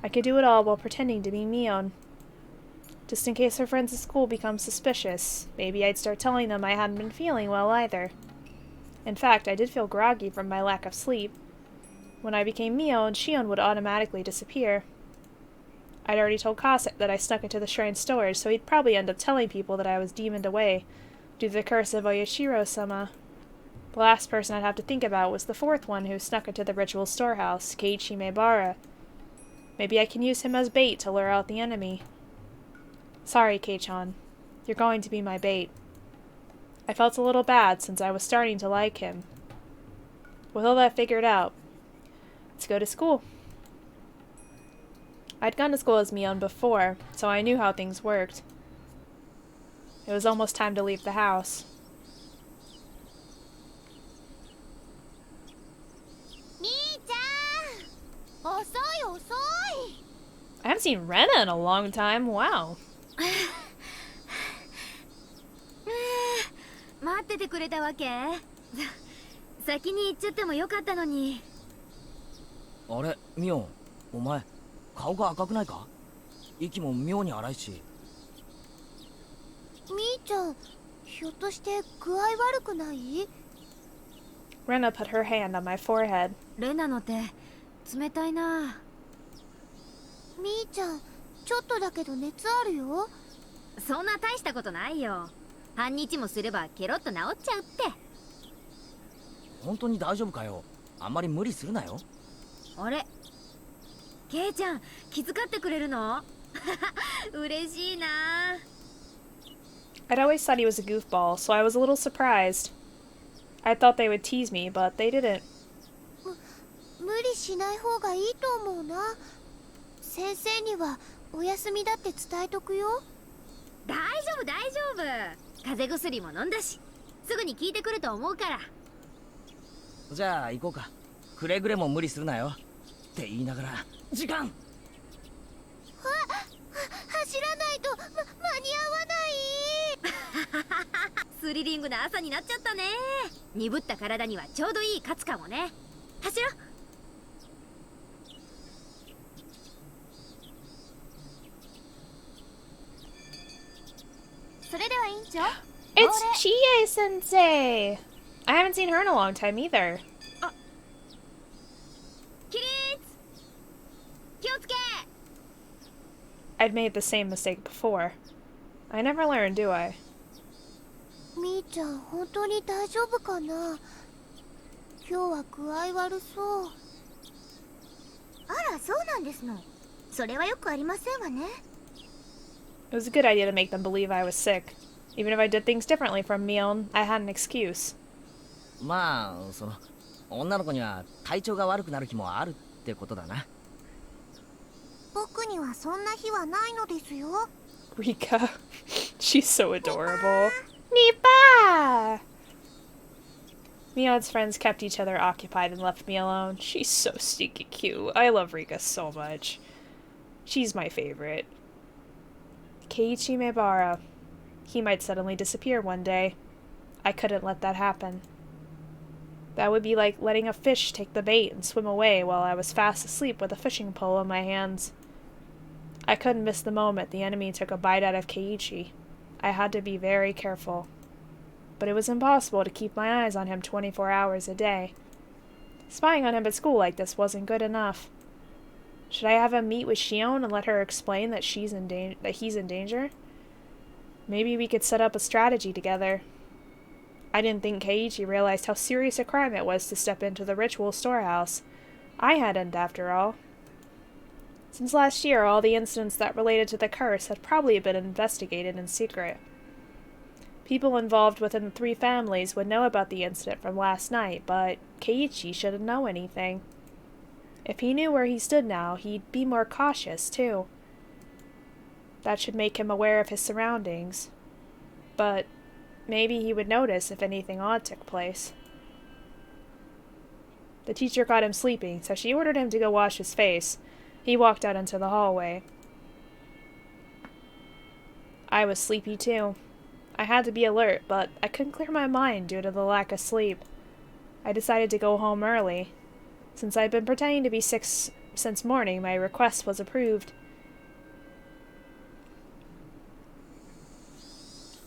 I could do it all while pretending to be Mion. Just in case her friends at school become suspicious, maybe I'd start telling them I hadn't been feeling well either. In fact, I did feel groggy from my lack of sleep. When I became Mion, Shion would automatically disappear. I'd already told Kase that I snuck into the shrine storage, so he'd probably end up telling people that I was demoned away due to the curse of Oyashiro-sama. The last person I'd have to think about was the fourth one who snuck into the ritual storehouse, Keiichi Maebara. Maybe I can use him as bait to lure out the enemy. Sorry, Kei-chan. You're going to be my bait. I felt a little bad since I was starting to like him. With all that figured out, let's go to school. I'd gone to school as Mion before, so I knew how things worked. It was almost time to leave the house. I haven't seen Rena in a long time. Wow. 待っててくれたわけ？先に行っちゃってもよかったのに。あれ、ミオン、お前顔が赤くないか？息も妙に荒いし。みーちゃん、ひょっとして具合悪くない？ Rena put her hand on my forehead. レナの手、冷たいな。みーちゃん、ちょっとだけど熱あるよ。そんな大したことないよ。半日もすればケロッと治っちゃうって。本当に大丈夫かよ。あんまり無理するなよ。あれ、ケイちゃん、気遣ってくれるの？嬉しいな。I'd always thought he was a goofball, so I was a little surprised. I thought they would tease me, but they didn't. 無理しない方がいいと思うな。先生にはお休みだって伝えとくよ。大丈夫大丈夫。風邪薬も飲んだし、すぐに効いてくると思うから。じゃあ行こうか。くれぐれも無理するなよ。って言いながら時間。走らないと間に合わない。スリリングな朝になっちゃったね。鈍った体にはちょうどいいカツかもね。走ろう。それでは院長。It's Chie Sensei! I haven't seen her in a long time either. 起立！気をつけ！ I've made the same mistake before. I never learn, do I? みーちゃん本当に大丈夫かな。今日は具合悪そう。あら、そうなんですの。それはよくありませんわね。It was a good idea to make them believe I was sick. Even if I did things differently from Mion, I had an excuse. まあ女の子には体調が悪くなる日もあるってことだな。僕にはそんな日はないのですよ。Rika. She's so adorable. Nipa! Mion's friends kept each other occupied and left me alone. She's so stinky cute. I love Rika so much. She's my favorite. Keiichi Maebara. He might suddenly disappear one day. I couldn't let that happen. That would be like letting a fish take the bait and swim away while I was fast asleep with a fishing pole in my hands. I couldn't miss the moment the enemy took a bite out of Keiichi. I had to be very careful. But it was impossible to keep my eyes on him 24 hours a day. Spying on him at school like this wasn't good enough. Should I have him meet with Shion and let her explain that he's in danger? Maybe we could set up a strategy together. I didn't think Keiichi realized how serious a crime it was to step into the ritual storehouse. I hadn't, after all. Since last year, all the incidents that related to the curse had probably been investigated in secret. People involved within the 3 families would know about the incident from last night, but Keiichi shouldn't know anything. If he knew where he stood now, he'd be more cautious, too. That should make him aware of his surroundings. But maybe he would notice if anything odd took place. The teacher caught him sleeping, so she ordered him to go wash his face. He walked out into the hallway. I was sleepy, too. I had to be alert, but I couldn't clear my mind due to the lack of sleep. I decided to go home early. Since I'd been pretending to be sick since morning, my request was approved.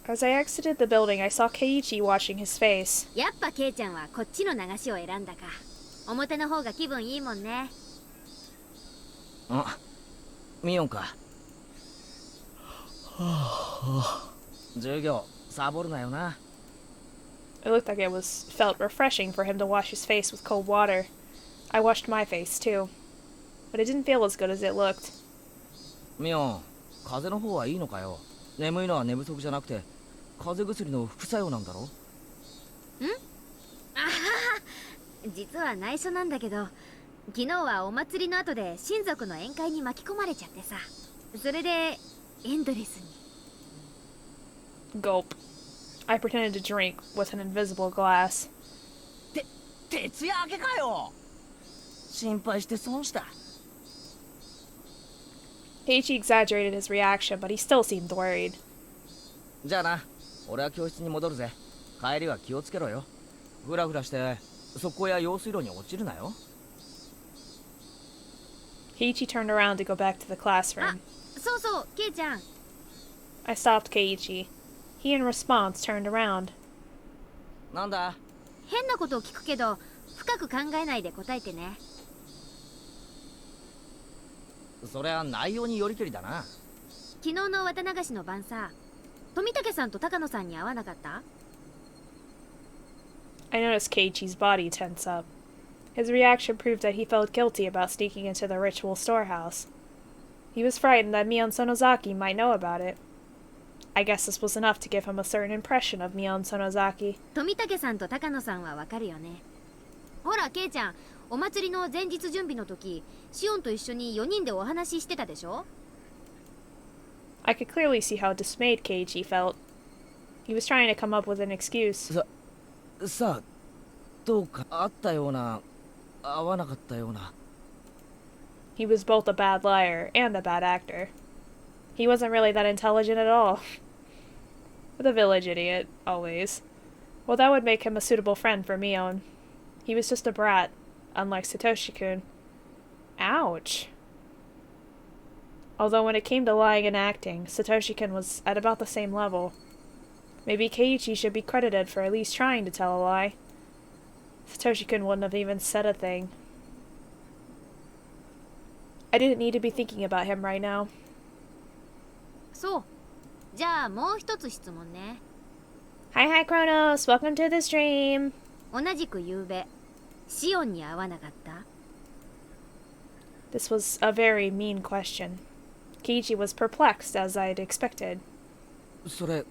As I exited the building, I saw Keiichi washing his face. やっぱケイちゃんはこっちの流しを選んだか。表の方が気分いいもんね。あ、ミオンか。授業サボるなよな。It looked like it felt refreshing for him to wash his face with cold water. I washed my face too, but it didn't feel as good as it looked. ミオン、風邪の方はいいのかよ。眠いのは寝不足じゃなくて、風邪薬の副作用なんだろ。あはは、実は内緒なんだけど、昨日はお祭りの後で親族の宴会に巻き込まれちゃってさ。それでエンドレスに。Gulp. I pretended to drink with an invisible glass. 徹夜明けかよ。心配して損した。Keiichi exaggerated his reaction, but he still seemed worried. じゃあな、俺は教室に戻るぜ。帰りは気をつけろよ。フラフラして側溝や用水路に落ちるなよ。Keiichi turned around to go back to the classroom. そうそう、ケイちゃん。I stopped Keiichi. He, in response, turned around. なんだ？変なことを聞くけど、深く考えないで答えてね。それは内容によりけりだな。昨日の綿流しの晩さ、富武さんと高野さんに会わなかった？ I noticed Keiichi's body tense up. His reaction proved that he felt guilty about sneaking into the ritual storehouse. He was frightened that Mion Sonozaki might know about it. I guess this was enough to give him a certain impression of Mion Sonozaki. 富武さんと高野さんはわかるよね。ほら、ケイちゃん、お祭りの前日準備の時、シオンと一緒に4人でお話ししてたでしょ？ I could clearly see how dismayed Keiichi felt. He was trying to come up with an excuse. さあ、どうかあったような、合わなかったような。He was both a bad liar and a bad actor. He wasn't really that intelligent at all. But a village idiot, always. Well, that would make him a suitable friend for Mion. He was just a brat, unlike Satoshi-kun. Ouch. Although when it came to lying and acting, Satoshi-kun was at about the same level. Maybe Keiichi should be credited for at least trying to tell a lie. Satoshi-kun wouldn't have even said a thing. I didn't need to be thinking about him right now. そう。じゃあもう一つ質問ね。Hi, hi, Kronos. Welcome to the stream. 同じく夕べシオンに会わなかった？ This was a very mean question. Keiichi was perplexed, as I'd expected. それ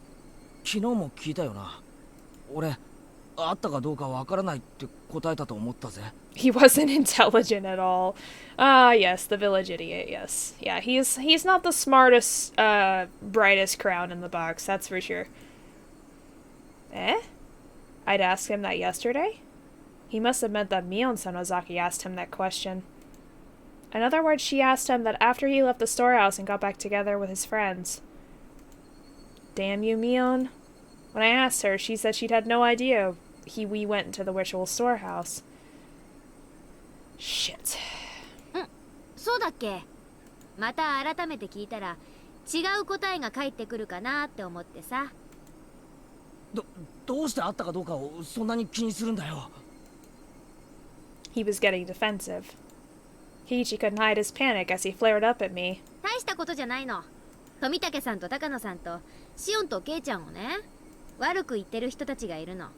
昨日も聞いたよな。俺会ったかどうかわからないって答えたと思ったぜ。 He wasn't intelligent at all. Ah, yes, the village idiot, yes. Yeah, he's not the smartest, brightest crown in the box, that's for sure. Eh? I'd asked him that yesterday? He must have meant that Mion Sonozaki asked him that question. In other words, she asked him that after he left the storehouse and got back together with his friends. Damn you, Mion. When I asked her, she said she'd had no idea we went to the ritual storehouse. Shit. そうだっけ？また改めて聞いたら違う答えが返ってくるかなって思ってさ。どうして会ったかどうかをそんなに気にするんだよ。 He was getting defensive. Keiichi couldn't hide his panic as he flared up at me. 大したことじゃないの。富武さんと高野さんとシオンとケイちゃんをね、悪く言ってる人たちがいるの。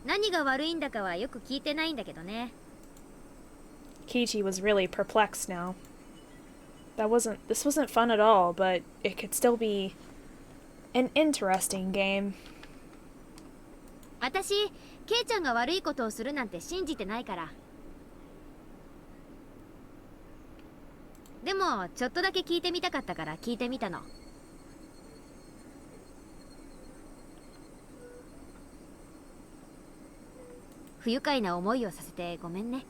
何が悪いんだかはよく聞いてないんだけどね。Keiichi was really perplexed now. This wasn't fun at all, but it could still be an interesting game. 私、ケイちゃんが悪いことをするなんて信じてないから。でも、ちょっとだけ聞いてみたかったから聞いてみたの。不愉快な思いをさせてごめんね。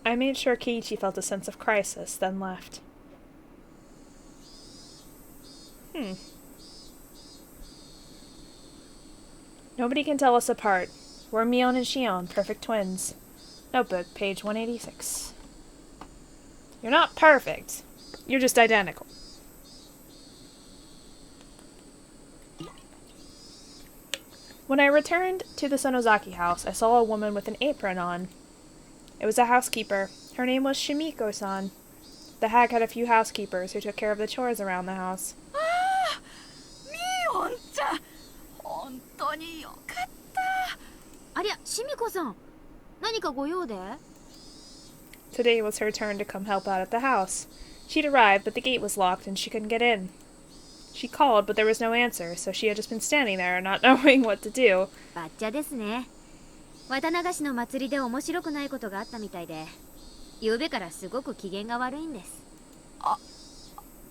I made sure Keiichi felt a sense of crisis, then left. Nobody can tell us apart. We're Mion and Shion, perfect twins. Notebook, page 186. You're not perfect. You're just identical. When I returned to the Sonozaki house, I saw a woman with an apron on. It was a housekeeper. Her name was Shimiko-san. The hag had a few housekeepers who took care of the chores around the house. Ah! Mion-chan! 本当によかった。ありゃ、シミコさん。何かご用で？ Today was her turn to come help out at the house. She'd arrived, but the gate was locked and she couldn't get in. She called, but there was no answer, so she had just been standing there, not knowing what to do. バッチャですね。綿流しの祭りで面白くないことがあったみたいで、昨べからすごく機嫌が悪いんです。あ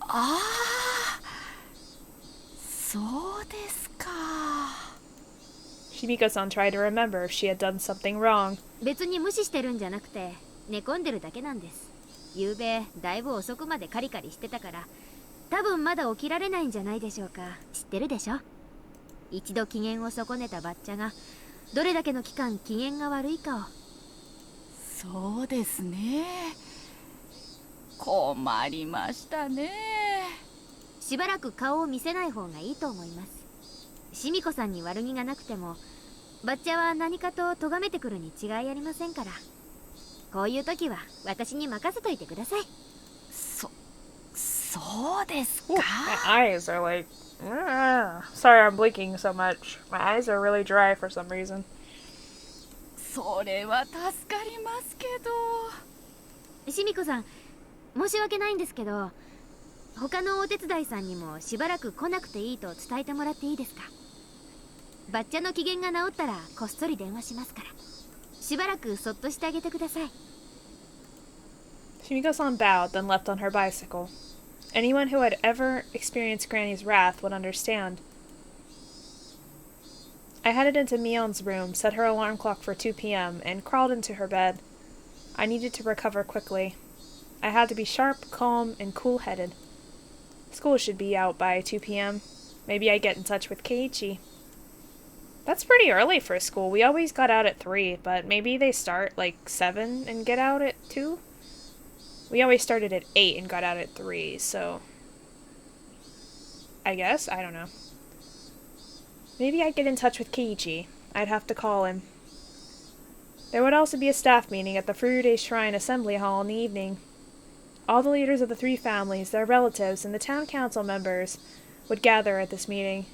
あ、そうですか。Shimiko-san tried to remember if she had done something wrong. 別に無視してるんじゃなくて、寝込んでるだけなんです。昨べだいぶ遅くまでカリカリしてたから、多分まだ起きられないんじゃないでしょうか。知ってるでしょ？一度機嫌を損ねたバッチャがどれだけの期間機嫌が悪いかを。そうですね。困りましたね。しばらく顔を見せない方がいいと思います。シミコさんに悪気がなくても、バッチャは何かと咎めてくるに違いありませんから。こういう時は私に任せといてください。そうですか。My eyes are like... Sorry I'm blinking so much. My eyes are really dry for some reason. それは助かりますけど。シミコさん、申し訳ないんですけど、他のお手伝いさんにもしばらく来なくていいと伝えてもらっていいですか？バッチャの機嫌が治ったらこっそり電話しますから。しばらくそっとしてあげてください。Shimiko-san bowed, then leapt on her bicycle. Anyone who had ever experienced Granny's wrath would understand. I headed into Mion's room, set her alarm clock for 2 p.m., and crawled into her bed. I needed to recover quickly. I had to be sharp, calm, and cool-headed. School should be out by 2 p.m. Maybe I get in touch with Keiichi. That's pretty early for school. We always got out at 3, but maybe they start like 7 and get out at 2? We always started at 8 and got out at 3, so... I guess? I don't know. Maybe I'd get in touch with Keiichi. I'd have to call him. There would also be a staff meeting at the Furude Shrine Assembly Hall in the evening. All the leaders of the three families, their relatives, and the town council members would gather at this meeting.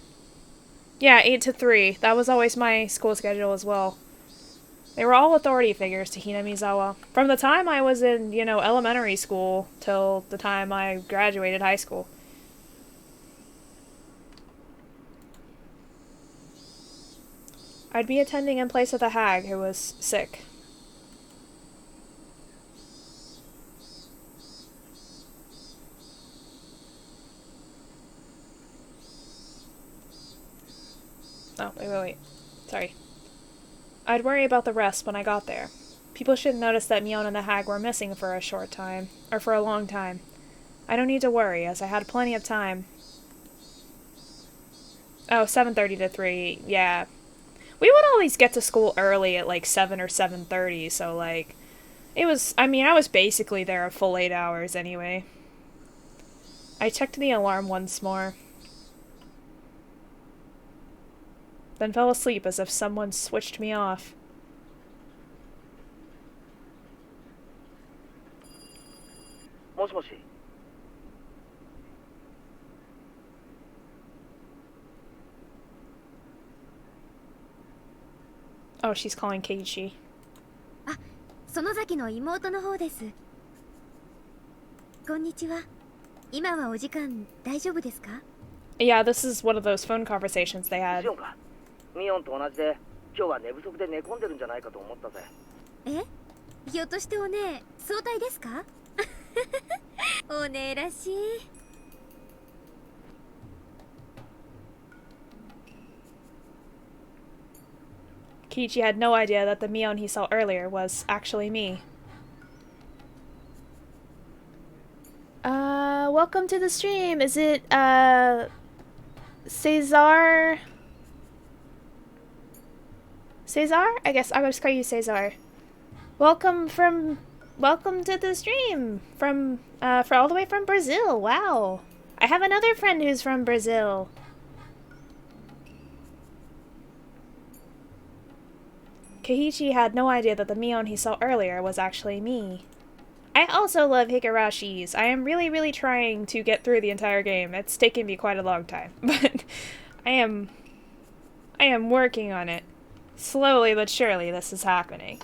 Yeah, 8 to 3. That was always my school schedule as well. They were all authority figures to Hinamizawa. From the time I was in, elementary school till the time I graduated high school. I'd be attending in place of the hag who was sick. Oh, wait. Sorry. I'd worry about the rest when I got there. People shouldn't notice that Mion and the hag were missing for a short time, or for a long time. I don't need to worry, as I had plenty of time. Oh, 7:30 to 3, yeah. We would always get to school early at like 7 or 7:30, so like, I was basically there a full 8 hours anyway. I checked the alarm once more. Then fell asleep as if someone switched me off. Moshi. Oh, she's calling Keiichi. あ、園崎の妹の方です。こんにちは。今はお時間大丈夫ですか？ Yeah, this is one of those phone conversations they had. ミオンと同じで、今日は寝不足で寝込んでるんじゃないかと思ったぜ。え？ひょっとしてお姉、早退ですか？お姉らしい。Keiichi had no idea that the Mion he saw earlier was actually me. Welcome to the stream. Is it, Cesar? Cesar? I guess I would just call you Cesar. Welcome to the stream from all the way from Brazil. Wow. I have another friend who's from Brazil. Keiichi had no idea that the Mion he saw earlier was actually me. I also love Higurashis. I am really, really trying to get through the entire game. It's taken me quite a long time, but I am working on it. Slowly but surely this is happening.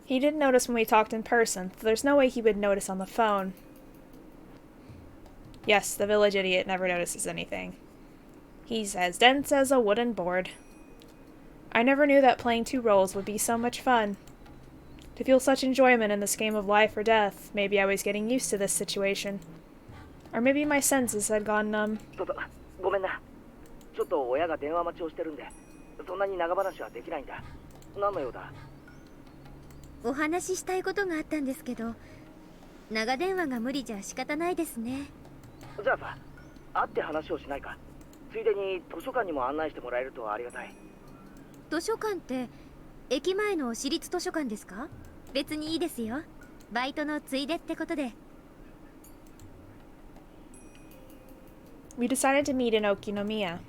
He didn't notice when we talked in person, so there's no way he would notice on the phone. Yes, the village idiot never notices anything. He's as dense as a wooden board. I never knew that playing two roles would be so much fun. To feel such enjoyment in this game of life or death, maybe I was getting used to this situation. Or maybe my senses had gone numb. ごめんな。ちょっと親が電話待ちをしてるんで、そんなに長話はできないんだ。何の用だ？お話ししたいことがあったんですけど、長電話が無理じゃ仕方ないですね。じゃあさ、会って話をしないか。ついでに図書館にも案内してもらえるとありがたい。図書館って駅前の私立図書館ですか？別にいいですよ。バイトのついでってことで。We decided to meet in Okinomiya.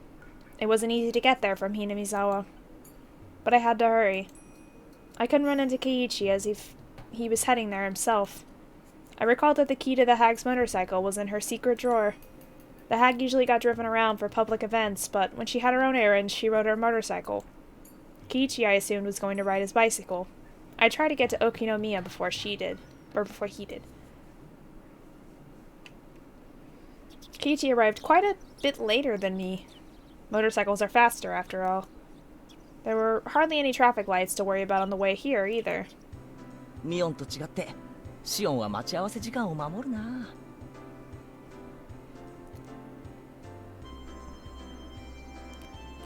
It wasn't easy to get there from Hinamizawa, but I had to hurry. I couldn't run into Keiichi as if he was heading there himself. I recalled that the key to the hag's motorcycle was in her secret drawer. The hag usually got driven around for public events, but when she had her own errands, she rode her motorcycle. Keiichi, I assumed, was going to ride his bicycle. I tried to get to Okinomiya before he did. Keiichi arrived quite a bit later than me. Motorcycles are faster, after all. There were hardly any traffic lights to worry about on the way here, either. ミオンと違って、シオンは待ち合わせ時間を守るな。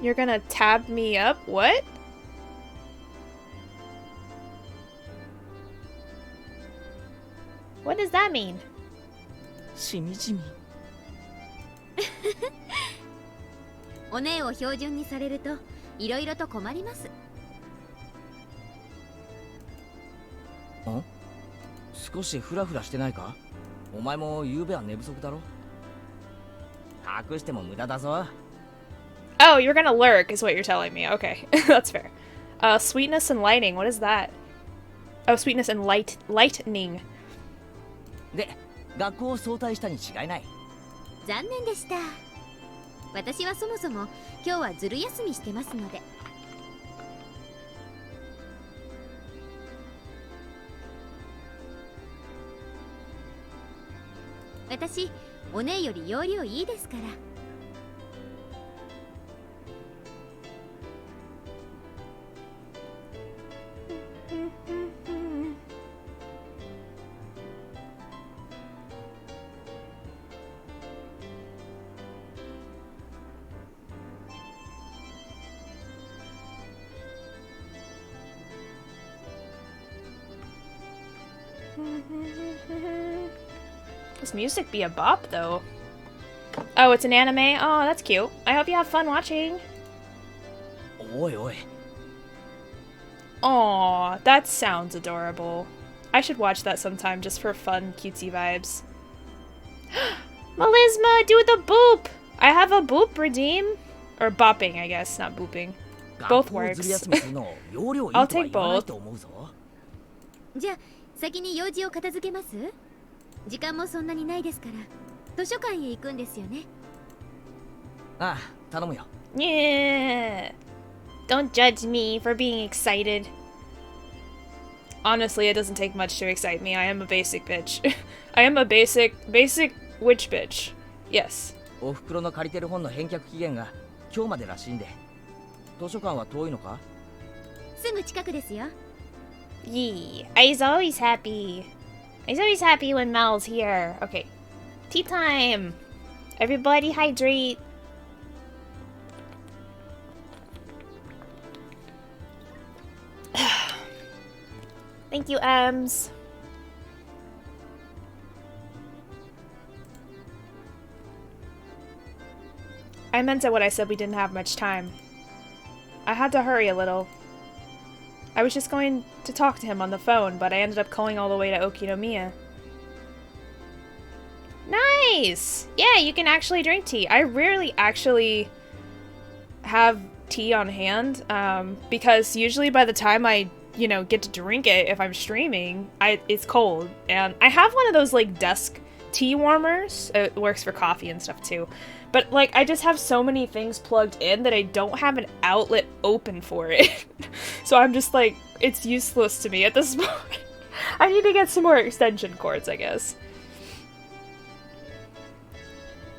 You're gonna tab me up? What? What does that mean? しみじみ。お姉を標準にされるといろいろと困ります。ん？少しフラフラしてないか？お前も夕べは寝不足だろ？隠しても無駄だぞ。 Oh, you're gonna lurk is what you're telling me. Okay, that's fair. Sweetness and lighting. What is that? Oh, sweetness and lightning. で、学校を早退したに違いない。残念でした。私はそもそも今日はずる休みしてますので。私、お姉より容量いいですから。This music be a bop, though. Oh, it's an anime? Oh, that's cute. I hope you have fun watching. おいおい。 Aw, that sounds adorable. I should watch that sometime just for fun, cutesy vibes. Melisma, do the boop! I have a boop redeem. Or bopping, I guess, not booping. Both 学校をずる works. 休みするのを容量いい I'll とは take 言わない both. と思うぞ。じゃあ先に用事を片付けます？時間もそんなにないですから図書館へ行くんですよね。ああ、頼むよ。 Yeah. Don't judge me for being excited. Honestly, it doesn't take much to excite me. I am a basic bitch. I am a basic witch bitch. Yes. お袋の借りてる本の返却期限が今日までらしいんで。図書館は遠いのか？すぐ近くですよ。Yee. I's always happy. I's always happy when Mel's here. Okay. Tea time. Everybody hydrate. Thank you, Ems. I meant it when I said we didn't have much time. I had to hurry a little. I was just going to talk to him on the phone, but I ended up calling all the way to Okinomiya. Nice! Yeah, you can actually drink tea. I rarely actually have tea on hand, because usually by the time I, get to drink it, if I'm streaming, it's cold. And I have one of those, desk tea warmers. It works for coffee and stuff, too. But, I just have so many things plugged in that I don't have an outlet open for it. So I'm just it's useless to me at this point. I need to get some more extension cords, I guess.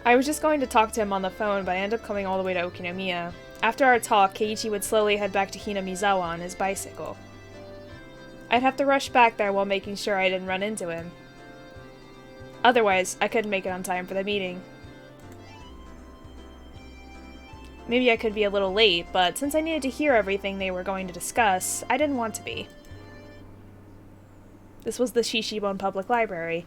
I was just going to talk to him on the phone, but I ended up coming all the way to Okinomiya. After our talk, Keiichi would slowly head back to Hinamizawa on his bicycle. I'd have to rush back there while making sure I didn't run into him. Otherwise, I couldn't make it on time for the meeting. Maybe I could be a little late, but since I needed to hear everything they were going to discuss, I didn't want to be. This was the Shishibon Public Library.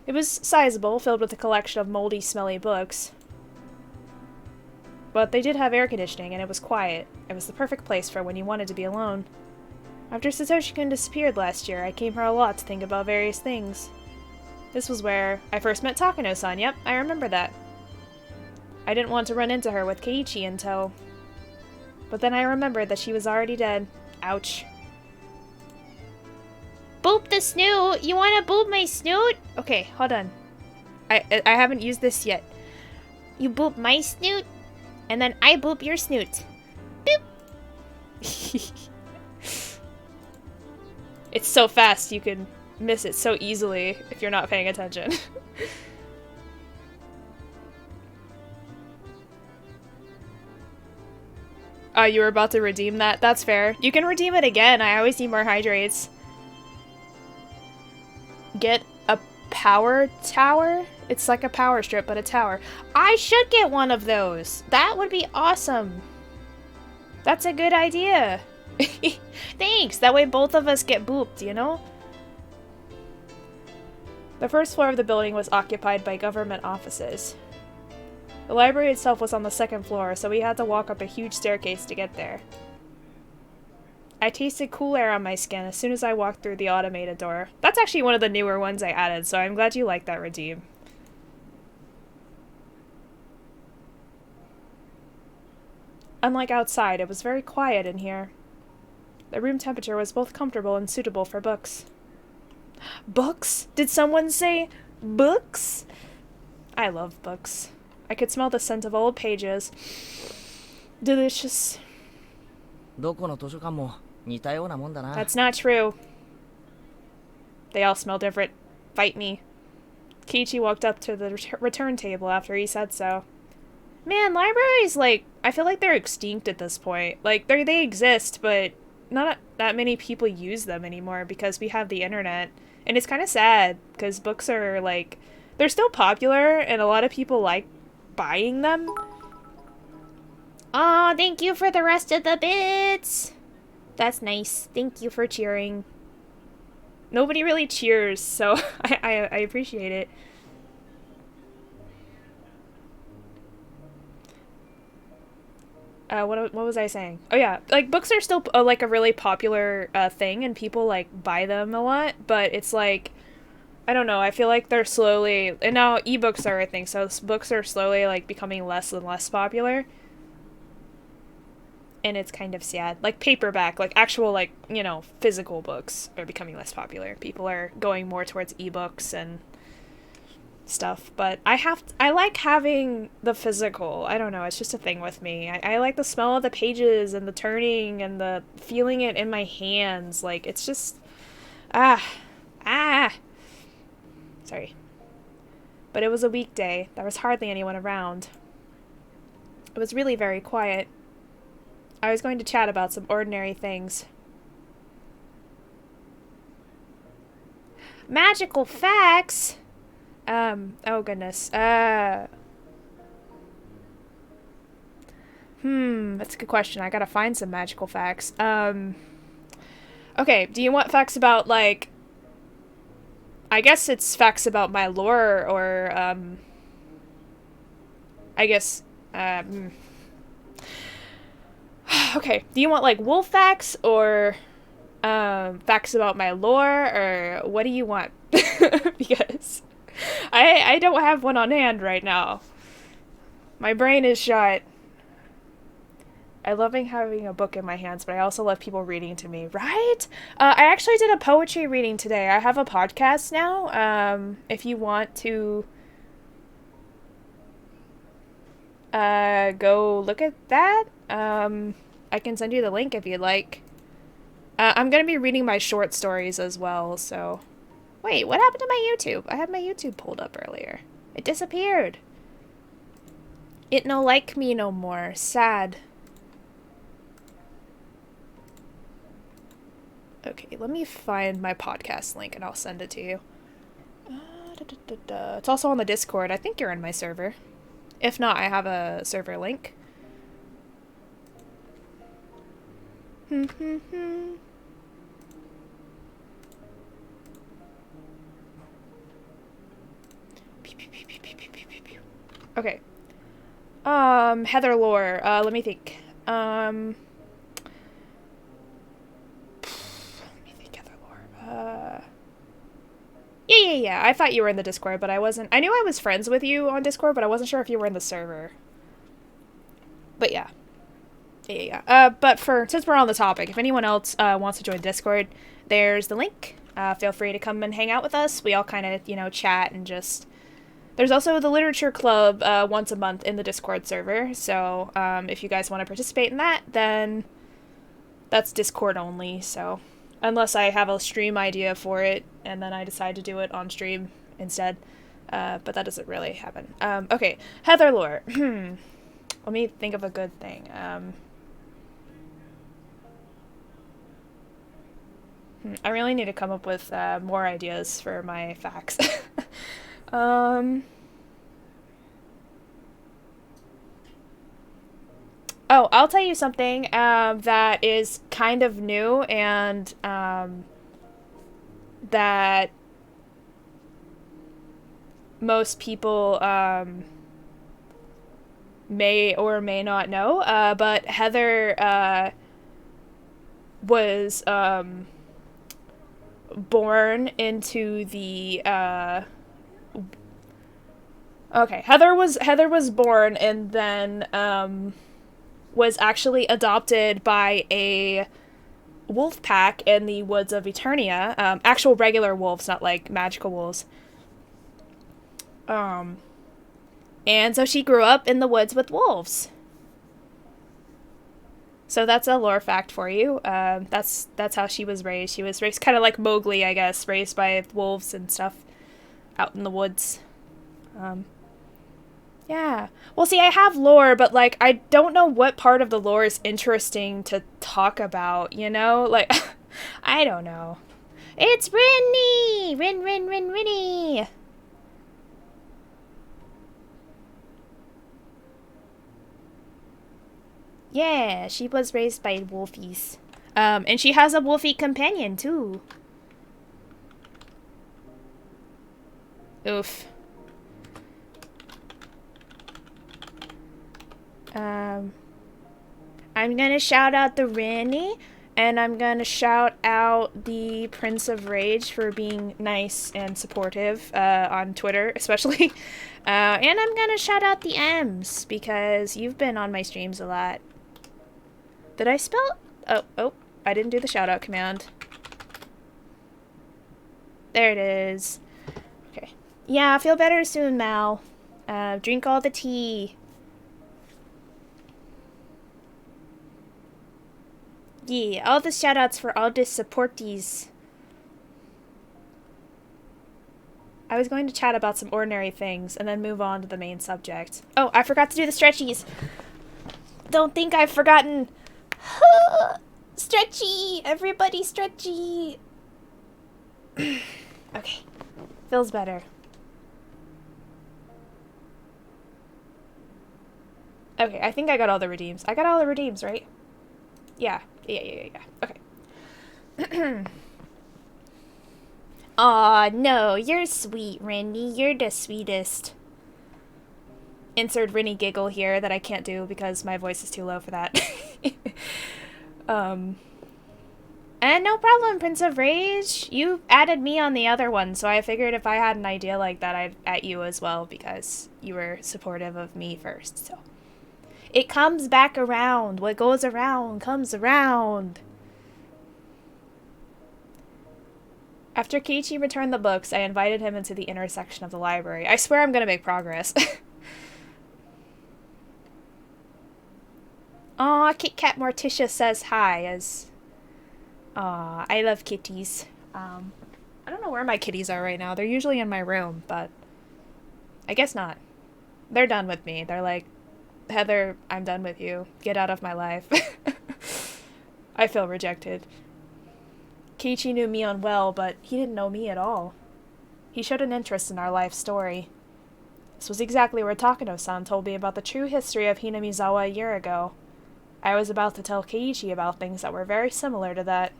It was sizable, filled with a collection of moldy, smelly books. But they did have air conditioning, and it was quiet. It was the perfect place for when you wanted to be alone. After Satoshi-kun disappeared last year, I came here a lot to think about various things. This was where I first met Takano-san. Yep, I remember that. I didn't want to run into her with Keiichi in tow. But then I remembered that she was already dead. Ouch. Boop the snoot! You wanna boop my snoot? Okay, hold on. I haven't used this yet. You boop my snoot, and then I boop your snoot. Boop! It's so fast you can miss it so easily if you're not paying attention. Oh, you were about to redeem that? That's fair. You can redeem it again. I always need more hydrates. Get a power tower? It's like a power strip, but a tower. I should get one of those. That would be awesome. That's a good idea. Thanks. That way both of us get booped, you know? The first floor of the building was occupied by government offices. The library itself was on the second floor, so we had to walk up a huge staircase to get there. I tasted cool air on my skin as soon as I walked through the automated door. That's actually one of the newer ones I added, so I'm glad you like that redeem. Unlike outside, it was very quiet in here. The room temperature was both comfortable and suitable for books. Books? Did someone say books? I love books. I could smell the scent of old pages. Delicious. どこの図書館も似たようなもんだな。 That's not true. They all smell different. Fight me. Kiichi walked up to the return table after he said so. Man, libraries, like, I feel like they're extinct at this point. Like, they exist, but not that many people use them anymore because we have the internet. And it's kind of sad, because books are, like, they're still popular, and a lot of people like buying them. Aw, thank you for the rest of the bits! That's nice. Thank you for cheering. Nobody really cheers, so I appreciate it. What was I saying? Oh yeah, like books are still like a really popular thing, and people like buy them a lot. But it's like, I don't know. I feel like they're slowly, and now ebooks are a thing, so books are slowly like becoming less and less popular. And it's kind of sad. Like paperback, like actual like, you know, physical books are becoming less popular. People are going more towards ebooks and stuff. But I like having the physical. I don't know, it's just a thing with me. I like the smell of the pages and the turning and the feeling it in my hands. Like it's just sorry. But it was a weekday. There was hardly anyone around. It was really very quiet. I was going to chat about some ordinary things. Magical facts? Oh goodness. That's a good question. I gotta find some magical facts. Okay, do you want facts about, like, I guess it's facts about my lore, or, I guess, okay, do you want, like, wolf facts, or, facts about my lore, or what do you want? Because I don't have one on hand right now. My brain is shut. I love having a book in my hands, but I also love people reading to me, right? I actually did a poetry reading today. I have a podcast now, if you want to go look at that. I can send you the link if you'd like. I'm going to be reading my short stories as well, so... Wait, what happened to my YouTube? I had my YouTube pulled up earlier. It disappeared. It no like me no more. Sad. Okay, let me find my podcast link and I'll send it to you. It's also on the Discord. I think you're in my server. If not, I have a server link. Okay. Heather lore. Let me think. Let me think, Heather lore. Yeah. I thought you were in the Discord, but I wasn't. I knew I was friends with you on Discord, but I wasn't sure if you were in the server. But yeah. Yeah. But since we're on the topic, if anyone else wants to join Discord, there's the link. Feel free to come and hang out with us. We all kind of, chat and just... There's also the literature club once a month in the Discord server, so if you guys want to participate in that, then that's Discord only, so unless I have a stream idea for it, and then I decide to do it on stream instead, but that doesn't really happen. Okay, Heather lore. Let me think of a good thing. I really need to come up with more ideas for my facts. Oh, I'll tell you something that is kind of new and that most people may or may not know, but Heather was born into the okay, Heather was born, and then was actually adopted by a wolf pack in the woods of Eternia. Actual regular wolves, not like magical wolves. And so she grew up in the woods with wolves. So that's a lore fact for you. That's how she was raised. She was raised kind of like Mowgli, I guess, raised by wolves and stuff out in the woods. Yeah. Well, see, I have lore, but, like, I don't know what part of the lore is interesting to talk about, you know? Like, I don't know. It's Rinny! Rinny! Yeah, she was raised by wolfies. And she has a wolfie companion, too. Oof. I'm gonna shout out the Rinny, and I'm gonna shout out the Prince of Rage for being nice and supportive on Twitter, especially. And I'm gonna shout out the M's, because you've been on my streams a lot. Did I spell? Oh, I didn't do the shout out command. There it is. Okay. Yeah, feel better soon, Mal. Drink all the tea. Yeah, all the shoutouts for all the supportees. I was going to chat about some ordinary things and then move on to the main subject. Oh, I forgot to do the stretchies. Don't think I've forgotten. Stretchy! Everybody stretchy! Okay. Feels better. Okay, I think I got all the redeems. I got all the redeems, right? Yeah. Okay. Aw, no, you're sweet, Rinny. You're the sweetest. Insert Rinny giggle here that I can't do because my voice is too low for that. And no problem, Prince of Rage. You added me on the other one, so I figured if I had an idea like that, I'd at you as well because you were supportive of me first, so. It comes back around. What goes around comes around. After Keiichi returned the books, I invited him into the inner section of the library. I swear I'm gonna make progress. Aw, Kit Kat Morticia says hi as... Aw, I love kitties. I don't know where my kitties are right now. They're usually in my room, but... I guess not. They're done with me. They're like, Heather, I'm done with you. Get out of my life. I feel rejected. Keiichi knew Mion well, but he didn't know me at all. He showed an interest in our life story. This was exactly where Takano-san told me about the true history of Hinamizawa a year ago. I was about to tell Keiichi about things that were very similar to that.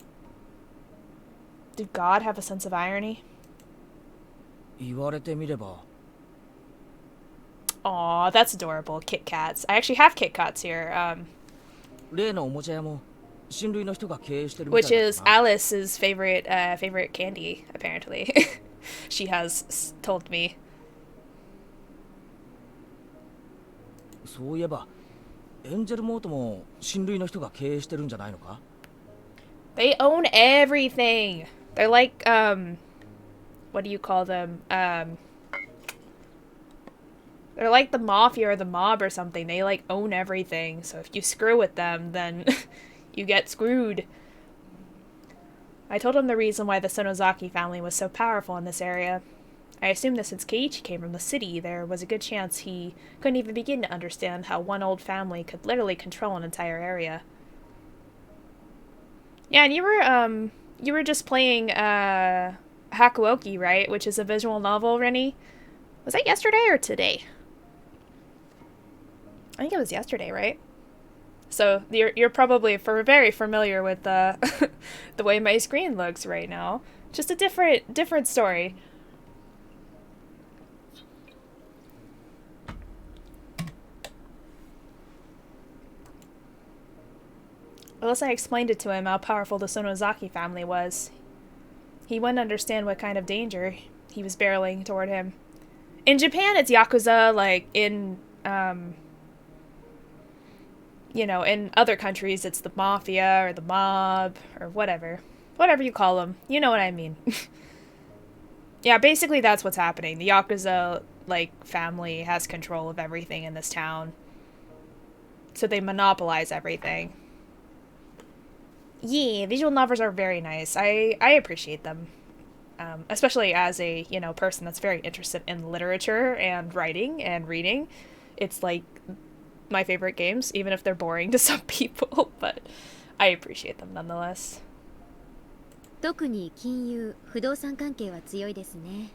Did God have a sense of irony? 言われてみれば Aw, that's adorable. Kit Kats. I actually have Kit Kats here. 例のおもちゃ屋も親類の人が経営してるみたい Which だ is な Alice's favorite candy, apparently. She has told me. そういえばエンジェルモートも親類の人が経営してるんじゃないのか They own everything. They're like, what do you call them? They're like the mafia or the mob or something. They, like, own everything. So if you screw with them, then you get screwed. I told him the reason why the Sonozaki family was so powerful in this area. I assumed that since Keiichi came from the city, there was a good chance he couldn't even begin to understand how one old family could literally control an entire area. Yeah, and you were just playing, Hakuoki, right? Which is a visual novel, Rennie? Was that yesterday or today? I think it was yesterday, right? So you're probably very familiar with the the way my screen looks right now. Just a different story. Unless I explained it to him how powerful the Sonozaki family was, he wouldn't understand what kind of danger he was barreling toward him. In Japan, it's Yakuza, like, in, you know, in other countries it's the mafia or the mob or whatever. Whatever you call them. You know what I mean. Yeah, basically that's what's happening. The Yakuza, like, family has control of everything in this town. So they monopolize everything. Yeah, visual novels are very nice. I appreciate them. Especially as a, you know, person that's very interested in literature and writing and reading. It's like my favorite games, even if they're boring to some people, but I appreciate them nonetheless. 特に金融不動産関係は強いですね。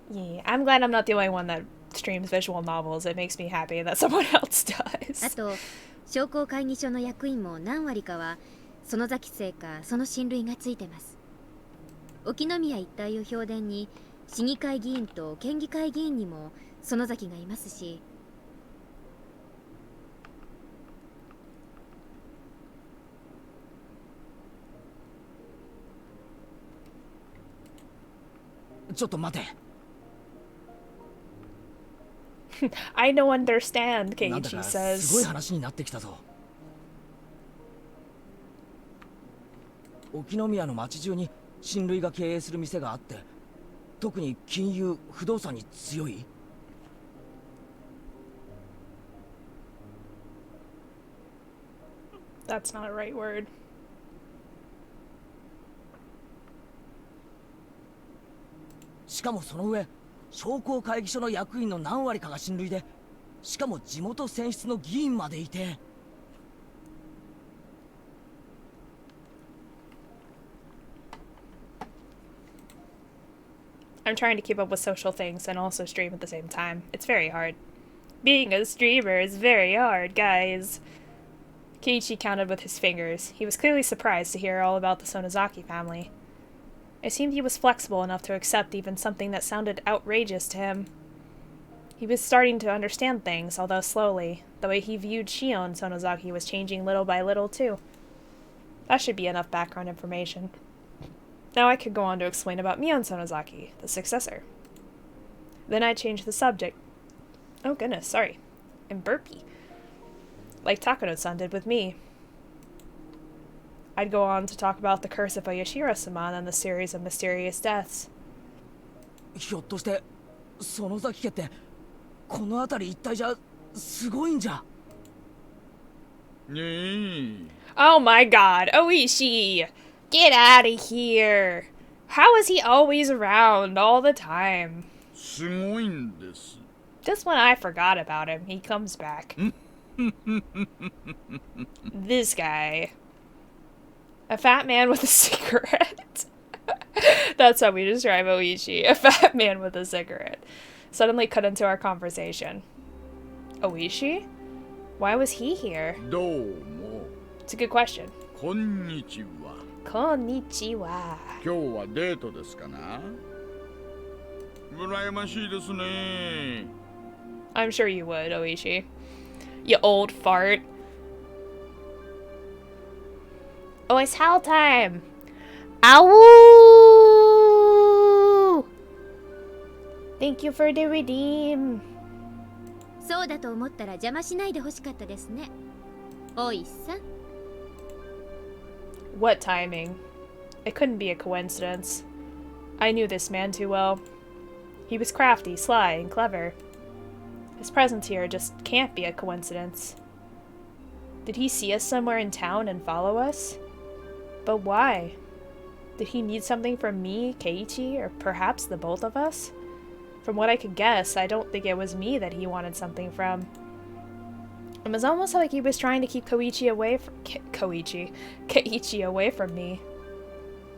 Yeah, I'm glad I'm not the only one that streams visual novels. It makes me happy that someone else あ does. と商工会議所の役員も何割かは園崎製かその親類がついてます。沖宮一帯を評伝に市議会議員と県議会議員にも園崎がいますし。ちょっと待て。 I don't understand, なんだ Keiichi かすごい says. 話になってきたぞ。沖宮の町中に親類が経営する店があって、特に金融不動産に強い。 That's not a right word. しかもその上、商工会議所の役員の何割かが親類で、しかも地元選出の議員までいて。 I'm trying to keep up with social things and also stream at the same time. It's very hard. Being a streamer is very hard, guys. Keiichi counted with his fingers. He was clearly surprised to hear all about the Sonozaki family. It seemed he was flexible enough to accept even something that sounded outrageous to him. He was starting to understand things, although slowly. The way he viewed Shion Sonozaki was changing little by little, too. That should be enough background information. Now I could go on to explain about Mion Sonozaki, the successor. Then I changed the subject. Oh goodness, sorry. I'm burpy. Like Takano-san did with me. I'd go on to talk about the curse of Oyashiro-sama and the series of mysterious deaths. ひょっとして園崎家ってこの辺り一帯じゃすごいんじゃ。Oh my god, Oishi! Get out of here! How is he always around all the time? すごいんです。 Just when I forgot about him, he comes back. This guy. A fat man with a cigarette. That's how we describe Oishi. A fat man with a cigarette. Suddenly cut into our conversation. Oishi? Why was he here? どうも。 It's a good question. こんにちは。 Konnichiwa. 今日はデートですかな。羨ましいですね。 I'm sure you would, Oishi. You old fart. Oh, it's howl time! Ow! Thank you for the redeem. そうだと思ったら邪魔しないでほしかったですね。おいさん。 What timing? It couldn't be a coincidence. I knew this man too well. He was crafty, sly, and clever. His presence here just can't be a coincidence. Did he see us somewhere in town and follow us? But why? Did he need something from me, Keiichi, or perhaps the both of us? From what I could guess, I don't think it was me that he wanted something from. It was almost like he was trying to keep Keiichi away from me.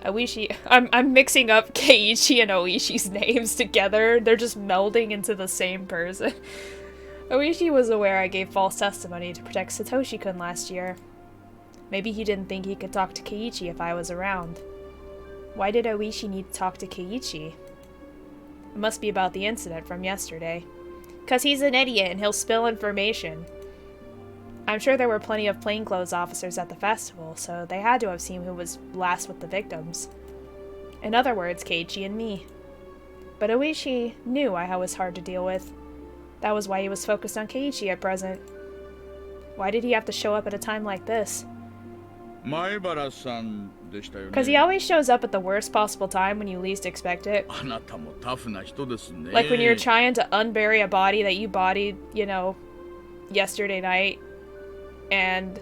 Oishi, I'm mixing up Keiichi and Oishi's names together. They're just melding into the same person. Oishi was aware I gave false testimony to protect Satoshi-kun last year. Maybe he didn't think he could talk to Keiichi if I was around. Why did Oishi need to talk to Keiichi? It must be about the incident from yesterday. 'Cause he's an idiot and he'll spill information. I'm sure there were plenty of plainclothes officers at the festival, so they had to have seen who was last with the victims. In other words, Keiichi and me. But Oishi knew I was hard to deal with. That was why he was focused on Keiichi at present. Why did he have to show up at a time like this? 前原さんでしたよね。 Because he always shows up at the worst possible time when you least expect it. あなたもタフな人ですね。 Like when you're trying to unbury a body that you bodied, you know, yesterday night. And,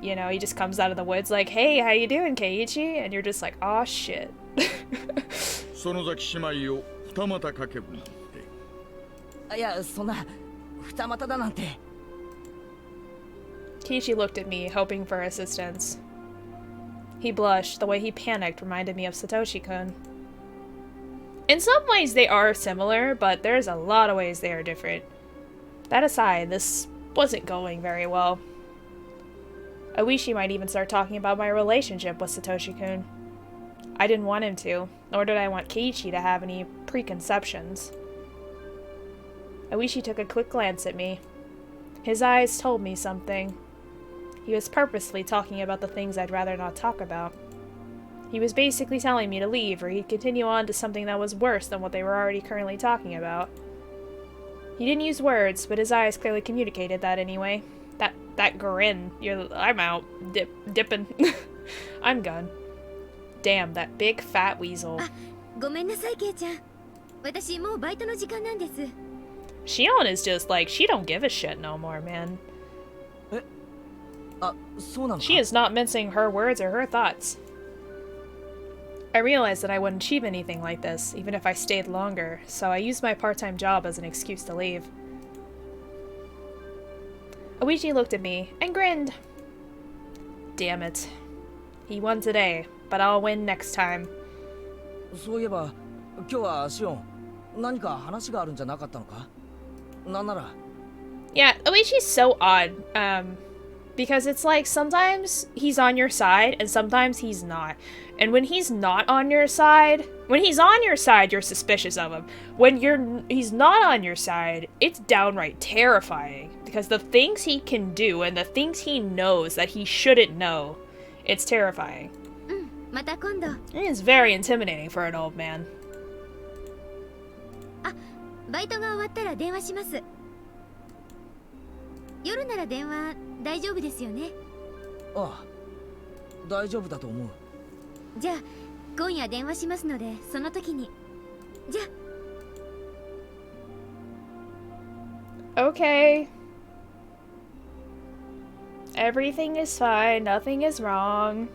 you know, he just comes out of the woods like, hey, how you doing, Keiichi? And you're just like, aw, shit. 園崎姉妹を二股かけるなんて。いや、そんな二股だなんて。 Keiichi looked at me, hoping for assistance. He blushed. The way he panicked reminded me of Satoshi-kun. In some ways they are similar, but there's a lot of ways they are different. That aside, this wasn't going very well. I wish he might even start talking about my relationship with Satoshi-kun. I didn't want him to, nor did I want Keiichi to have any preconceptions. I wish he took a quick glance at me. His eyes told me something. He was purposely talking about the things I'd rather not talk about. He was basically telling me to leave, or he'd continue on to something that was worse than what they were already currently talking about. He didn't use words, but his eyes clearly communicated that anyway. That grin. I'm out. Dipping. I'm gone. Damn, that big fat weasel. ごめんなさい、ケイちゃん。私もうバイトの時間なんです。 Shion is just like, she don't give a shit no more, man. あ、そうなのか。 She is not mincing her words or her thoughts. I realized that I wouldn't achieve anything like this, even if I stayed longer, so I used my part-time job as an excuse to leave. Oichi looked at me and grinned. Damn it. He won today, but I'll win next time. そういえば、今日はシオン、何か話があるんじゃなかったのか？なんなら。Yeah, Oichi's so odd. Because it's like sometimes he's on your side and sometimes he's not. And when he's not on your side, you're suspicious of him. When he's not on your side, it's downright terrifying. Because the things he can do and the things he knows that he shouldn't know, it's terrifying. また今度。 It is very intimidating for an old man. あ、バイトが終わったら電話します。夜なら電話大丈夫ですよね。ああ、大丈夫だと思う。じゃあ今夜電話しますので、その時に。じゃあ。 Okay. Everything is fine. Nothing is wrong.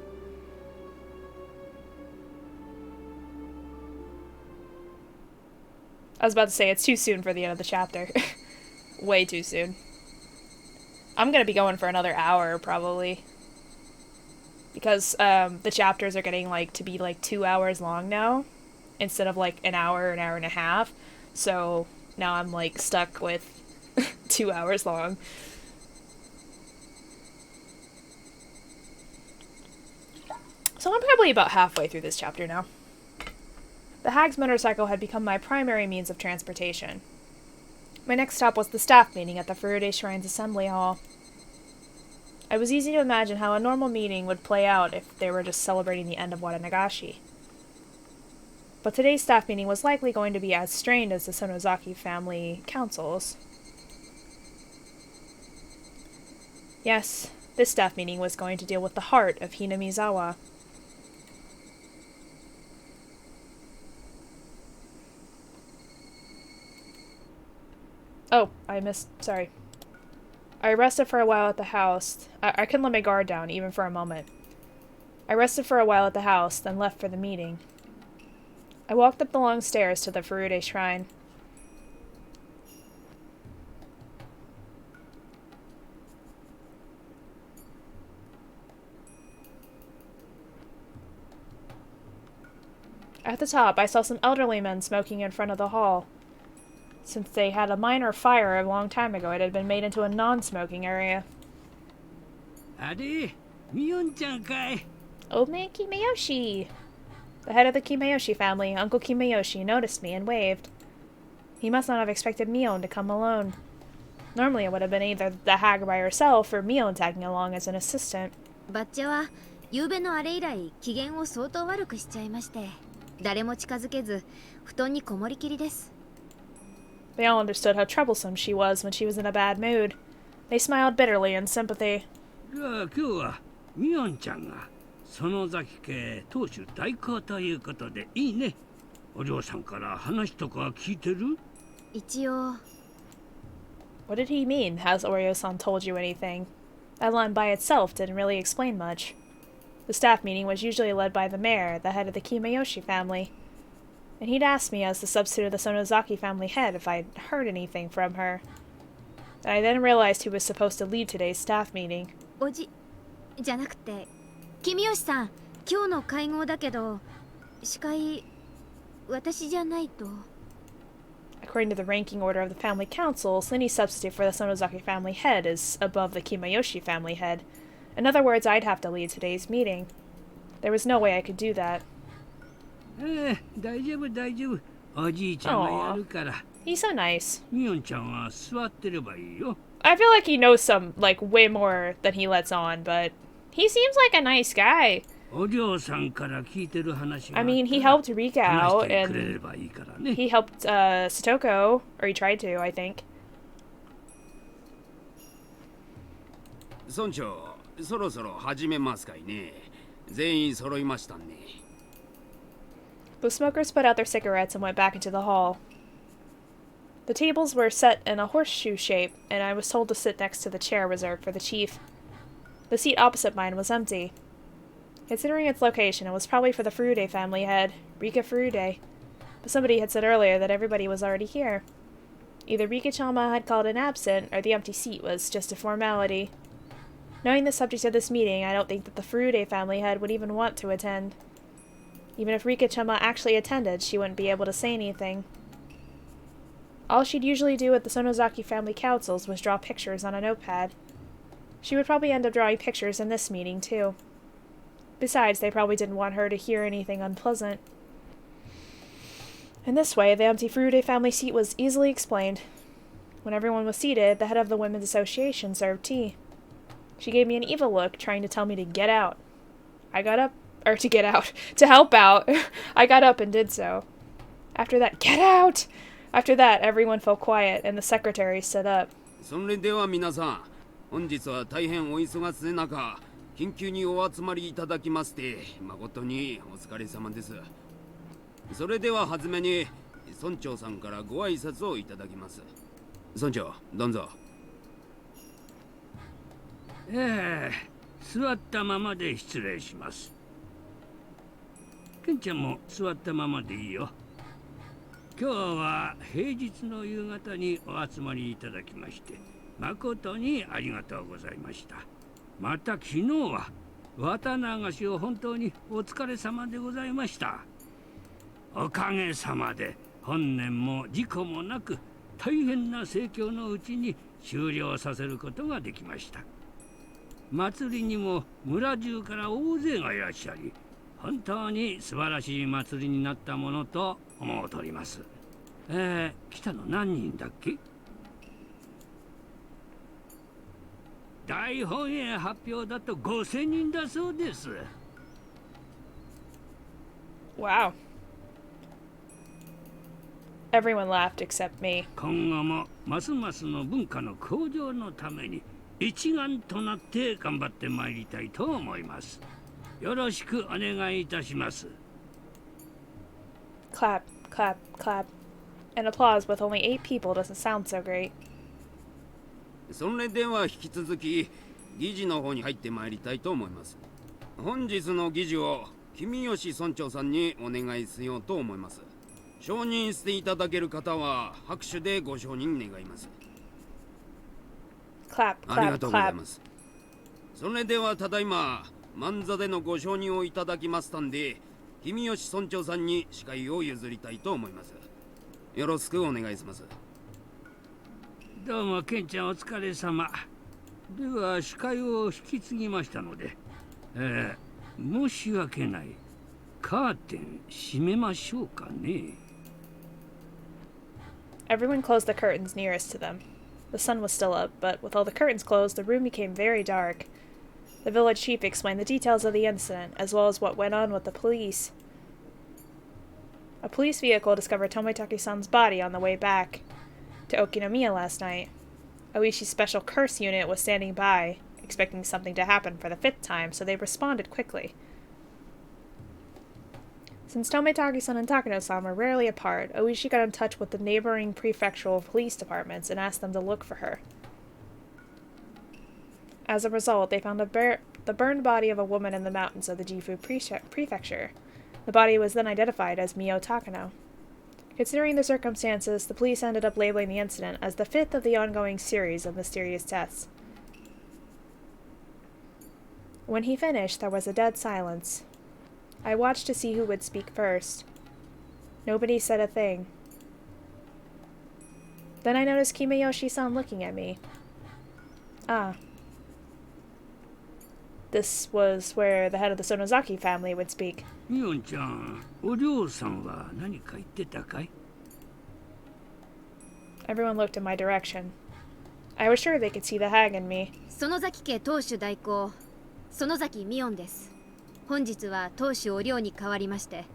I was about to say it's too soon for the end of the chapter. Way too soon. I'm gonna be going for another hour, probably. Because, the chapters are getting, like, to be, like, 2 hours long now. Instead of, like, an hour and a half. So, now I'm, like, stuck with 2 hours long. So I'm probably about halfway through this chapter now. The hag's motorcycle had become my primary means of transportation. My next stop was the staff meeting at the Furude Shrine's Assembly Hall. It was easy to imagine how a normal meeting would play out if they were just celebrating the end of Watanagashi. But today's staff meeting was likely going to be as strained as the Sonozaki family councils. Yes, this staff meeting was going to deal with the heart of Hinamizawa. Oh, sorry. I rested for a while at the house. I couldn't let my guard down, even for a moment. I rested for a while at the house, then left for the meeting. I walked up the long stairs to the Furude Shrine. At the top, I saw some elderly men smoking in front of the hall. Since they had a minor fire a long time ago, it had been made into a non-smoking area. Ade, Mion-chan kai? Old man Kimeyoshi! The head of the Kimeyoshi family, Uncle Kimeyoshi, noticed me and waved. He must not have expected Mion to come alone. Normally it would have been either the hag by herself or Mion tagging along as an assistant. バッチャは夕べのあれ以来機嫌を相当悪くしちゃいまして、誰も近づけず布団にこもりきりです。 They all understood how troublesome she was when she was in a bad mood. They smiled bitterly in sympathy. じゃあ今日はミオンちゃんが園崎家当主代行ということでいいね。お嬢さんから話とか聞いてる？一応 What did he mean? Has Oreo-san told you anything? That line by itself didn't really explain much. The staff meeting was usually led by the mayor, the head of the Kimayoshi family. And he'd asked me as the substitute of the Sonozaki family head if I'd heard anything from her. And I then realized who was supposed to lead today's staff meeting. おじじゃなくて君吉さん、今日の会合だけど司会私じゃないと。 According to the ranking order of the family council, Slinny's substitute for the Sonozaki family head is above the Kimayoshi family head. In other words, I'd have to lead today's meeting. There was no way I could do that. 大丈夫大丈夫。おじいちゃんがやるから。He's so nice. ミオンちゃんは座ってればいいよ。I feel like he knows some, like, way more than he lets on, but he seems like a nice guy. お嬢さんから聞いてる話が I mean, he helped Rika 話し out, てくれれ and ばいいからね。 he helped Satoko, or he tried to, I think. 村長、そろそろ始めますかいね。全員揃いましたね。The smokers put out their cigarettes and went back into the hall. The tables were set in a horseshoe shape, and I was told to sit next to the chair reserved for the chief. The seat opposite mine was empty. Considering its location, it was probably for the Furude family head, Rika Furude. But somebody had said earlier that everybody was already here. Either Rika-chama had called in absent, or the empty seat was just a formality. Knowing the subject of this meeting, I don't think that the Furude family head would even want to attend. Even if Rika-chama actually attended, she wouldn't be able to say anything. All she'd usually do at the Sonozaki family councils was draw pictures on a notepad. She would probably end up drawing pictures in this meeting, too. Besides, they probably didn't want her to hear anything unpleasant. In this way, the empty Furude family seat was easily explained. When everyone was seated, the head of the Women's Association served tea. She gave me an evil look, trying to tell me to get out. I got up, or to get out, to help out. I got up and did so. After that, get out! After that, everyone fell quiet, and the secretary stood up. それでは皆さん、本日は大変お忙しい中、緊急にお集まりいただきまして、誠にお疲れ様です。それでは初めに、村長さんからご挨拶をいただきます。村長、どうぞ。座ったままで失礼します。ケンちゃんも座ったままでいいよ。今日は平日の夕方にお集まりいただきまして誠にありがとうございました。また昨日は綿流しを本当にお疲れ様でございました。おかげさまで本年も事故もなく大変な盛況のうちに終了させることができました。祭りにも村中から大勢がいらっしゃり、本当に素晴らしい祭りになったものと思うとります。来たの何人だっけ？大本営発表だと5000人だそうです。Wow. Everyone laughed except me. 今後もますますの文化の向上のために一丸となって頑張ってまいりたいと思います。よろしくお願いいたします。Clap, clap, clap. And applause with only 8 people doesn't sound so great. それでは引き続き議事の方に入ってまいりたいと思います。本日の議事を君吉村長さんにお願いしようと思います。承認していただける方は拍手でご承認願います。 Clap, ありが clap, とうござい clap. ます。それではただいま万座でのご承認をいただきましたんで、君吉村長さんに司会を譲りたいと思います。よろしくお願いします。どうもケンちゃんお疲れ様。では司会を引き継ぎましたので、申し訳ない。カーテン閉めましょうかね。Everyone closed the curtains nearest to them. The sun was still up, but with all the curtains closed, the room became very dark. The village chief explained the details of the incident, as well as what went on with the police. A police vehicle discovered Tomitake-san's body on the way back to Okinomiya last night. Oishi's special curse unit was standing by, expecting something to happen for the 5th time, so they responded quickly. Since Tometagi-san and Takano-san were rarely apart, Oishi got in touch with the neighboring prefectural police departments and asked them to look for her. As a result, they found the burned body of a woman in the mountains of the Gifu prefecture. The body was then identified as Mio Takano. Considering the circumstances, the police ended up labeling the incident as the 5th of the ongoing series of mysterious deaths. When he finished, there was a dead silence. I watched to see who would speak first. Nobody said a thing. Then I noticed Kimayoshi-san looking at me. Ah. This was where the head of the Sonozaki family would speak. Mion-chan, o-ryou-san wa nanika itteta kai? Everyone looked in my direction. I was sure they could see the hag in me. 園崎家当主代行園崎ミオンです。本日は当主お寮に代わりまして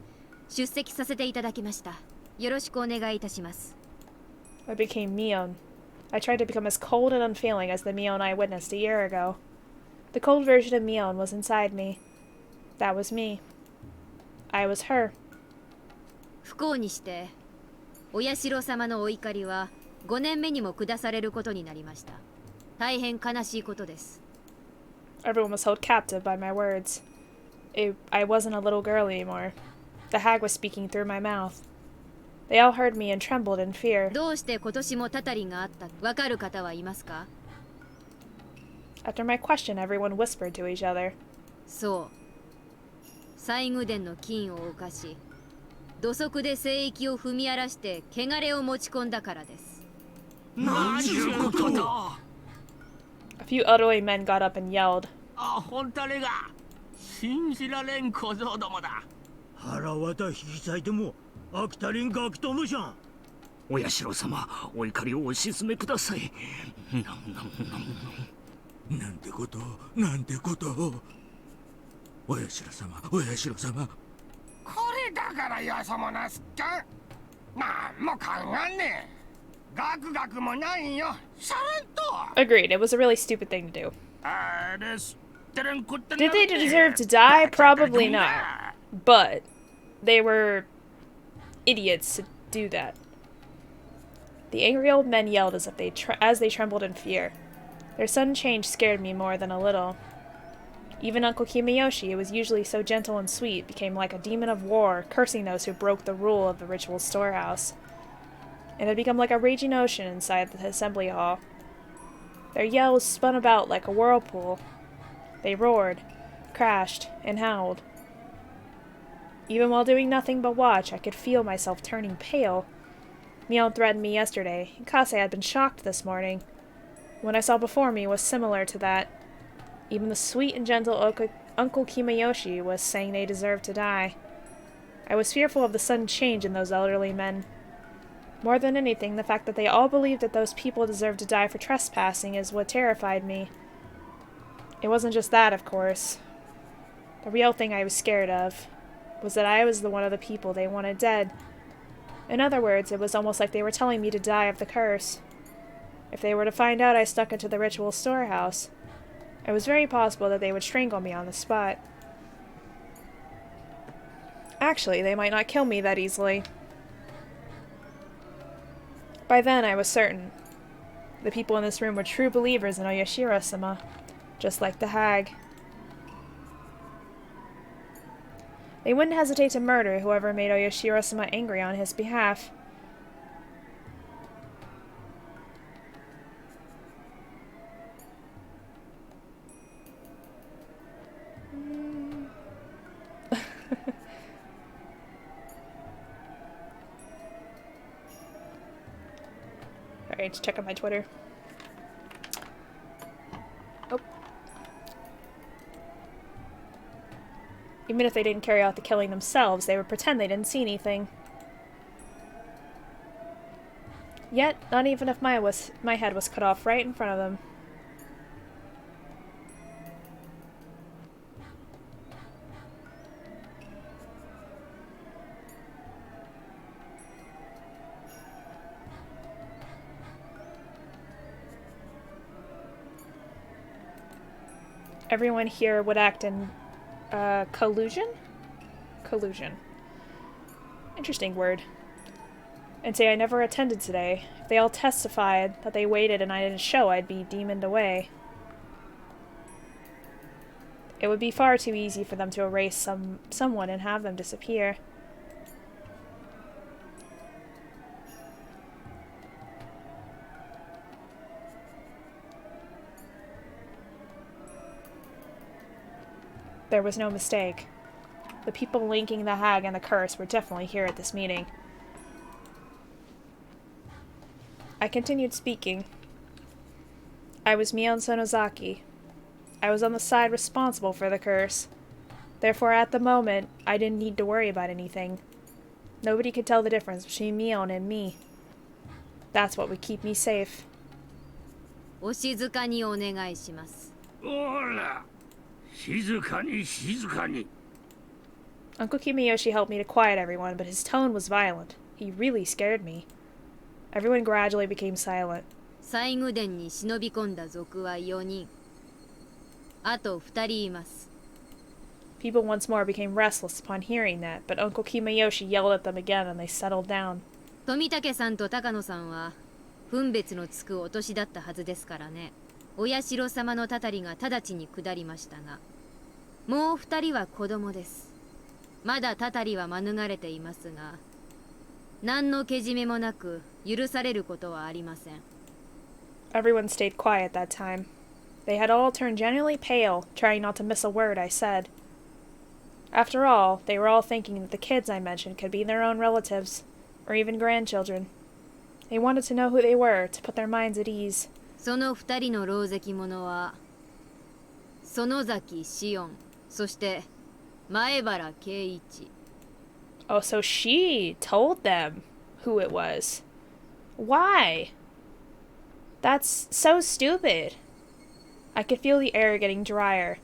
出席させていただきました。よろしくお願いいたします。I became Mion. I tried to become as cold and unfeeling as the Mion I witnessed a year ago. The cold version of Mion was inside me. That was me. I was her. 不幸にしてお社様のお怒りは5年目にも下されることになりました。大変悲しいことです。Everyone was held captive by my words. I wasn't a little girl anymore. The hag was speaking through my mouth. They all heard me and trembled in fear. どうして今年もたたりがあったわかる方はいますか？ After my question, everyone whispered to each other. そう。西宮殿の金を犯し、土足で聖域を踏み荒らして汚れを持ち込んだからです。何いうことだ。A few elderly men got up and yelled. あ、本当にが信じられん小僧どもだ。腹渡引き裂いても飽きたりんガキともじゃん。お社様、お怒りをお鎮めください。なんてこと、なんてこと。お社様、お社様。これだからよそもなすっか。なんも考えんねえ。ガクガクもないんよ。さらんと。Agreed, it was a really stupid thing to do. あれすってるんこってん Did they deserve to die? Probably not. But they were idiots to do that. The angry old men yelled as they trembled in fear. Their sudden change scared me more than a little. Even Uncle Kimayoshi, who was usually so gentle and sweet, became like a demon of war, cursing those who broke the rule of the ritual storehouse. It had become like a raging ocean inside the assembly hall. Their yells spun about like a whirlpool. They roared, crashed, and howled. Even while doing nothing but watch, I could feel myself turning pale. Mion threatened me yesterday, and Kase had been shocked this morning. What I saw before me was similar to that. Even the sweet and gentle Uncle Kimayoshi was saying they deserved to die. I was fearful of the sudden change in those elderly men. More than anything, the fact that they all believed that those people deserved to die for trespassing is what terrified me. It wasn't just that, of course. The real thing I was scared of was that I was the one of the people they wanted dead. In other words, it was almost like they were telling me to die of the curse. If they were to find out I stuck into the ritual storehouse, it was very possible that they would strangle me on the spot. Actually, they might not kill me that easily. By then, I was certain. The people in this room were true believers in Oyashiro-sama, just like the hag. They wouldn't hesitate to murder whoever made Oyashiro-sama angry on his behalf. Alright, check out my Twitter. Oh. Even if they didn't carry out the killing themselves, they would pretend they didn't see anything. Yet, not even if my head was cut off right in front of them. everyone here would act in collusion? Collusion. Interesting word. And say I never attended today. If they all testified that they waited and I didn't show, I'd be demoned away. It would be far too easy for them to erase someone and have them disappear. There was no mistake. The people linking the hag and the curse were definitely here at this meeting. I continued speaking. I was Mion Sonozaki. I was on the side responsible for the curse. Therefore, at the moment, I didn't need to worry about anything. Nobody could tell the difference between Mion and me. That's what would keep me safe. お静かにお願いします。ほら、静かに静かに。 Uncle Kimayoshi helped me to quiet everyone, but his tone was violent. He really scared me. Everyone gradually became silent. 西宮殿に忍び込んだ族は4人。あと2人います。 People once more became restless upon hearing that, but Uncle Kimayoshi yelled at them again and they settled down. 富武さんと高野さんは分別のつくお年だったはずですからね。お社様のたたりが直ちに下りましたが、もう2人は子供です。まだたたりは免れていますが、何のけじめもなく許されることはありません。 Everyone stayed quiet that time. They had all turned genuinely pale, trying not to miss a word I said. After all, they were all thinking that the kids I mentioned could be their own relatives, or even grandchildren. They wanted to know who they were, to put their minds at ease. その2人の狼藉者は、園崎紫音、そして前原圭一。 Oh, so she told them who it was. Why? That's so stupid. I could feel the air getting drier.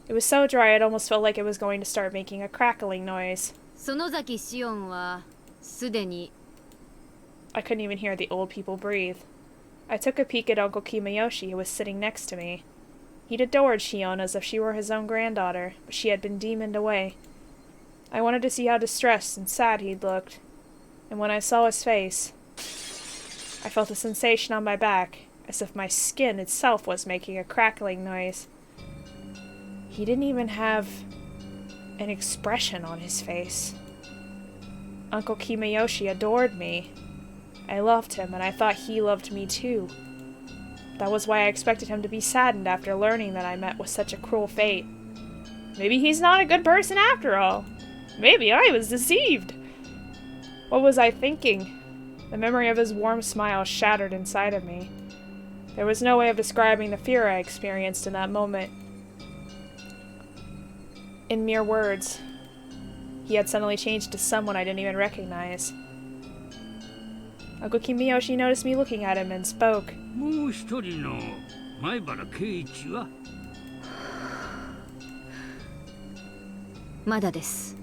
It was so dry it almost felt like it was going to start making a crackling noise. 園崎紫音はすでに I couldn't even hear the old people breathe. I took a peek at Uncle Kimayoshi, who was sitting next to me. He'd adored Shion as if she were his own granddaughter, but she had been demoned away. I wanted to see how distressed and sad he'd looked, and when I saw his face, I felt a sensation on my back, as if my skin itself was making a crackling noise. He didn't even have an expression on his face. Uncle Kimayoshi adored me. I loved him, and I thought he loved me too. That was why I expected him to be saddened after learning that I met with such a cruel fate. Maybe he's not a good person after all. Maybe I was deceived. What was I thinking? The memory of his warm smile shattered inside of me. There was no way of describing the fear I experienced in that moment. In mere words, he had suddenly changed to someone I didn't even recognize. Uncle Kimayoshi noticed me looking at him and spoke. もう一人の前原圭一はまだです。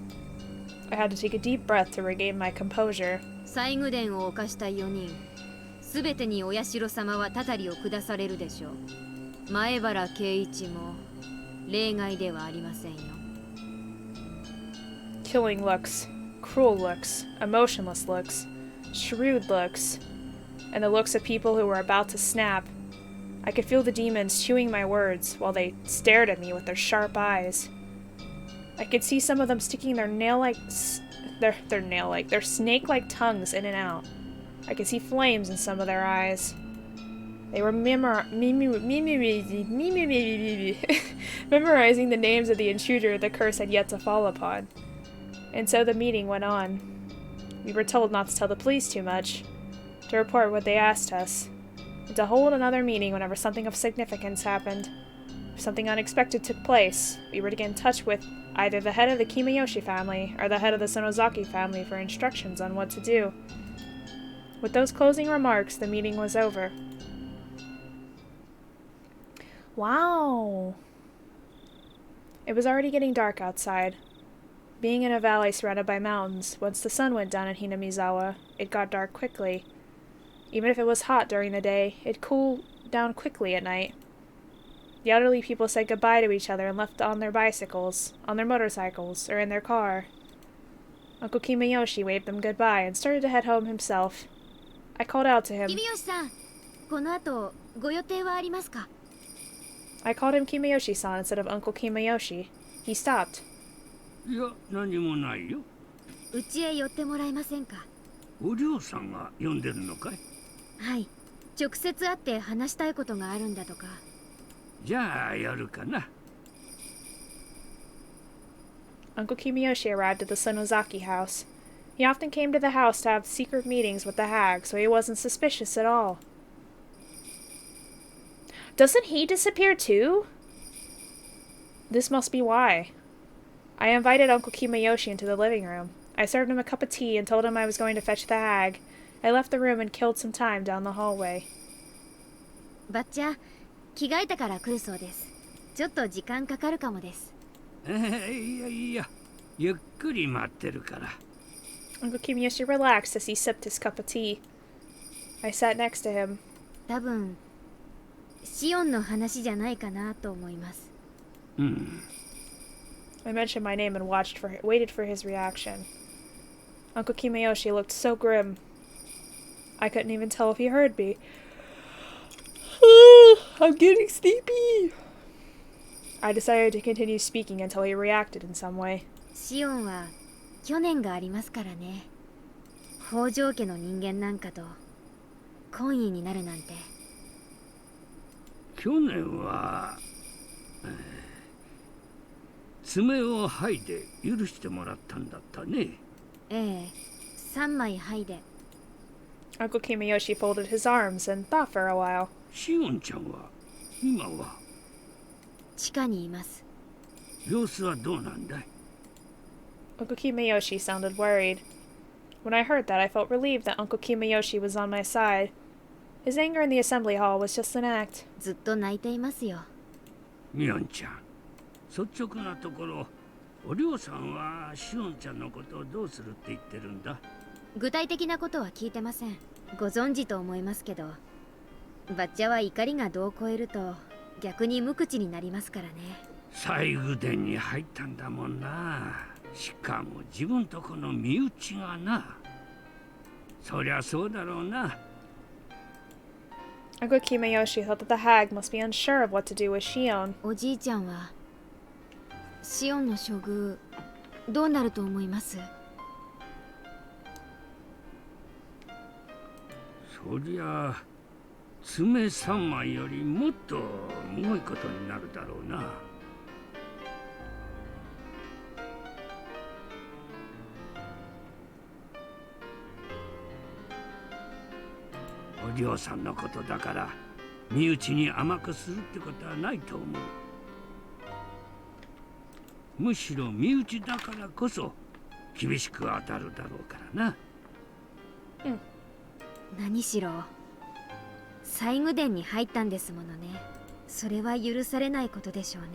I had to take a deep breath to regain my composure. 西宮殿を犯した4人、すべてにお社様はたたりを下されるでしょう。前原圭一も例外ではありませんよ。 Killing looks, cruel looks, emotionless looks, shrewd looks, and the looks of people who were about to snap. I could feel the demons chewing my words while they stared at me with their sharp eyes. I could see some of them sticking their their snake-like tongues in and out. I could see flames in some of their eyes. They were memorizing the names of the intruder the curse had yet to fall upon. And so the meeting went on. We were told not to tell the police too much, to report what they asked us, and to hold another meeting whenever something of significance happened. If something unexpected took place, we were to get in touch with either the head of the Kimayoshi family or the head of the Sonozaki family for instructions on what to do. With those closing remarks, the meeting was over. Wow! It was already getting dark outside. Being in a valley surrounded by mountains, once the sun went down in Hinamizawa, it got dark quickly. Even if it was hot during the day, it'd cool down quickly at night. The elderly people said goodbye to each other and left on their bicycles, on their motorcycles, or in their car. Uncle Kimayoshi waved them goodbye and started to head home himself. I called out to him. 君吉さん、この後ご予定はありますか? I called him Kimayoshi-san instead of Uncle Kimayoshi. He stopped. いや、何もないよ。うちへ寄ってもらえませんか? お嬢さんが呼んでるのかい? はい。直接会って話したいことがあるんだとか。じゃあやるかな。Uncle Kimayoshi arrived at the Sonozaki house. He often came to the house to have secret meetings with the hag, so he wasn't suspicious at all. Doesn't he disappear too? This must be why. I invited Uncle Kimayoshi into the living room. I served him a cup of tea and told him I was going to fetch the hag. I left the room and killed some time down the hallway. ばっちゃ、着替えたから来るそうです。ちょっと時間かかるかもです。いやいや、ゆっくり待ってるから。Uncle Kimayoshi relaxed as he sipped his cup of tea. I sat next to him. 多分、シオンの話じゃないかなと思います。I mentioned my name and waited for his reaction. Uncle Kimayoshi looked so grim. I couldn't even tell if he heard me. I'm getting sleepy. I decided to continue speaking until he reacted in some way. シオンは去年がありますからね。北条家の人間なんかと懇意になるなんて。去年は、爪を剥いで許してもらったんだったね。ええ、3枚剥いで。Uncle Kimayoshi folded his arms and thought for a while. シオンちゃんは今は地下にいます。様子はどうなんだい? Uncle Kimayoshi sounded worried. When I heard that, I felt relieved that Uncle Kimayoshi was on my side. His anger in the assembly hall was just an act. ずっと泣いていますよ。ミオンちゃん、率直なところ、お嬢さんはシオンちゃんのことをどうするって言ってるんだ? 具体的なことは聞いてません。ご存知と思いますけど、バッチャは怒りが度を超えると逆に無口になりますからね。西宮殿に入ったんだもんな。しかも自分とこの身内がな。そりゃそうだろうな。Uncle Kimayoshi thought that the hag must be unsure of what to do with Shion. おじいちゃんはシオンの処遇どうなると思います？そりゃ爪3枚よりもっとむごいことになるだろうな。お嬢さんのことだから身内に甘くするってことはないと思う。むしろ身内だからこそ厳しく当たるだろうからな。何しろ西宮殿に入ったんですものね。それは許されないことでしょうね。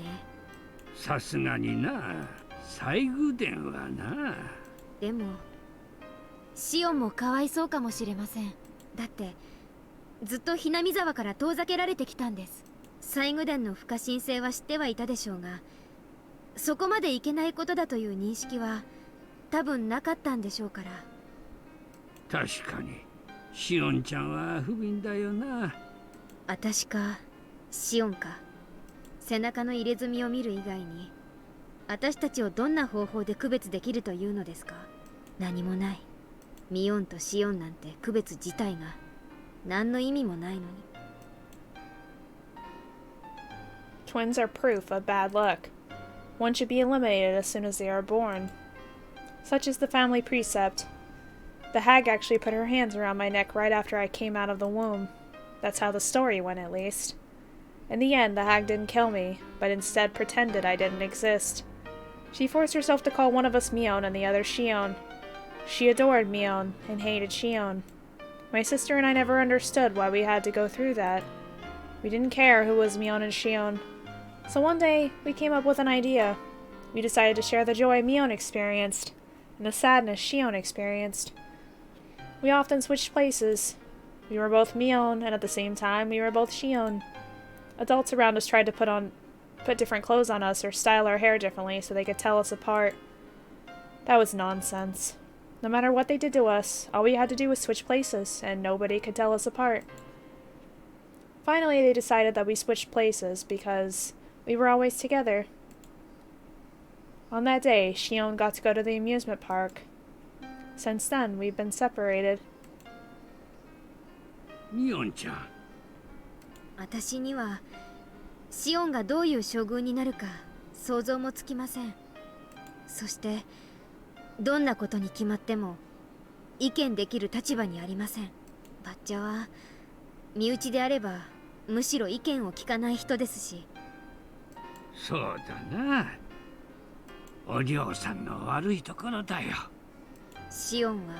さすがにな、西宮殿はな。でもシオンもかわいそうかもしれません。だってずっとひなみ沢から遠ざけられてきたんです。西宮殿の不可侵性は知ってはいたでしょうが、そこまでいけないことだという認識は多分なかったんでしょうから。確かにシオンちゃんは不憫だよな。私かシオンか、背中の入れ墨を見る以外に私たちをどんな方法で区別できるというのですか？何もない。ミオンとシオンなんて区別自体が何の意味もないのに。 Twins are proof of bad luck. One should be eliminated as soon as they are born. Such is the family precept. The hag actually put her hands around my neck right after I came out of the womb. That's how the story went, at least. In the end, the hag didn't kill me, but instead pretended I didn't exist. She forced herself to call one of us Mion and the other Shion. She adored Mion and hated Shion. My sister and I never understood why we had to go through that. We didn't care who was Mion and Shion. So one day, we came up with an idea. We decided to share the joy Mion experienced, and the sadness Shion experienced. We often switched places. We were both Mion, and at the same time, we were both Shion. Adults around us tried to put different clothes on us or style our hair differently so they could tell us apart. That was nonsense. No matter what they did to us, all we had to do was switch places, and nobody could tell us apart. Finally, they decided that we switched places because we were always together. On that day, Shion got to go to the amusement park. Since then, we've been separated. ミオンちゃん。私にはシオンがどういう将軍になるか想像もつきません。そしてどんなことに決まっても意見できる立場にありません。バッチャは身内であればむしろ意見を聞かない人ですし。そうだな。お嬢さんの悪いところだよ。シオンは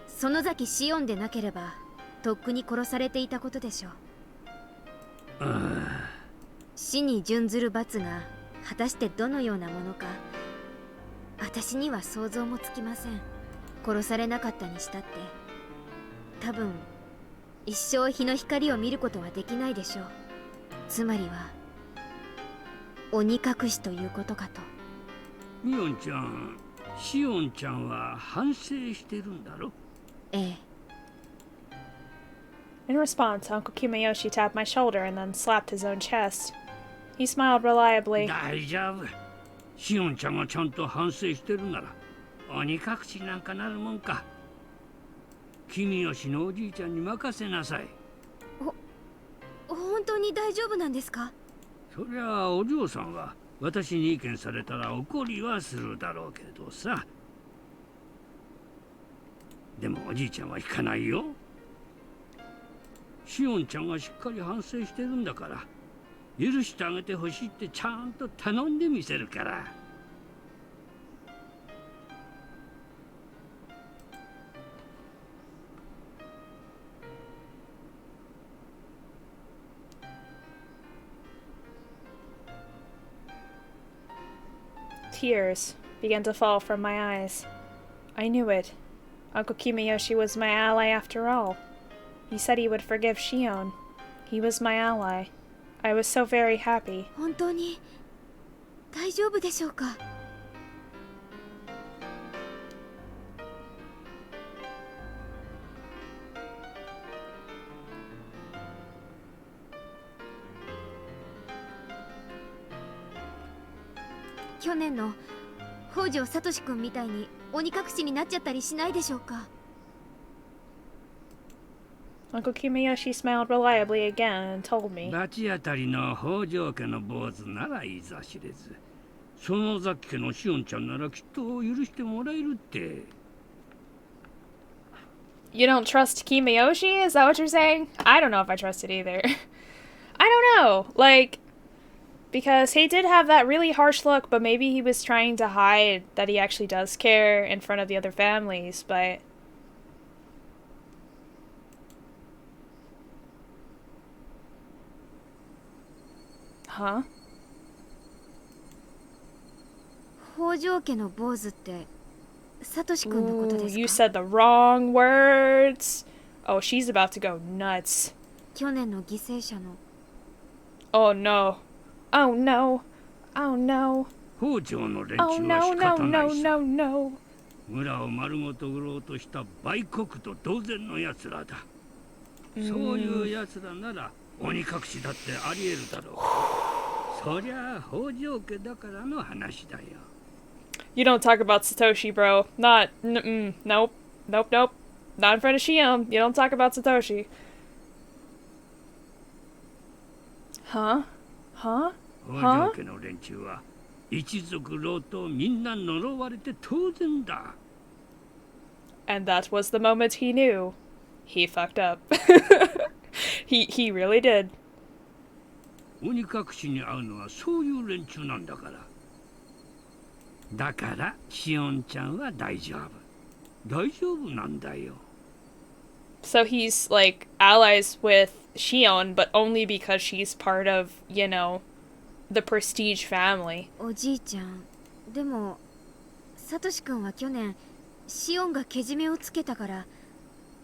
園崎シオンでなければとっくに殺されていたことでしょう。死に準ずる罰が果たしてどのようなものか私には想像もつきません。殺されなかったにしたって多分一生日の光を見ることはできないでしょう。つまりは鬼隠しということかと。ミオンちゃん、シオンちゃんは反省してるんだろ？ええ。In response, Uncle Kimayoshi tapped my shoulder and then slapped his own chest. He smiled reliably. 大丈夫。シオンちゃんがちゃんと反省してるなら鬼隠しなんかなるもんか。君吉のおじいちゃんに任せなさい。本当に大丈夫なんですか？そりゃあお嬢さんは私に意見されたら怒りはするだろうけどさ。でもおじいちゃんは引かないよ。シオンちゃんがしっかり反省してるんだから許してあげてほしいってちゃんと頼んでみせるから。Tears began to fall from my eyes. I knew it. Uncle Kimayoshi was my ally after all. He said he would forgive Shion. He was my ally. I was so very happy. 本当に大丈夫でしょうか？去年の北条聡君みたいに鬼隠しになっちゃったりしないでしょうか？ Uncle Kimayoshi smiled reliably again and told me. 罰当たりの北条家の坊主ならいざ知れず、園崎家のシオンちゃんならきっと許してもらえるって。You don't trust Kimayoshi? Is that what you're saying? I don't know if I trust it either. I don't know. Like, because he did have that really harsh look, but maybe he was trying to hide that he actually does care in front of the other families, but... Huh? 北条家の坊主ってサトシ君のことですか？ You said the wrong words. Oh, she's about to go nuts. 去年の犠牲者の。Oh no. Oh no. Oh no. 北条の連 Oh 中 no, は仕 no, 方な no, い no, さ。 no. 村を丸ごと売ろうとした売国と同然の奴らだ。そういう奴らなら鬼隠しだってあり得るだろう。そりゃあ北条家だからの話だよ。You don't talk about Satoshi, bro. Not. Nope. Nope, nope. Not in front of Shion. You don't talk about Satoshi. Huh? Huh? 北条家の連中は一族老頭みんな呪われて当然だ。And that was the moment he knew. He fucked up. He really did. 鬼隠しに会うのはそういう連中なんだから。だからシオンちゃんは大丈夫。大丈夫なんだよ。So he's like allies with Shion, but only because she's part of, you know, the prestige family. おじいちゃん、でもサトシ君は去年シオンがけじめをつけたから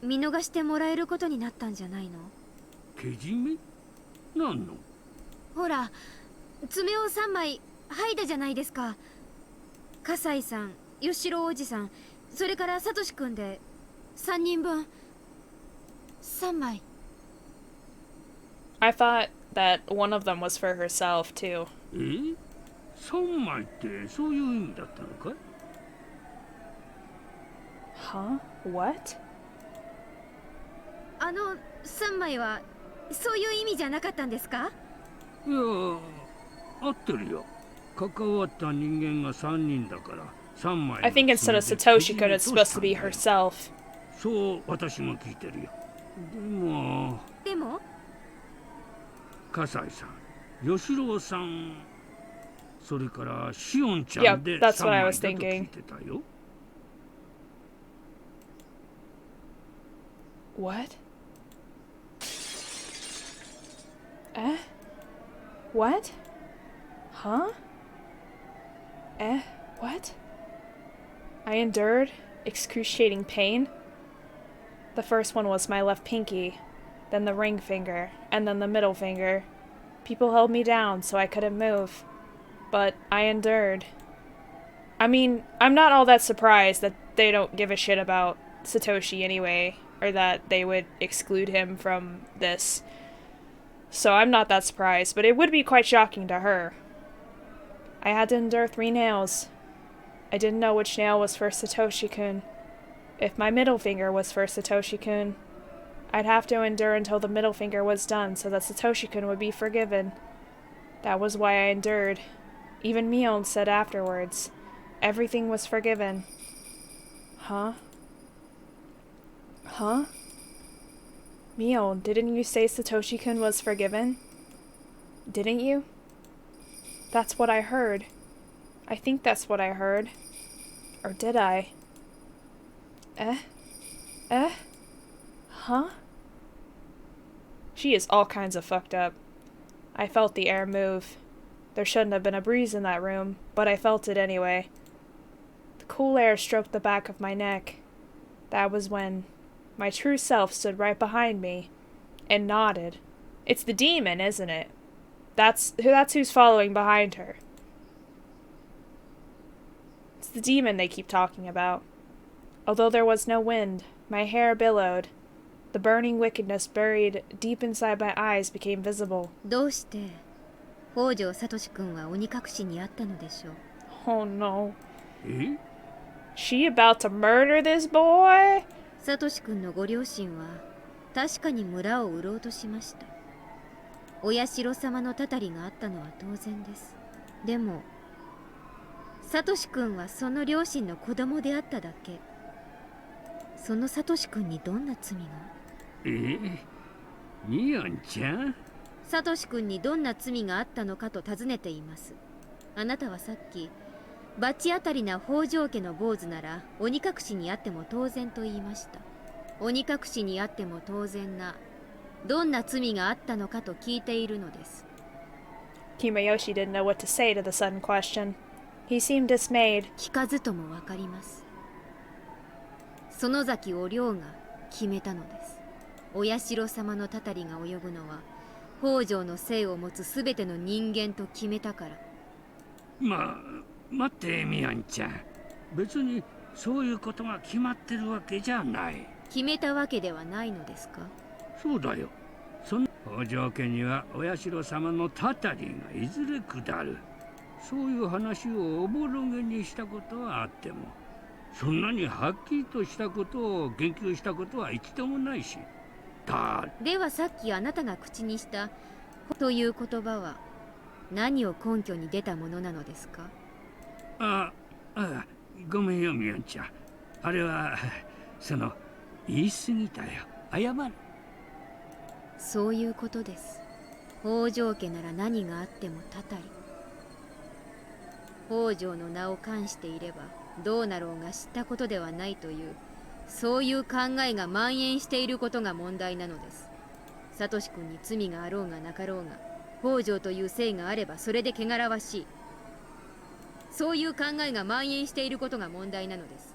見逃してもらえることになったんじゃないの？けじめ？何の？ほら爪を3枚剥いだじゃないですか。葛西さん、吉郎おじさん、それからサトシくんで3人分3枚。 I thought that one of them was for herself too. え？3枚ってそういう意味だったのかい？ Huh? What? あの3枚はそういう意味じゃなかったんですか？いや、合ってるよ。関わった人間が3人だから3枚。I think instead of Satoshi-kun, it's supposed to be herself. そう私も聞いてるよ。でも葛西さん、吉郎さん、それからシオンちゃんで Yeah, that's 3 what I 枚 was だと聞 thinking. いてたよ。What? What? Huh? What? I endured excruciating pain. The first one was my left pinky, then the ring finger, and then the middle finger. People held me down so I couldn't move. But I endured. I mean, I'm not all that surprised that they don't give a shit about Satoshi anyway, or that they would exclude him from this. So I'm not that surprised, but it would be quite shocking to her. I had to endure 3 nails. I didn't know which nail was for Satoshi-kun. If my middle finger was for Satoshi-kun, I'd have to endure until the middle finger was done so that Satoshi-kun would be forgiven. That was why I endured. Even Mion said afterwards, everything was forgiven. Huh? Huh? Mion, didn't you say Satoshi-kun was forgiven? Didn't you? That's what I heard. I think that's what I heard. Or did I? Huh? She is all kinds of fucked up. I felt the air move. There shouldn't have been a breeze in that room, but I felt it anyway. The cool air stroked the back of my neck. That was when my true self stood right behind me and nodded. It's the demon, isn't it? That's who's following behind her. It's the demon they keep talking about. Although there was no wind, my hair billowed. The burning wickedness buried deep inside my eyes became visible. どうして北条聡君は鬼隠しにあったのでしょう？ Oh no. え？ She about to murder this boy? 聡君のご両親は確かに村を売ろうとしました。お社様のたたりがあったのは当然です。でも聡君はその両親の子供であっただけ。その聡君にどんな罪が？ニオンちゃん？聡君にどんな罪があったのかと尋ねています。あなたはさっき罰当たりな北条家の坊主なら鬼隠しにあっても当然と言いました。鬼隠しにあっても当然などんな罪があったのかと聞いているのです。 Kimayoshi didn't know what to say to the sudden question. He seemed dismayed. 聞かずともわかります。園崎お涼が決めたのです。お社様のたたりが及ぶのは北条の姓を持つすべての人間と決めたから。待ってミアンちゃん、別にそういうことが決まってるわけじゃない。決めたわけではないのですか？そうだよ。その北条家にはお社様のたたりがいずれ下る。そういう話をおぼろげにしたことはあっても、そんなにはっきりとしたことを言及したことは一度もないし。ではさっきあなたが口にしたという言葉は何を根拠に出たものなのですか？ごめんよミアンちゃん。あれは言い過ぎたよ。謝る。そういうことです。北条家なら何があってもたたり。北条の名を冠していればどうなろうが知ったことではないというそういう考えが蔓延していることが問題なのです。サトシ君に罪があろうがなかろうが北条という姓があればそれで汚らわしい。そういう考えが蔓延していることが問題なのです。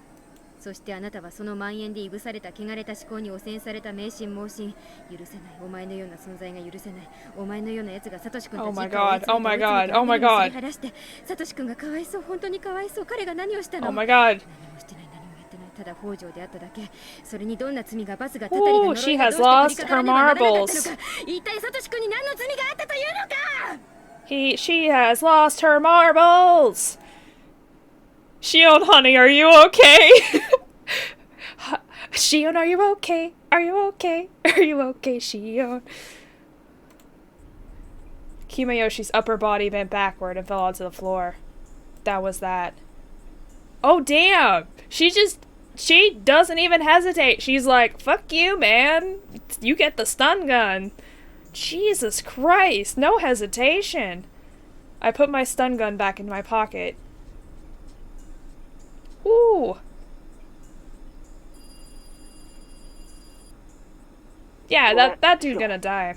そしてあなたはその蔓延でいぶされた汚れた思考に汚染された迷信盲信。許せない。お前のような存在が許せない。お前のような奴がサトシ君たち Oh my god, oh my god, oh my god. サトシ君がかわいそう、本当にかわいそう。彼が何をしたの？ Oh my god. 何もしてない、何もやってない。ただ北条であっただけ。それにどんな罪が罰がたたりが呪いがどうして振りかからねばならなかったのか。一体サトシ君に何の罪があったというのか。 She has lost her marbles. Shion, honey, are you okay? Shion, are you okay? Are you okay? Are you okay, Shion? Kimayoshi's upper body bent backward and fell onto the floor. That was that. Oh, damn! She doesn't even hesitate. She's like, fuck you, man. You get the stun gun. Jesus Christ, no hesitation. I put my stun gun back in my pocket. Ooh. Yeah, that dude gonna die.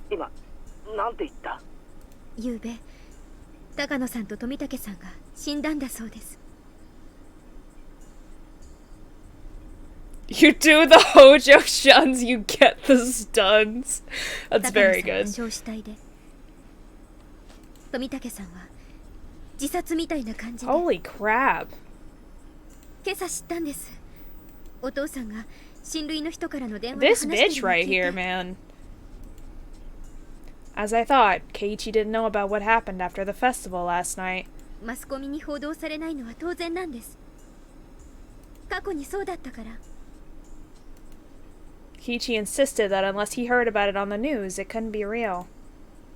今なんて言った？ゆうべ、高野さんと富武さんが死んだんだそうです。You do the Hojo shuns, you get the stuns. That's very good. 焼死体で、富武さんは自殺みたいな感じで。Holy crap. 今朝知ったんです。お父さんが親類の人からの電話 This bitch right here, man. As I thought, Keiichi didn't know about what happened after the festival last night. マスコミに報道されないのは当然なんです。過去にそうだったから。Keiichi insisted that unless he heard about it on the news, it couldn't be real.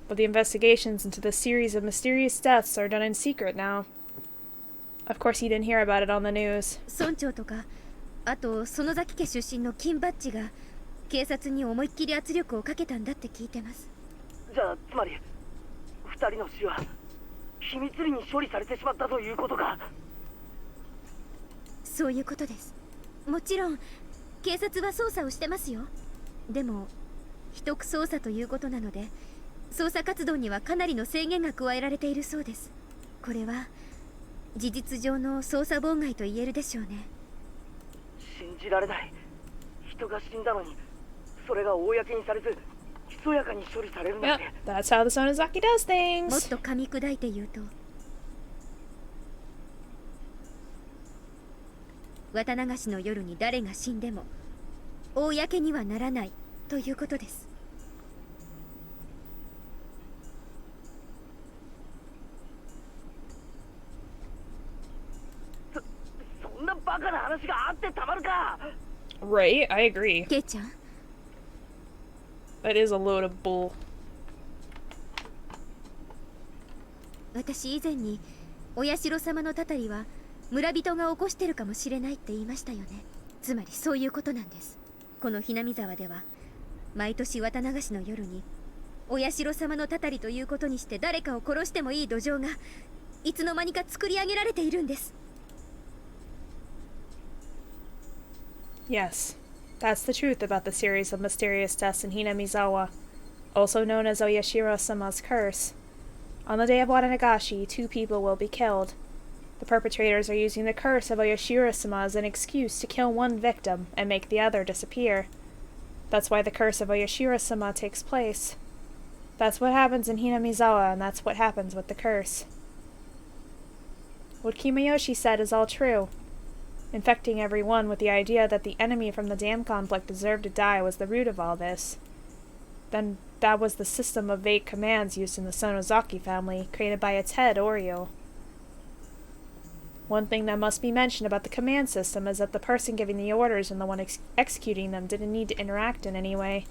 But the investigations into the series of mysterious deaths are done in secret now. Of course he didn't hear about it on the news. 村長とか、あと園崎家出身の金バッジが警察に思いっきり圧力をかけたんだって聞いてます。じゃあつまり二人の死は秘密裏に処理されてしまったということか。そういうことです。もちろん警察は捜査をしてますよ。でも秘匿捜査ということなので、捜査活動にはかなりの制限が加えられているそうです。これは事実上の捜査妨害と言えるでしょうね。信じられない。人が死んだのにそれが公にされずひそやかに処理されるなんて。Yep, that's how the Sonozaki does もっ things. と噛み砕いて言うと、綿流しの夜に誰が死んでも公にはならないということです。そんなバカな話があってたまるか。 Right, I agree. ケイちゃん、 That is a load of bull. 私以前にお社様のたたりは村人が起こしてるかもしれないって言いましたよね。つまりそういうことなんです。このひなみ沢では毎年綿流しの夜にお社様のたたりということにして誰かを殺してもいい土壌がいつの間にか作り上げられているんです。 Yes, that's the truth about the series of mysterious deaths in Hinamizawa, also known as Oyashiro-sama's curse. On the day of Watanagashi, 2 people will be killed. The perpetrators are using the curse of Oyashiro-sama as an excuse to kill one victim and make the other disappear. That's why the curse of Oyashiro-sama takes place. That's what happens in Hinamizawa, and that's what happens with the curse. What Kimayoshi said is all true. Infecting everyone with the idea that the enemy from the dam conflict deserved to die was the root of all this. Then that was the system of vague commands used in the Sonozaki family, created by its head, Oryo. One thing that must be mentioned about the command system is that the person giving the orders and the one executing them didn't need to interact in any way.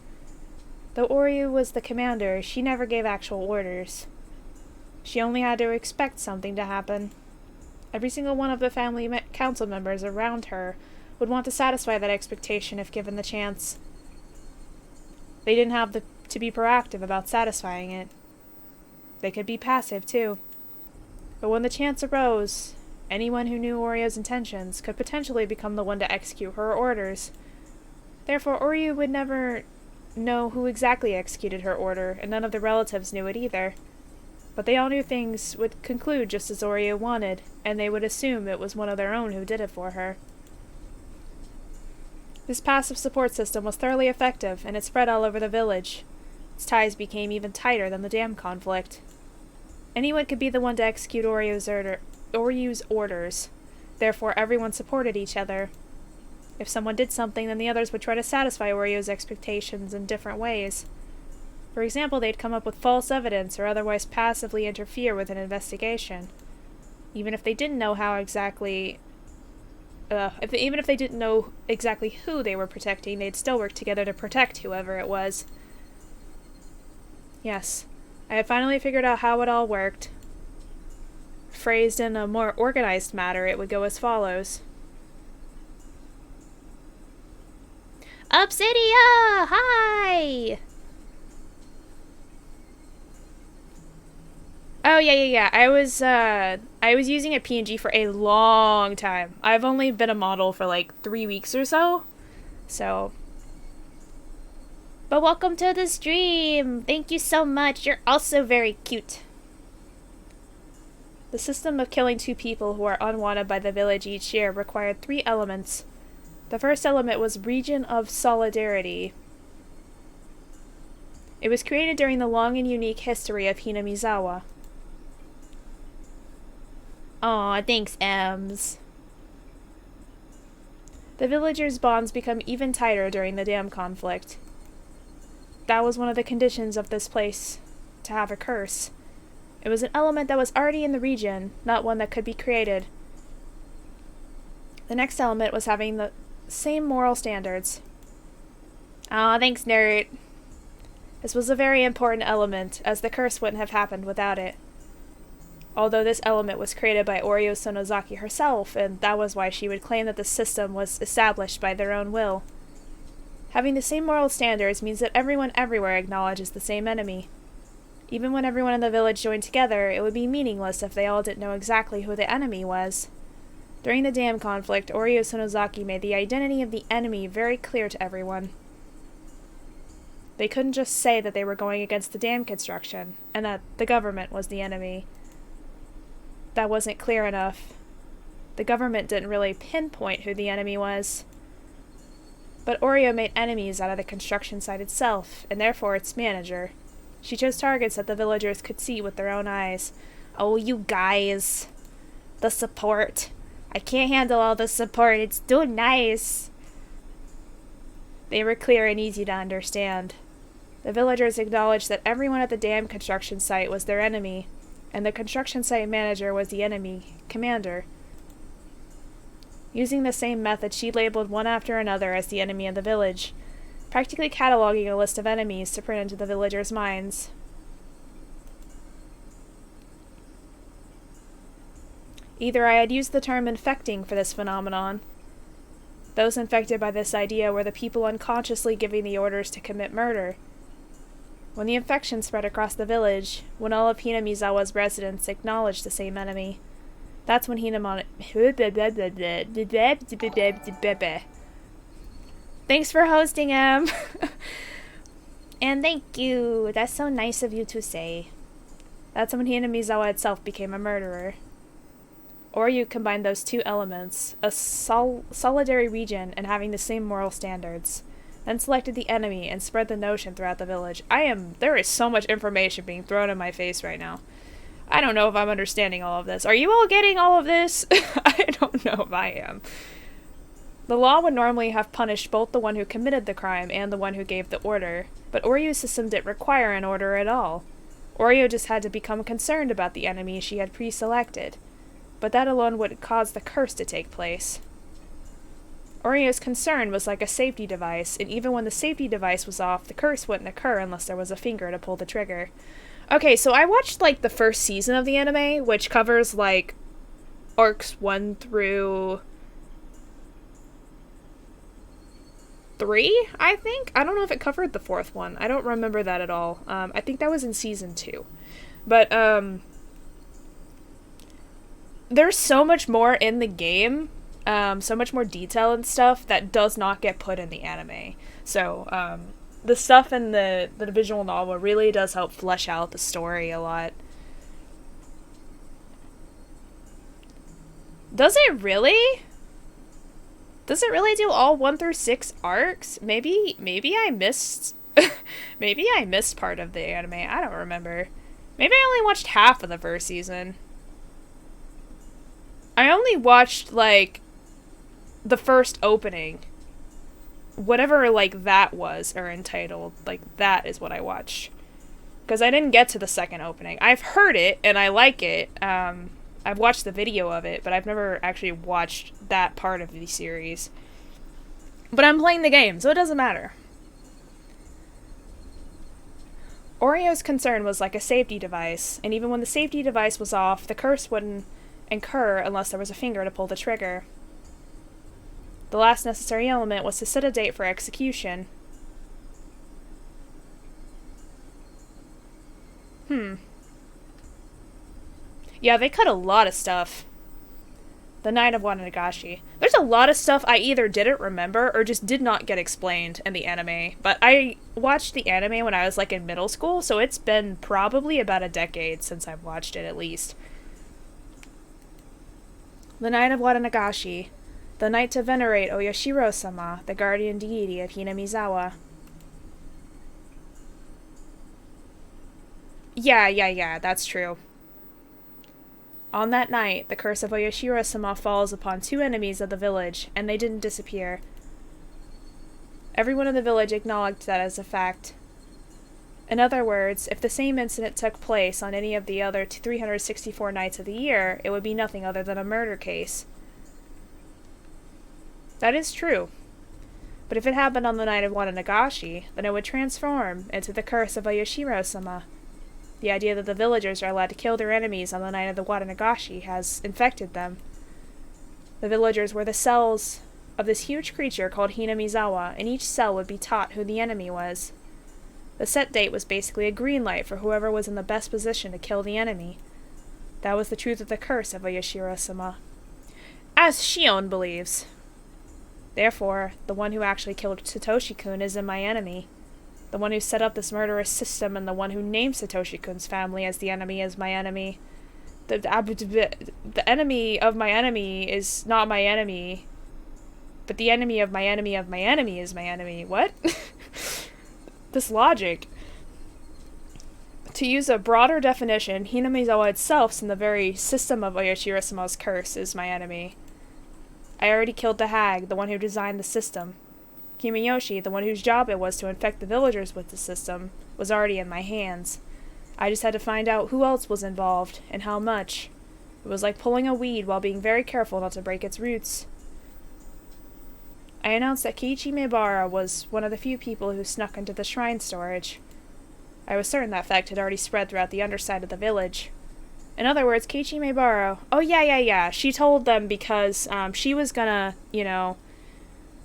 Though Oryu was the commander, she never gave actual orders. She only had to expect something to happen. Every single one of the family council members around her would want to satisfy that expectation if given the chance. They didn't have to be proactive about satisfying it. They could be passive, too. But when the chance arose, anyone who knew Orio's intentions could potentially become the one to execute her orders. Therefore, Oryu would never know who exactly executed her order, and none of the relatives knew it either. But they all knew things would conclude just as Oryu wanted, and they would assume it was one of their own who did it for her. This passive support system was thoroughly effective, and it spread all over the village. Its ties became even tighter than the dam conflict. Anyone could be the one to execute Oryu's orders. Therefore, everyone supported each other. If someone did something, then the others would try to satisfy Oryu's expectations in different ways. For example, they'd come up with false evidence or otherwise passively interfere with an investigation. Even if they didn't know how exactly... even if they didn't know exactly who they were protecting, they'd still work together to protect whoever it was. Yes, I had finally figured out how it all worked. Phrased in a more organized manner, it would go as follows. Obsidia! Hi! Oh, yeah. I was using a PNG for a long time. I've only been a model for like 3 weeks or so. But welcome to the stream! Thank you so much. You're also very cute. The system of killing 2 people who are unwanted by the village each year required 3 elements. The first element was Region of Solidarity. It was created during the long and unique history of Hinamizawa. Aw, thanks, Ems. The villagers' bonds become even tighter during the dam conflict. That was one of the conditions of this place, to have a curse. It was an element that was already in the region, not one that could be created. The next element was having the same moral standards. Aw, thanks, nerd. This was a very important element, as the curse wouldn't have happened without it. Although this element was created by Oryo Sonozaki herself, and that was why she would claim that the system was established by their own will. Having the same moral standards means that everyone everywhere acknowledges the same enemy. Even when everyone in the village joined together, it would be meaningless if they all didn't know exactly who the enemy was. During the dam conflict, Oryo Sonozaki made the identity of the enemy very clear to everyone. They couldn't just say that they were going against the dam construction, and that the government was the enemy. That wasn't clear enough. The government didn't really pinpoint who the enemy was. But Oryo made enemies out of the construction site itself, and therefore its manager. She chose targets that the villagers could see with their own eyes. Oh, you guys. The support. I can't handle all the support. It's too nice. They were clear and easy to understand. The villagers acknowledged that everyone at the dam construction site was their enemy, and the construction site manager was the enemy commander. Using the same method, she labeled one after another as the enemy of the village, practically cataloging a list of enemies to print into the villagers' minds. Either I had used the term infecting for this phenomenon. Those infected by this idea were the people unconsciously giving the orders to commit murder. When the infection spread across the village, when all of Hinamizawa's residents acknowledged the same enemy, that's when Thanks for hosting, Em! And thank you! That's so nice of you to say. That's when Hinamizawa itself became a murderer. Or you combine those 2 elements, a solidary region and having the same moral standards, then selected the enemy and spread the notion throughout the village. There is so much information being thrown in my face right now. I don't know if I'm understanding all of this. Are you all getting all of this? I don't know if I am. The law would normally have punished both the one who committed the crime and the one who gave the order, but Oryo's system didn't require an order at all. Oryo just had to become concerned about the enemy she had pre-selected, but that alone would cause the curse to take place. Oryo's concern was like a safety device, and even when the safety device was off, the curse wouldn't occur unless there was a finger to pull the trigger. Okay, so I watched, like, the first season of the anime, which covers, like, arcs 1 through 3, I think? I don't know if it covered the 4th one. I don't remember that at all. I think that was in season 2. But, there's so much more in the game, so much more detail and stuff that does not get put in the anime. So, the stuff in the visual novel really does help flesh out the story a lot. Does it really? Does it really do all 1 through 6 arcs? Maybe I missed maybe I missed part of the anime. I don't remember. Maybe I only watched half of the first season. I only watched like the first opening. Whatever like that was or entitled, like that is what I watched. Because I didn't get to the second opening. I've heard it and I like it. I've watched the video of it, but I've never actually watched that part of the series. But I'm playing the game, so it doesn't matter. Orio's concern was like a safety device, and even when the safety device was off, the curse wouldn't incur unless there was a finger to pull the trigger. The last necessary element was to set a date for execution. Yeah, they cut a lot of stuff. The Night of Wanagashi. There's a lot of stuff I either didn't remember or just did not get explained in the anime. But I watched the anime when I was like in middle school, so it's been probably about a decade since I've watched it at least. The Night of Wanagashi. The night to venerate Oyashiro-sama, the guardian deity of Hinamizawa. Yeah, that's true. On that night, the curse of Oyashiro-sama falls upon 2 enemies of the village, and they didn't disappear. Everyone in the village acknowledged that as a fact. In other words, if the same incident took place on any of the other 364 nights of the year, it would be nothing other than a murder case. That is true. But if it happened on the night of Wanagashi, then it would transform into the curse of Oyashiro-sama. The idea that the villagers are allowed to kill their enemies on the night of the Wanagashi has infected them. The villagers were the cells of this huge creature called Hinamizawa, and each cell would be taught who the enemy was. The set date was basically a green light for whoever was in the best position to kill the enemy. That was the truth of the curse of Oyashiro-sama. As Shion believes. Therefore, the one who actually killed Satoshi-kun isn't my enemy. The one who set up this murderous system and the one who named Satoshi-kun's family as the enemy is my enemy. The enemy of my enemy is not my enemy, but the enemy of my enemy of my enemy is my enemy. What? This logic. To use a broader definition, Hinamizawa itself, in the very system of Oyashiro-sama's curse, is my enemy. I already killed the hag, the one who designed the system. Kimayoshi, the one whose job it was to infect the villagers with the system, was already in my hands. I just had to find out who else was involved, and how much. It was like pulling a weed while being very careful not to break its roots. I announced that Keiichi Maebara was one of the few people who snuck into the shrine storage. I was certain that fact had already spread throughout the underside of the village. In other words, Keiichi Maebara... Oh, yeah. She told them because she was gonna,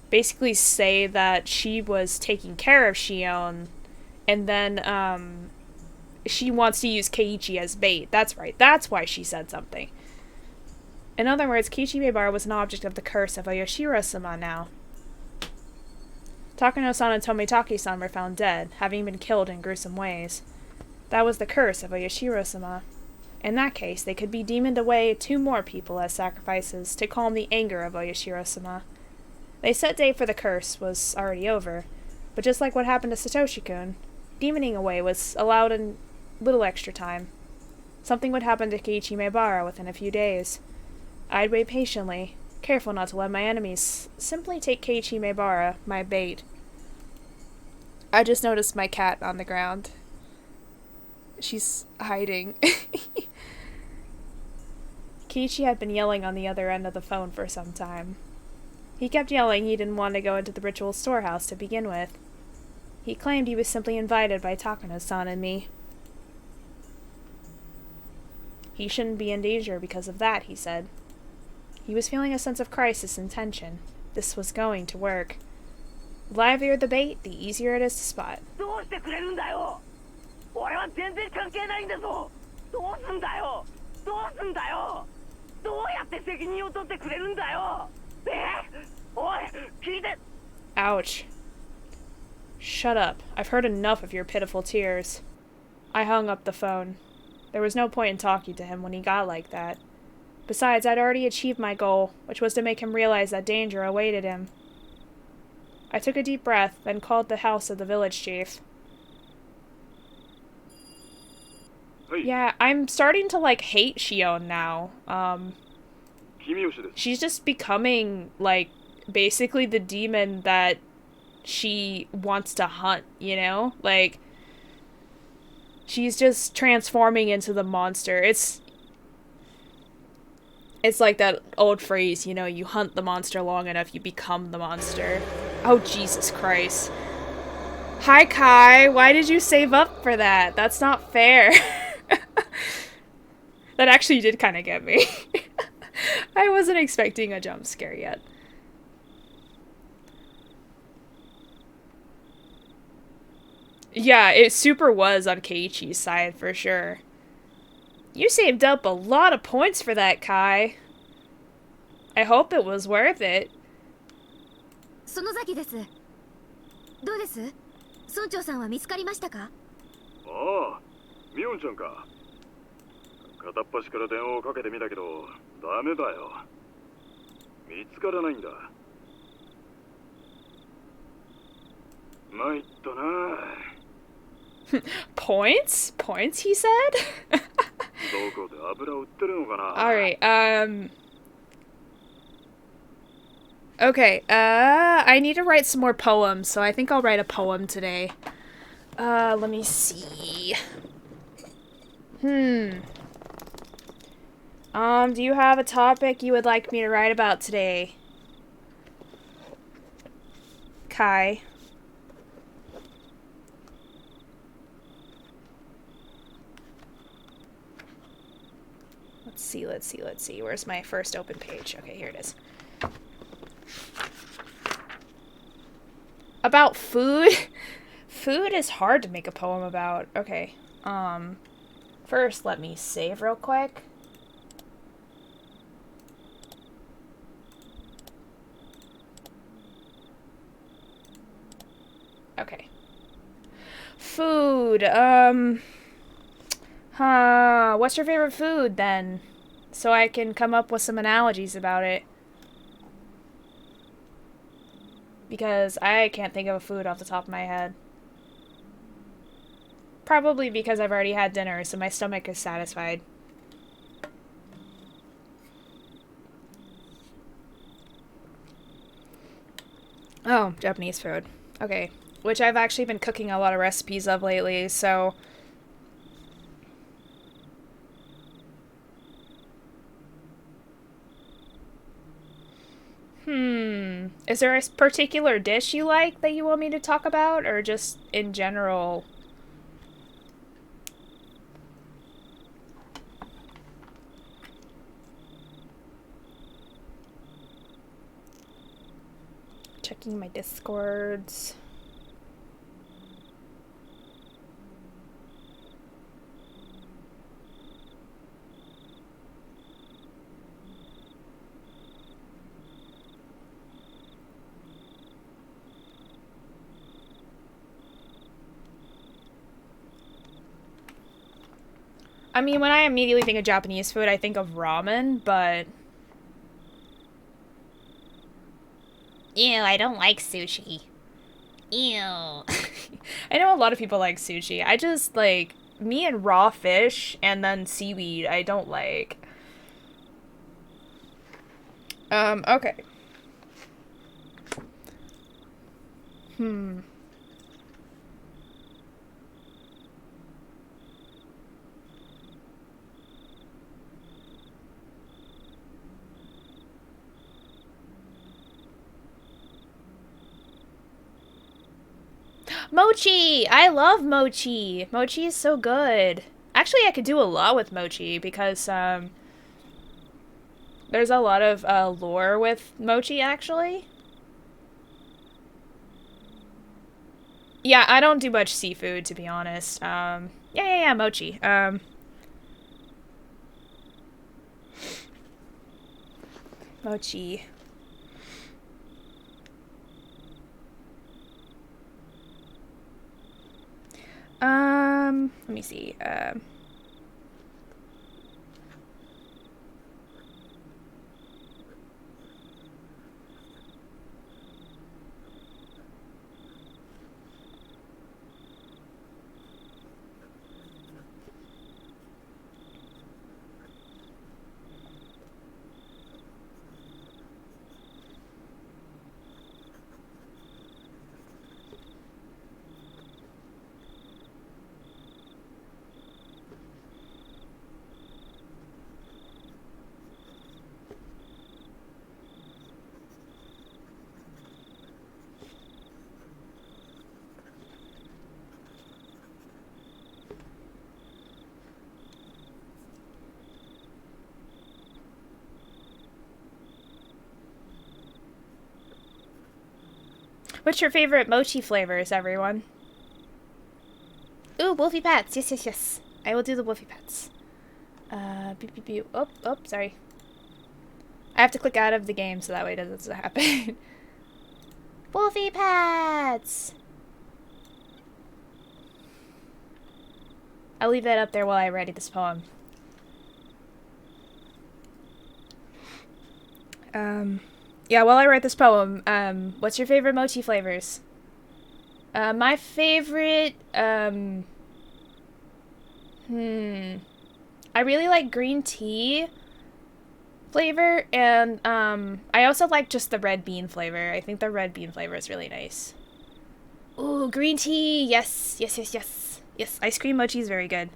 basically say that she was taking care of Shion, and then she wants to use Keiichi as bait. That's right. That's why she said something. In other words, Keiichi Maebara was an object of the curse of Oyashiro-sama now. Takano-san and Tomitaki-san were found dead, having been killed in gruesome ways. That was the curse of Oyashiro-sama. In that case, they could be demoned away 2 more people as sacrifices to calm the anger of Oyashiro-sama. They set date for the curse was already over, but just like what happened to Satoshi-kun, demoning away was allowed in little extra time. Something would happen to Keiichi Maebara within a few days. I'd wait patiently, careful not to let my enemies simply take Keiichi Maebara, my bait. I just noticed my cat on the ground. She's hiding. Keiichi had been yelling on the other end of the phone for some time. He kept yelling he didn't want to go into the ritual storehouse to begin with. He claimed he was simply invited by Takano-san and me. He shouldn't be in danger because of that, he said. He was feeling a sense of crisis and tension. This was going to work. The livelier the bait, the easier it is to spot. Ouch. Shut up. I've heard enough of your pitiful tears. I hung up the phone. There was no point in talking to him when he got like that. Besides, I'd already achieved my goal, which was to make him realize that danger awaited him. I took a deep breath, then called the house of the village chief. Hey. Yeah, I'm starting to, like, hate Shion now. She's just becoming, like, basically the demon that she wants to hunt, you know? Like, she's just transforming into the monster. It's like that old phrase, you know, you hunt the monster long enough, you become the monster. Oh, Jesus Christ. Hi, Kai. Why did you save up for that? That's not fair. That actually did kind of get me. I wasn't expecting a jump scare yet. Yeah, it super was on Keiichi's side for sure. You saved up a lot of points for that, Kai. I hope it was worth it. 園崎です。どうです？村長さんは見つかりましたか？ああ、ミオンちゃんか。片っ端から電話をかけてみたけど、ダメだよ。見つからないんだ。参ったな。Points? Points, he said? Alright, okay, I need to write some more poems, so I think I'll write a poem today. Let me see. Do you have a topic you would like me to write about today? Kai. Let's see. Where's my first open page? Okay, here it is. About food? Food is hard to make a poem about. Okay. First, let me save real quick. Okay. Food, what's your favorite food, then? So I can come up with some analogies about it. Because I can't think of a food off the top of my head. Probably because I've already had dinner, so my stomach is satisfied. Oh, Japanese food. Okay. Which I've actually been cooking a lot of recipes of lately, so... Is there a particular dish you like that you want me to talk about, or just in general? Checking my Discords. I mean, when I immediately think of Japanese food, I think of ramen, but... Ew, I don't like sushi. Ew. I know a lot of people like sushi. I just, like, me and raw fish and then seaweed, I don't like. Okay. Mochi! I love mochi! Mochi is so good. Actually, I could do a lot with mochi because, there's a lot of, lore with mochi, actually. Yeah, I don't do much seafood, to be honest. Yeah, mochi. Mochi. Let me see. What's your favorite mochi flavors, everyone? Ooh, Wolfie Pets. Yes, yes, yes. I will do the Wolfie Pets. Beep, beep, beep. Oh, sorry. I have to click out of the game so that way it doesn't happen. Wolfie Pets! I'll leave that up there while I write this poem. Yeah, while I write this poem, what's your favorite mochi flavors? My favorite, I really like green tea flavor, and, I also like just the red bean flavor. I think the red bean flavor is really nice. Ooh, green tea! Yes, yes, yes, yes. Yes, ice cream mochi is very good.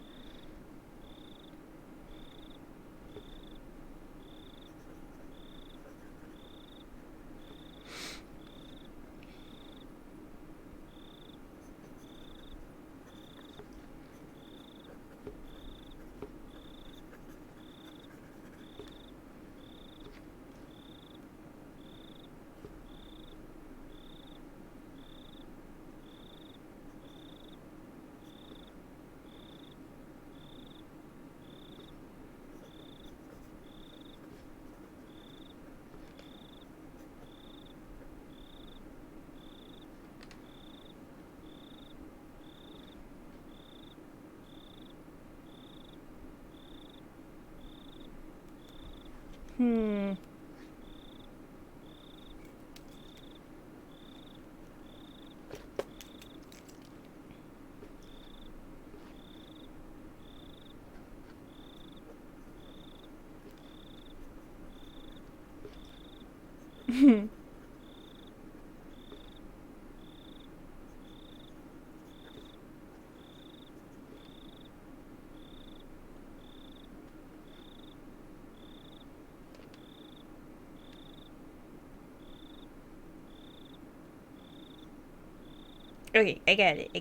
Okay, I get it.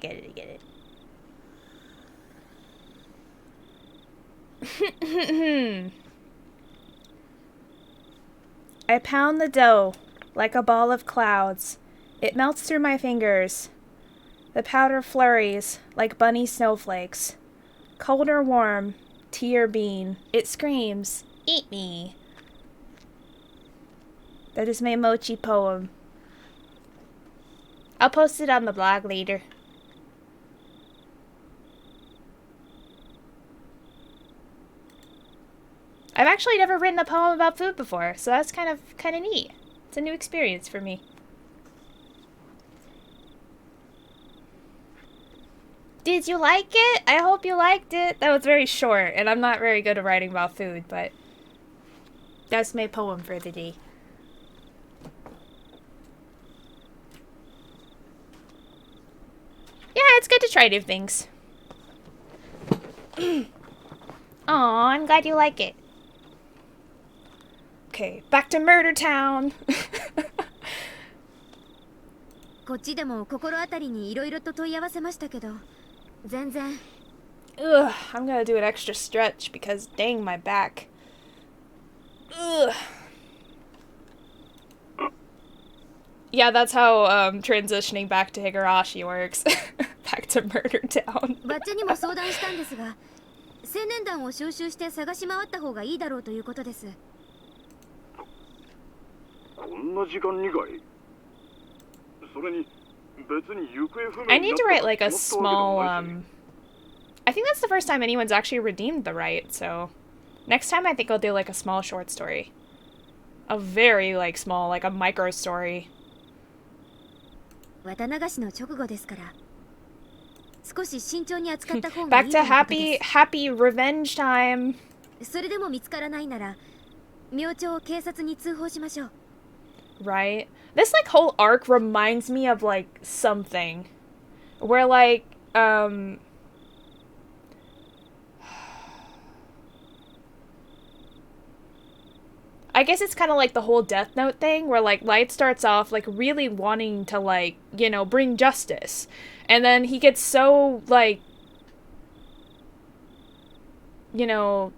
I pound the dough like a ball of clouds. It melts through my fingers. The powder flurries like bunny snowflakes. Cold or warm, tea or bean, it screams, "Eat me." That is my mochi poem. I'll post it on the blog later. I've actually never written a poem about food before, so that's kind of neat. It's a new experience for me. Did you like it? I hope you liked it. That was very short, and I'm not very good at writing about food, but that's my poem for the day. Yeah, it's good to try new things. Aw, I'm glad you like it. Okay, back to Murder Town. こっちでも心当たりにいろいろと問い合わせましたけど、全然。Ugh, I'm gonna do an extra stretch because dang my back. Ugh. Yeah, that's how transitioning back to Higurashi works. Back to Murder Town. バッチャにも相談したんですが、青年団を招集して探し回った方がいいだろうということです。こんな時間にかい。それに別に行方不明 I need to write like a small I think that's the first time anyone's actually redeemed the right, so next time I think I'll do like a small short story. A very like small, like a micro story. 綿流しの直後ですから。少し慎重に扱った方がい Back い to ということです。happy revenge time. それでも見つからないなら、明朝警察に通報しましょう。Right? This like whole arc reminds me of like something where like I guess it's kind of like the whole Death Note thing where like Light starts off like really wanting to like, you know, bring justice. And then he gets so like, you know,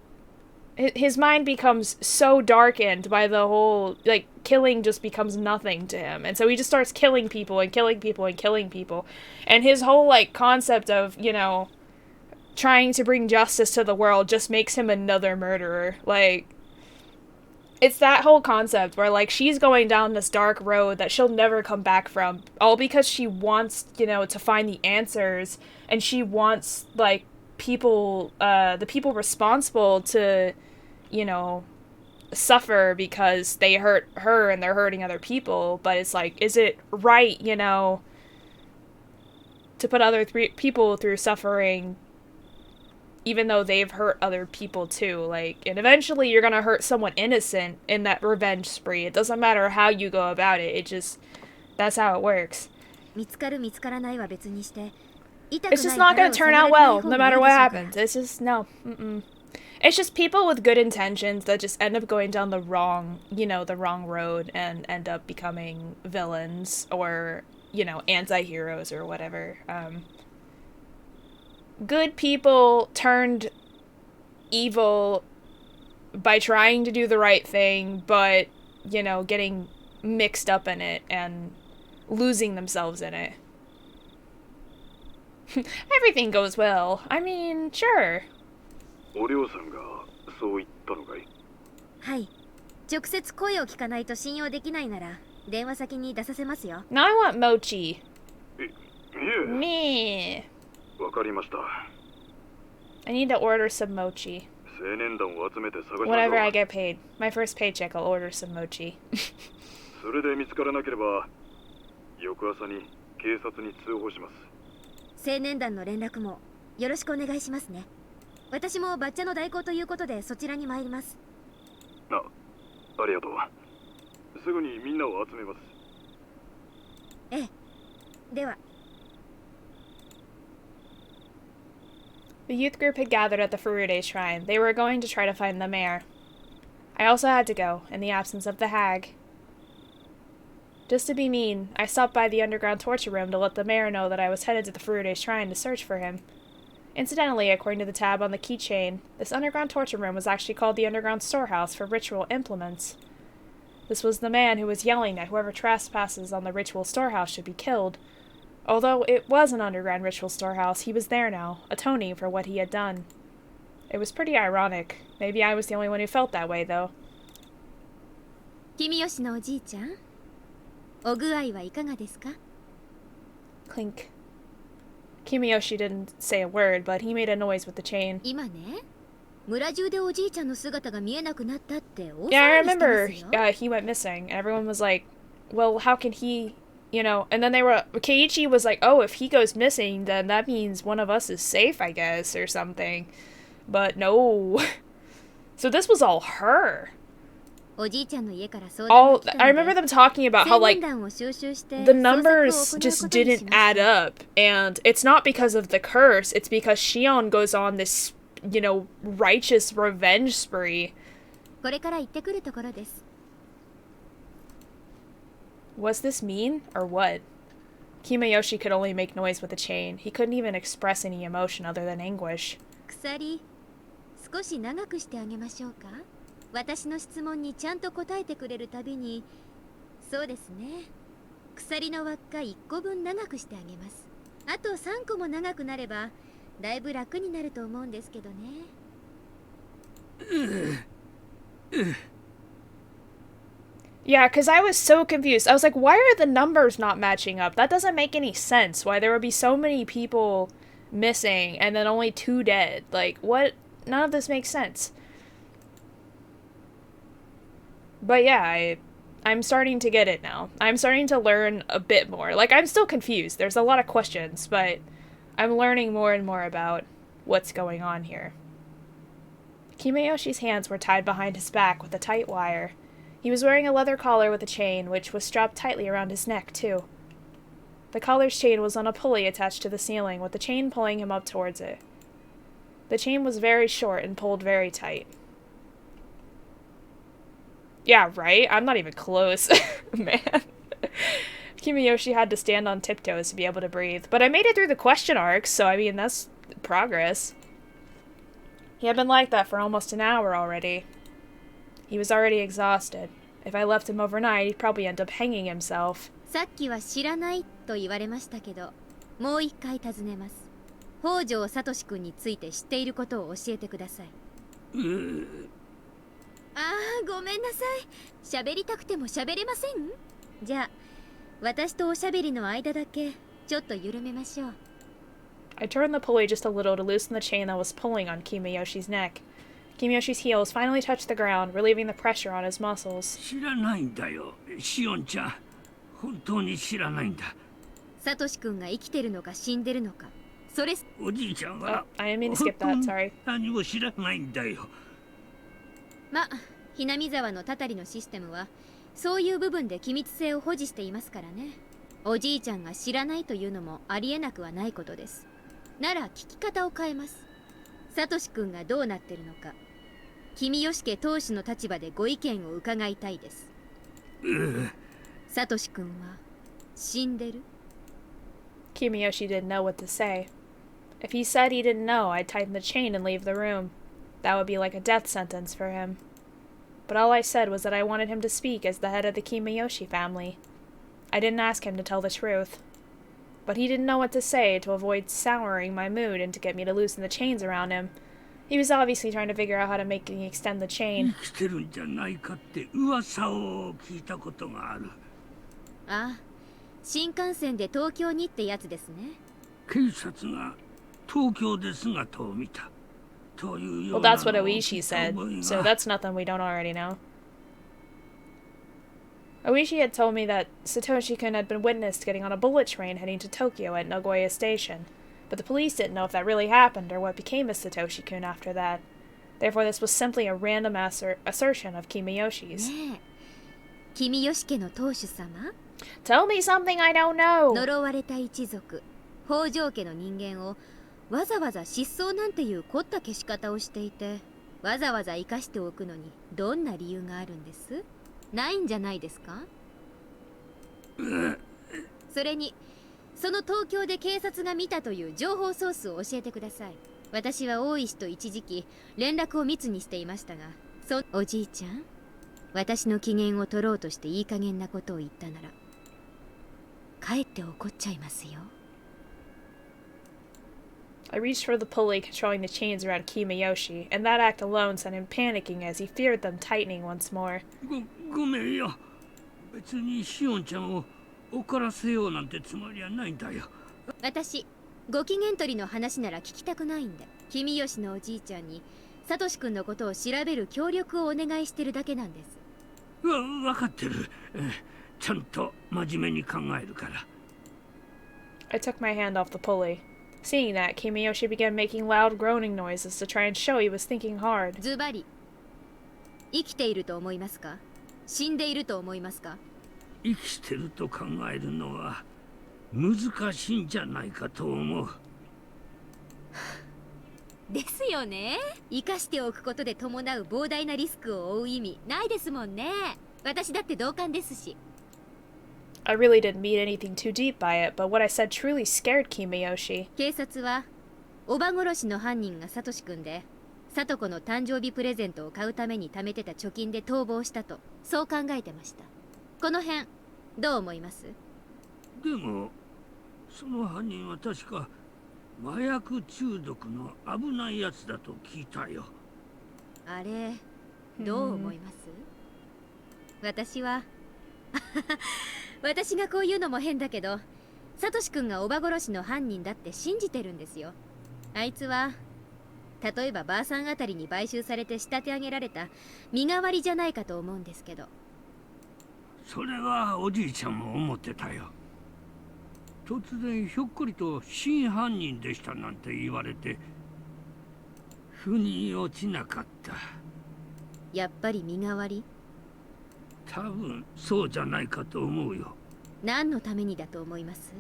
his mind becomes so darkened by the whole, like, killing just becomes nothing to him. And so he just starts killing people and killing people and killing people. And his whole, like, concept of, you know, trying to bring justice to the world just makes him another murderer. Like, it's that whole concept where, like, she's going down this dark road that she'll never come back from, all because she wants, you know, to find the answers, and she wants, like, people, the people responsible to, you know, suffer because they hurt her and they're hurting other people. But it's like, is it right, you know, to put other people through suffering even though they've hurt other people too? Like, and eventually you're gonna hurt someone innocent in that revenge spree. It doesn't matter how you go about it. It just, that's how it works. It's just not gonna turn out well, no matter what happens. It's just, no. It's just people with good intentions that just end up going down the wrong, you know, the wrong road and end up becoming villains or, you know, anti-heroes or whatever. Good people turned evil by trying to do the right thing, but, you know, getting mixed up in it and losing themselves in it. Everything goes well. I mean, sure. お嬢さんがそう言ったのかい？はい。直接声を聞かないと信用できないなら電話先に出させますよ。Now I want mochi. Me. わかりました。I need to order some mochi. 青年団を集めて探しましょう。 Whenever I get paid. My first paycheck, I'll order some mochi. それで見つからなければ翌朝に警察に通報します。青年団の連絡もよろしくお願いしますね。私もバッチャの代行ということでそちらに参ります。ありがとう。すぐにみんなを集めます。ええ。では。The youth group had gathered at the Furude shrine. They were going to try to find the mayor. I also had to go, in the absence of the hag. Just to be mean, I stopped by the underground torture room to let the mayor know that I was headed to the Furude shrine to search for him. Incidentally, according to the tab on the keychain, this underground torture room was actually called the Underground Storehouse for Ritual Implements. This was the man who was yelling that whoever trespasses on the Ritual Storehouse should be killed. Although it was an underground ritual storehouse, he was there now, atoning for what he had done. It was pretty ironic. Maybe I was the only one who felt that way, though. Kimiyoshi no oji-chan, oguai wa ikaga desu ka? Clink. Kimiyoshi didn't say a word, but he made a noise with the chain. Yeah, I remember he went missing, and everyone was like, well, how can he... You know, and then Keiichi was like, oh, if he goes missing, then that means one of us is safe, I guess, or something. But no. So this was all her. I remember them talking about how, like, the numbers just didn't add up. And it's not because of the curse, it's because Shion goes on this, you know, righteous revenge spree. Was this mean, or what? Kimayoshi could only make noise with the chain. He couldn't even express any emotion other than anguish. 少し長くしてあげましょうか。私の質問にちゃんと答えてくれるたびに、そうですね。鎖の輪っか1個分長くしてあげます。あと3個も長くなれば、だいぶ楽になると思うんですけどね。Yeah, because I was so confused. I was like, why are the numbers not matching up? That doesn't make any sense. Why there would be so many people missing and then only 2 dead. Like, what? None of this makes sense. But yeah, I'm starting to get it now. I'm starting to learn a bit more. Like, I'm still confused. There's a lot of questions, but I'm learning more and more about what's going on here. Kimayoshi's hands were tied behind his back with a tight wire. He was wearing a leather collar with a chain, which was strapped tightly around his neck, too. The collar's chain was on a pulley attached to the ceiling, with the chain pulling him up towards it. The chain was very short and pulled very tight. Yeah, right? I'm not even close. Man. Kimayoshi had to stand on tiptoes to be able to breathe. But I made it through the question arcs, so I mean, that's progress. He had been like that for almost an hour already. He was already exhausted. If I left him overnight, he'd probably end up hanging himself. さっきは知らないと言われましたけど、もう一回尋ねます。北条聡君について知っていることを教えてください。ああ、ごめんなさい。喋りたくても喋れません？じゃあ、私とおしゃべりの間だけちょっと緩めましょう。I turned the pulley just a little to loosen the chain that was pulling on Kimiyoshi's neck. Kimiyoshi's heels finally touched the ground, relieving the pressure on his muscles. 知らないんだよ、シオンちゃん。本当に知らないんだ。サトシ君が生きてるのか死んでるのか。それおじいちゃんは I didn't mean to skip that, sorry. 何も知らないんだよ。ま、ひなみ沢のたたりのシステムはそういう部分で機密性を保持していますからね。おじいちゃんが知らないというのもありえなくはないことです。なら聞き方を変えます。サトシ君がどうなってるのか、君吉家当主の立場でご意見を伺いたいです。サトシ君は死んでる？ Kimiyoshi didn't know what to say. If he said he didn't know, I'd tighten the chain and leave the room. That would be like a death sentence for him. But all I said was that I wanted him to speak as the head of the Kimiyoshi family. I didn't ask him to tell the truth. But he didn't know what to say to avoid souring my mood and to get me to loosen the chains around him. He was obviously trying to figure out how to make me extend the chain. 生きてるんじゃないかって噂を聞いたことがある。ああ、新幹線で東京にってやつですね。警察が東京で姿を見たというよ Well, うな that's what のを Oishi 聞いた said, 覚え so が。 that's nothing we don't already know. Oishi had told me that Satoshi-kun had been witnessed getting on a bullet train heading to Tokyo at Nagoya Station, but the police didn't know if that really happened or what became of Satoshi-kun after that. Therefore, this was simply a random assertion of Kimiyoshi's. ねえ、君吉家の当主様？ Tell me something I don't know! 呪われた一族、北条家の人間をわざわざ失踪なんていう凝った消し方をしていて、わざわざ生かしておくのにどんな理由があるんです？ないんじゃないですか？それに、その東京で警察が見たという情報ソースを教えてください。私は大石と一時期連絡を密にしていましたが、おじいちゃん、私の機嫌を取ろうとしていい加減なことを言ったなら、かえって怒っちゃいますよ。I reached for the pulley controlling the chains around Kimiyoshi, and that act alone sent him panicking as he feared them tightening once more. ごめんよ。別にシオンちゃんを怒らせようなんてつもりはないんだよ。私、ご機嫌取りの話なら聞きたくないんで、君吉のおじいちゃんにサトシ君のことを調べる協力をお願いしてるだけなんです。わかってる。ちゃんと真面目に考えるから。I took my hand off the pulley. Seeing that, Kimiyoshi began making loud groaning noises to try and show he was thinking hard. ズバリ、生きていると思いますか？死んでいると思いますか？生きてると考えるのは難しいんじゃないかと思う。ですよね。生かしておくことで伴う膨大なリスクを負う意味ないですもんね。私だって同感ですし。I really didn't mean anything too deep by it, but what I said truly scared Kimiyoshi. 警察は、おば殺しの犯人がサトシ君で、サトコの誕生日プレゼントを買うために貯めてた貯金で逃亡したと、そう考えてました。この辺、どう思います？でも、その犯人は確か麻薬中毒の危ないやつだと聞いたよ。あれ、どう思います？私は私がこう言うのも変だけど、サトシ君がおば殺しの犯人だって信じてるんですよ。あいつは例えばばあさんあたりに買収されて仕立て上げられた身代わりじゃないかと思うんですけど。それはおじいちゃんも思ってたよ。突然ひょっこりと真犯人でしたなんて言われて腑に落ちなかった。やっぱり身代わり？多分そうじゃないかと思うよ。何のためにだと思います？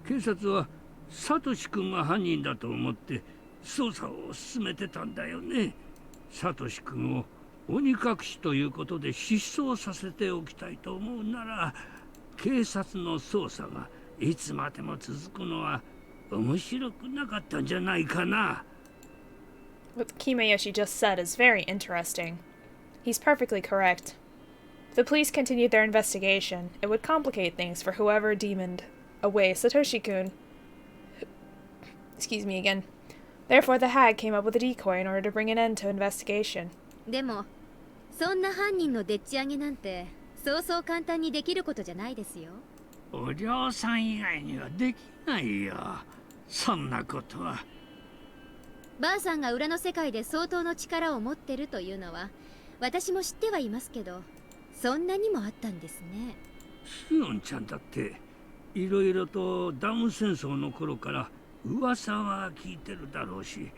警察はサトシ君が犯人だと思って捜査を進めてたんだよね。サトシ君を鬼隠しということで失踪させておきたいと思うなら、警察の捜査がいつまでも続くのは面白くなかったんじゃないかな。What Kimayoshi just said is very interesting. He's perfectly correct. If the police continued their investigation, it would complicate things for whoever demoned away Satoshi-kun. Excuse me again. Therefore, the hag came up with a decoy in order to bring an end to investigation. でもそんな犯人のでっち上げなんてそうそう簡単にできることじゃないですよ。お嬢さん以外にはできないよ。そんなことは。ばあさんが裏の世界で相当の力を持ってるというのは私も知ってはいますけど、そんなにもあったんですね。シオンちゃんだっていろいろとダム戦争の頃から噂は聞いてるだろうし、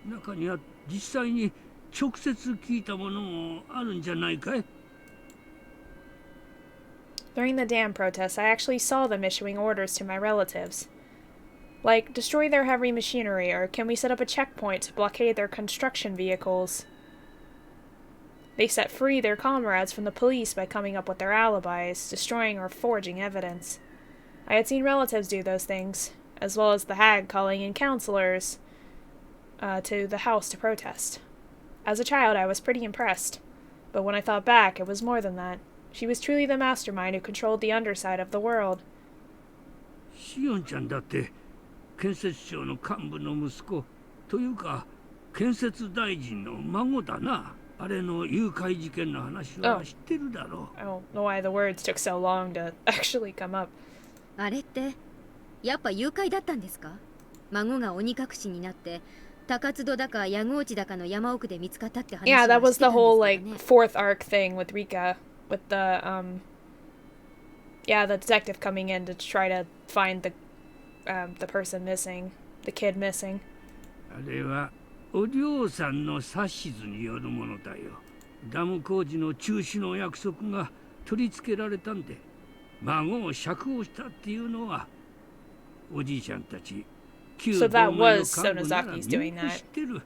中には実際に直接聞いたものもあるんじゃないかい？ During the dam protests, I actually saw them issuing orders to my relatives. Like, destroy their heavy machinery, or can we set up a checkpoint to blockade their construction vehicles? They set free their comrades from the police by coming up with their alibis, destroying or forging evidence. I had seen relatives do those things, as well as the hag calling in counselors to the house to protest. As a child, I was pretty impressed. But when I thought back, it was more than that. She was truly the mastermind who controlled the underside of the world. シオンちゃんだって建設省の幹部の息子というか建設大臣の孫だな。あれの誘拐事件の話は知ってるだろう。I don't know why the words took so long to actually come up. あれってやっぱ誘拐だったんですか？孫が鬼隠しになって高津戸だか矢口だかの山奥で見つかったって話は Yeah, that was してた the んです whole, け like, どね。 fourth arc thing with Rika. With the, yeah, the detective coming in to try to find the person missing. The kid missing. あれはお嬢さんの指図によるものだよ。ダム工事の中止の約束が取り付けられたんで、孫を釈放したっていうのはおじいちゃんたち旧 So 同 that 盟の was 幹部なら Sonozaki's み doing んな that. 知ってる。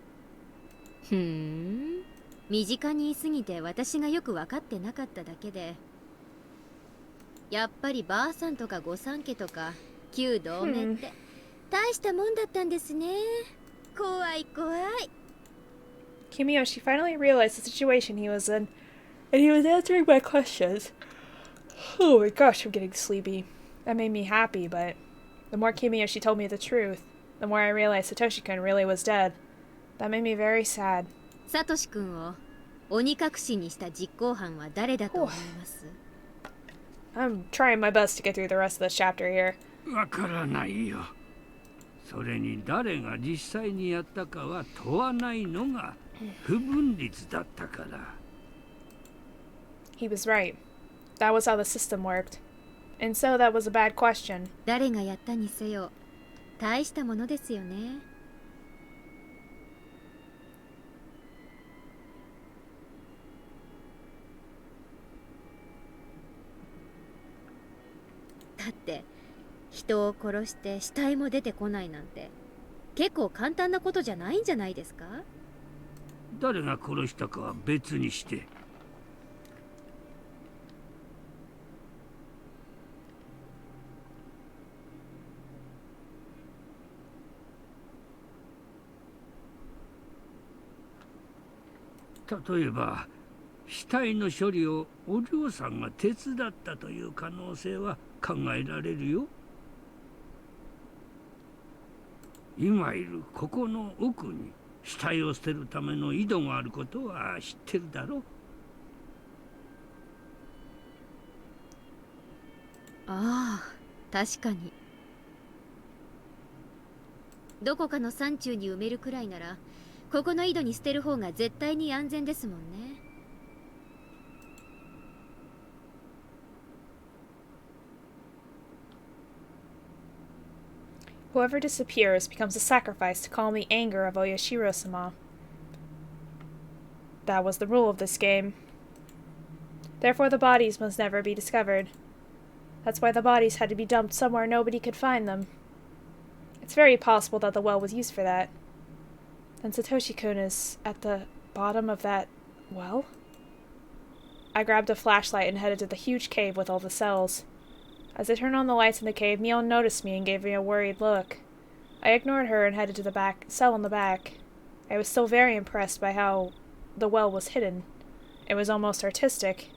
身近にいすぎて私がよく分かってなかっただけで、やっぱりばあさんとか御三家とか旧同盟って大したもんだったんですね。怖い怖い。Kimiyoshi finally realized the situation he was in, and he was answering my questions. Oh my gosh, I'm getting sleepy. That made me happy, but the more Kimiyoshi told me the truth, the more I realized Satoshi-kun really was dead. That made me very sad. サトシ君を鬼隠しにした実行犯は誰だと思います？ I'm trying my best to get through the rest of this chapter here. わからないよ。それに誰が実際にやったかは問わないのが不分律だったから。He was right. That was how the system worked. And so that was a bad question. 誰がやったにせよ大したものですよね。だって人を殺して死体も出てこないなんて結構簡単なことじゃないんじゃないですか？誰が殺したかは別にして。例えば死体の処理をお嬢さんが手伝ったという可能性は考えられるよ。今いるここの奥に死体を捨てるための井戸があることは知ってるだろう。ああ、確かに。どこかの山中に埋めるくらいならここの井戸に捨てる方が絶対に安全ですもんね。Whoever disappears becomes a sacrifice to calm the anger of Oyashiro-sama. That was the rule of this game. Therefore the bodies must never be discovered. That's why the bodies had to be dumped somewhere nobody could find them. It's very possible that the well was used for that. Then Satoshi-kun is at the bottom of that well? I grabbed a flashlight and headed to the huge cave with all the cells. As I turned on the lights in the cave, Mion noticed me and gave me a worried look. I ignored her and headed to the back cell in the back. I was still very impressed by how the well was hidden. It was almost artistic.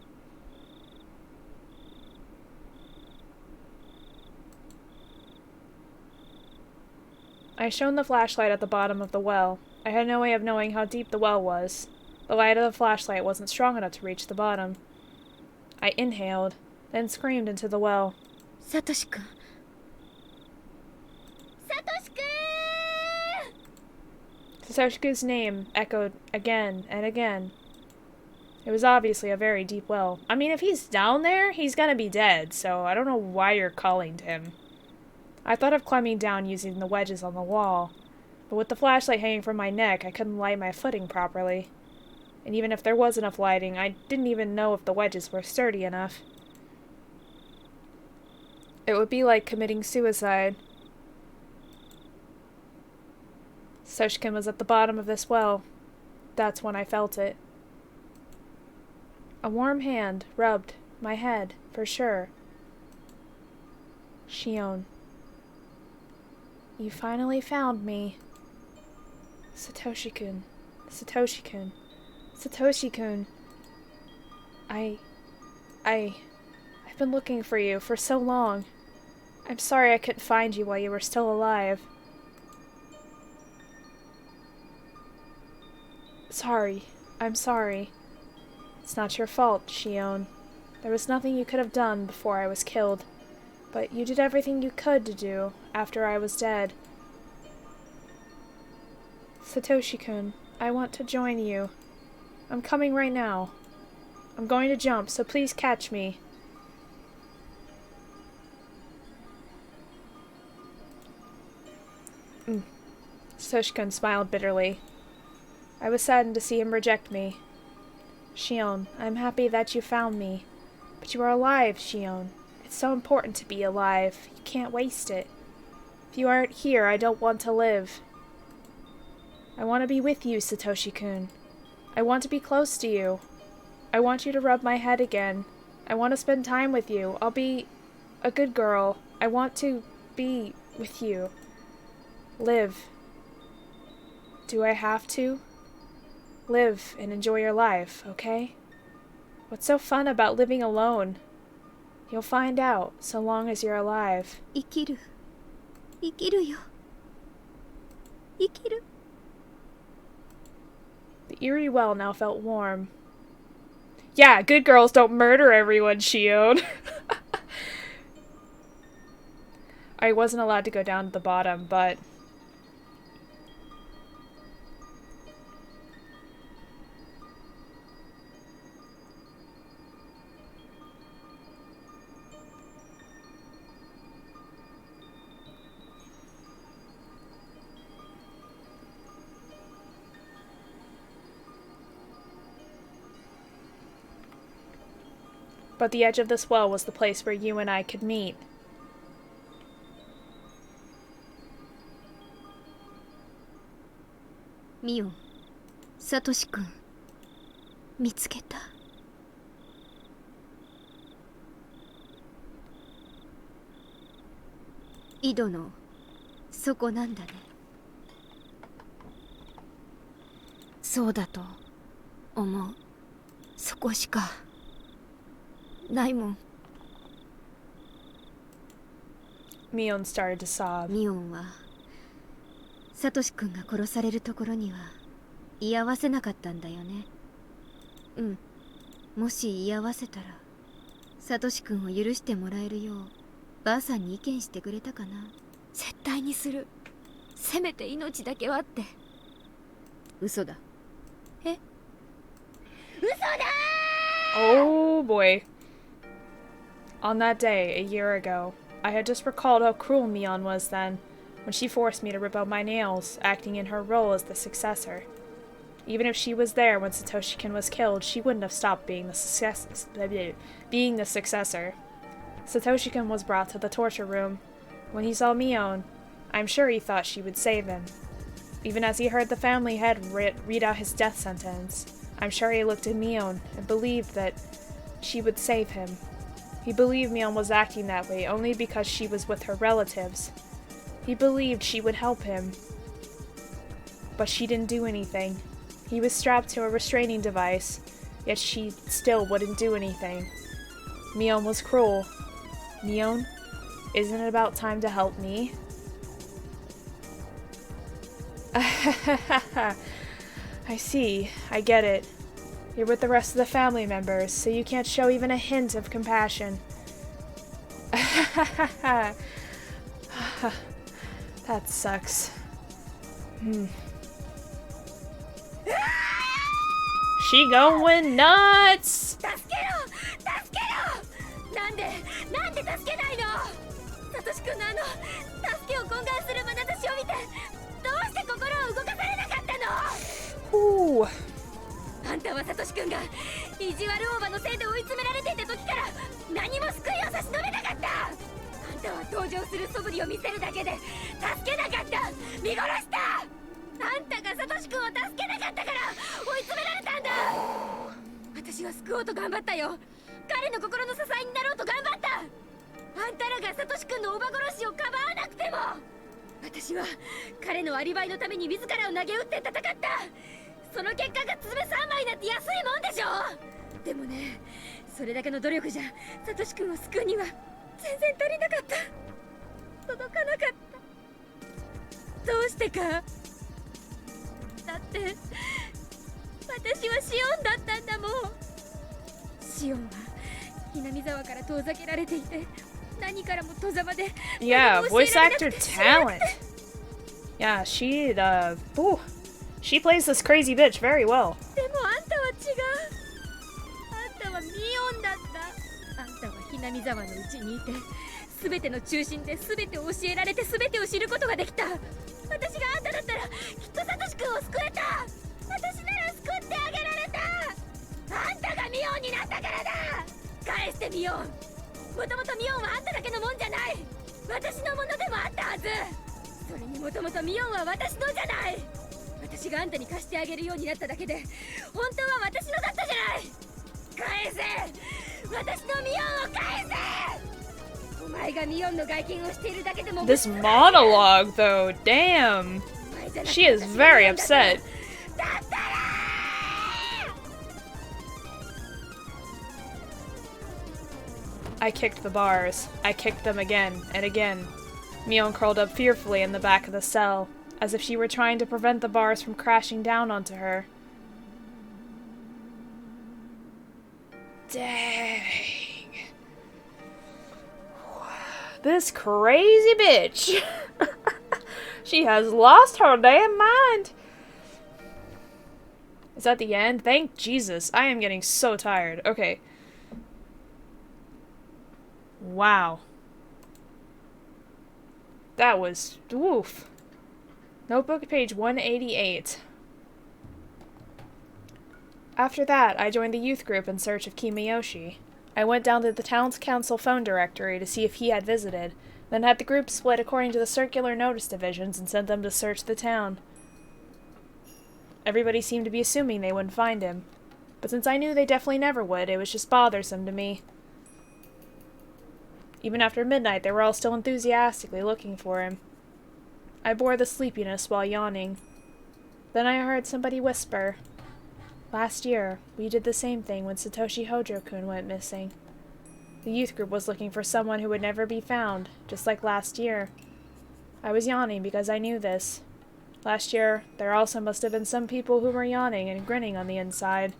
I shone the flashlight at the bottom of the well. I had no way of knowing how deep the well was. The light of the flashlight wasn't strong enough to reach the bottom. I inhaled, then screamed into the well. Satoshi-kun. Satoshi-kun! Satoshi-kun's name echoed again and again. It was obviously a very deep well. I mean, if he's down there, he's gonna be dead, so I don't know why you're calling to him. I thought of climbing down using the wedges on the wall, but with the flashlight hanging from my neck, I couldn't light my footing properly. And even if there was enough lighting, I didn't even know if the wedges were sturdy enough. It would be like committing suicide. Satoshi-kun was at the bottom of this well. That's when I felt it. A warm hand rubbed my head, for sure. Shion. You finally found me. Satoshi-kun. Satoshi-kun. Satoshi-kun. I've been looking for you for so long. I'm sorry I couldn't find you while you were still alive. Sorry. I'm sorry. It's not your fault, Shion. There was nothing you could have done before I was killed. But you did everything you could to do after I was dead. Satoshi-kun, I want to join you. I'm coming right now. I'm going to jump, so please catch me. Satoshi-kun smiled bitterly. I was saddened to see him reject me. Shion, I'm happy that you found me. But you are alive, Shion. It's so important to be alive. You can't waste it. If you aren't here, I don't want to live. I want to be with you, Satoshi-kun. I want to be close to you. I want you to rub my head again. I want to spend time with you. I'll be a good girl. I want to be with you. Live. Do I have to? Live and enjoy your life, okay? What's so fun about living alone? You'll find out, so long as you're alive. Ikiru. Ikiru yo. Ikiru. The eerie well now felt warm. Yeah, good girls don't murder everyone, Shion. I wasn't allowed to go down to the bottom, but... But the edge of this well was the place where you and I could meet. Mion, Satoshi-kun, 見つけた。井戸の底なんだね。そうだと思う。そこしかないもん。Mion started to sob. ミオンはサトシ君が殺されるところには居合わせなかったんだよね。うん。もし居合わせたらサトシ君を許してもらえるようばあさんに意見してくれたかな。絶対にする。せめて命だけはって。嘘だ。え？嘘だ！Oh boy. On that day, a year ago, I had just recalled how cruel Mion was then, when she forced me to rip out my nails, acting in her role as the successor. Even if she was there when Satoshi-kun was killed, she wouldn't have stopped being the successor. Satoshi-kun was brought to the torture room. When he saw Mion, I'm sure he thought she would save him. Even as he heard the family head read out his death sentence, I'm sure he looked at Mion and believed that she would save him. He believed Mion was acting that way only because she was with her relatives. He believed she would help him. but she didn't do anything. He was strapped to a restraining device, yet she still wouldn't do anything. Mion was cruel. Mion, isn't it about time to help me? I see. I get it. You're with the rest of the family members, so you can't show even a hint of compassion. That sucks. She going nuts! 助けろなんで助けないのサトシ君の助けを懇願する眼差しを見てどうして心を動かされなかったのあんたはサトシ君が意地悪オーバーのせいで追い詰められていた時から何も救いを差し伸べなかったあんたは登場する素振りを見せるだけで助けなかった見殺したあんたがサトシ君を助けなかったから追い詰められたんだ私は救おうと頑張ったよ彼の心の支えになろうと頑張ったあんたらがサトシ君のおば殺しをかばわなくても私は彼のアリバイのために自らを投げ打って戦ったその結果が爪3枚なんて安いもんでしょでもねそれだけの努力じゃサトシ君を救うには全然足りなかった届かなかったどうしてかだって私はシオンだったんだもんシオンは南沢から遠ざけられていて何からも戸ざまで Yeah, voice actor talent. Yeah, she plays this crazy bitch very well. でもあんたは違うあんたはミオンだったあんたは南沢のうちにいて全ての中心で全てを教えられて全てを知ることができた私があんただったらきっとサトシ君を救えた私なら救ってあげられたあんたがミオンになったからだ返してミオンもともとミオンはあんただけのもんじゃない私のものでもあったはずそれにもともとミオンは私のじゃない私があんたに貸してあげるようになっただけで本当は私のだったじゃない返せ私のミオンを返せお前がミオンの外見をしているだけでも This monologue though, damn. She is very upset. I kicked the bars. I kicked them again and again. Mion curled up fearfully in the back of the cell, as if she were trying to prevent the bars from crashing down onto her. Dang. This crazy bitch. She has lost her damn mind. Is that the end? Thank Jesus. I am getting so tired. Okay. Wow. That was... woof. Notebook page 188. After that, I joined the youth group in search of Kimayoshi. I went down to the town's council phone directory to see if he had visited, then had the group split according to the circular notice divisions and sent them to search the town. Everybody seemed to be assuming they wouldn't find him, but since I knew they definitely never would, it was just bothersome to me. Even after midnight, they were all still enthusiastically looking for him. I bore the sleepiness while yawning. Then I heard somebody whisper, "Last year, we did the same thing when Satoshi Hojo-kun went missing. The youth group was looking for someone who would never be found, just like last year." I was yawning because I knew this. Last year, there also must have been some people who were yawning and grinning on the inside.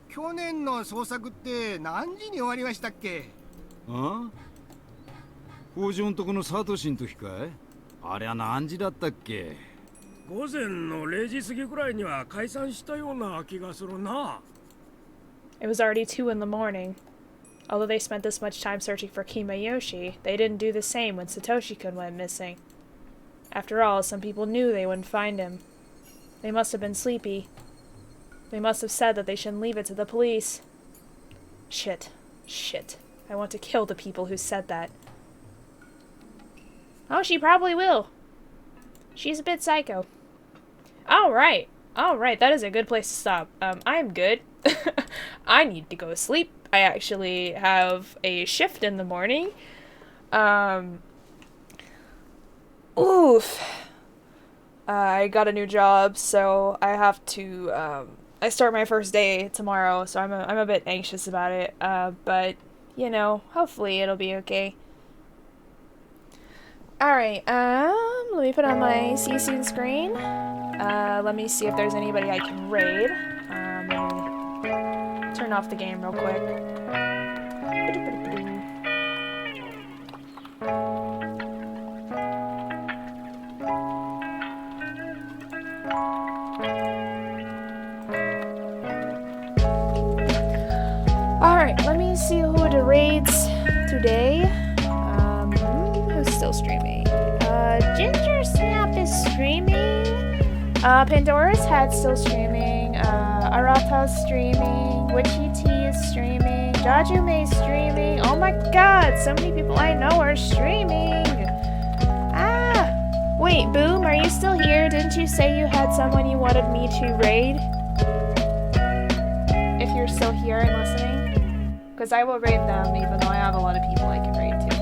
去年の捜索って何時に終わりましたっけ？あ？北条のとこのサトシの時かい？あれは何時だったっけ？午前の0時過ぎくらいには解散したような気がするな。It was already 2 in the morning. Although they spent this much time searching for Kimayoshi, they didn't do the same when Satoshi-kun went missing. After all, some people knew they wouldn't find him. They must have been sleepy. They must have said that they shouldn't leave it to the police. Shit. Shit. I want to kill the people who said that. Oh, she probably will. She's a bit psycho. Alright. Alright, that is a good place to stop. I'm good. I need to go to sleep. I actually have a shift in the morning. Oof. I got a new job, so I have to, I start my first day tomorrow, so I'm a bit anxious about it, but, you know, hopefully it'll be okay. Alright, let me put on my see-scene screen. Let me see if there's anybody I can raid. Let me turn off the game real quick. Alright, let me see who to raid today. Who's still streaming? Ginger Snap is streaming. Pandora's Hat's still streaming. Arata's streaming. Witchy T is streaming. Jajume's streaming. Oh my god, so many people I know are streaming. Wait, Boom, are you still here? Didn't you say you had someone you wanted me to raid? If you're still here and listening. Because I will raid them, even though I have a lot of people I can raid too.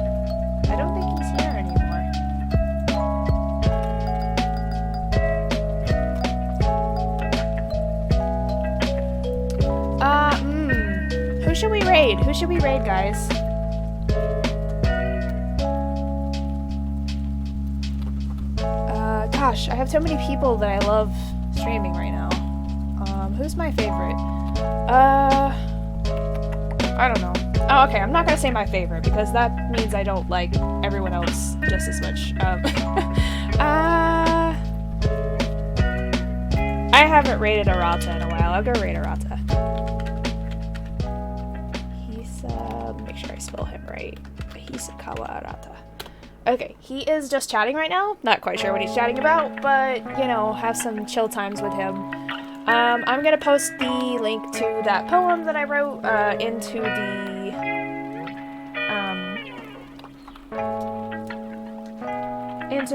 I don't think he's here anymore. Who should we raid? Who should we raid, guys? Gosh, I have so many people that I love streaming right now. Who's my favorite? I don't know. Oh, okay, I'm not gonna say my favorite because that means I don't like everyone else just as much. I haven't rated Arata in a while. I'll go raid Arata. Make sure I spell him right. Hisakawa Arata. Okay, he is just chatting right now. Not quite sure what he's chatting about, but, you know, have some chill times with him. I'm gonna post the link to that poem that I wrote into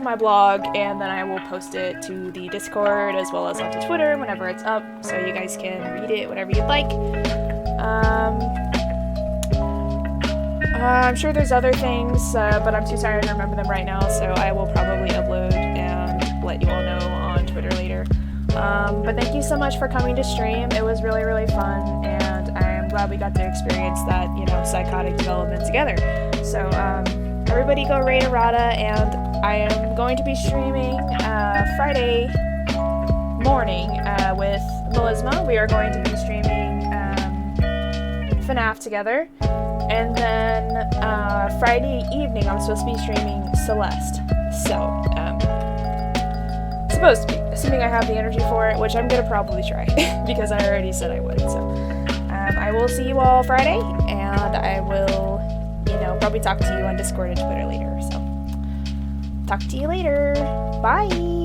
my blog, and then I will post it to the Discord as well as onto Twitter whenever it's up, so you guys can read it whenever you'd like. I'm sure there's other things, but I'm too tired to remember them right now, so I will probably upload and let you all know on Twitter later. But thank you so much for coming to stream. It was really, really fun, and I'm glad we got to experience that, you know, psychotic development together. So, everybody go raid Arata, and I am going to be streaming Friday morning with Melisma. We are going to be streaming FNAF together. And then Friday evening, I'm supposed to be streaming Celeste. So, supposed to be, assuming I have the energy for it, which I'm gonna probably try because I already said I would. So, I will see you all Friday, and I will, you know, probably talk to you on Discord and Twitter later. So, talk to you later. Bye.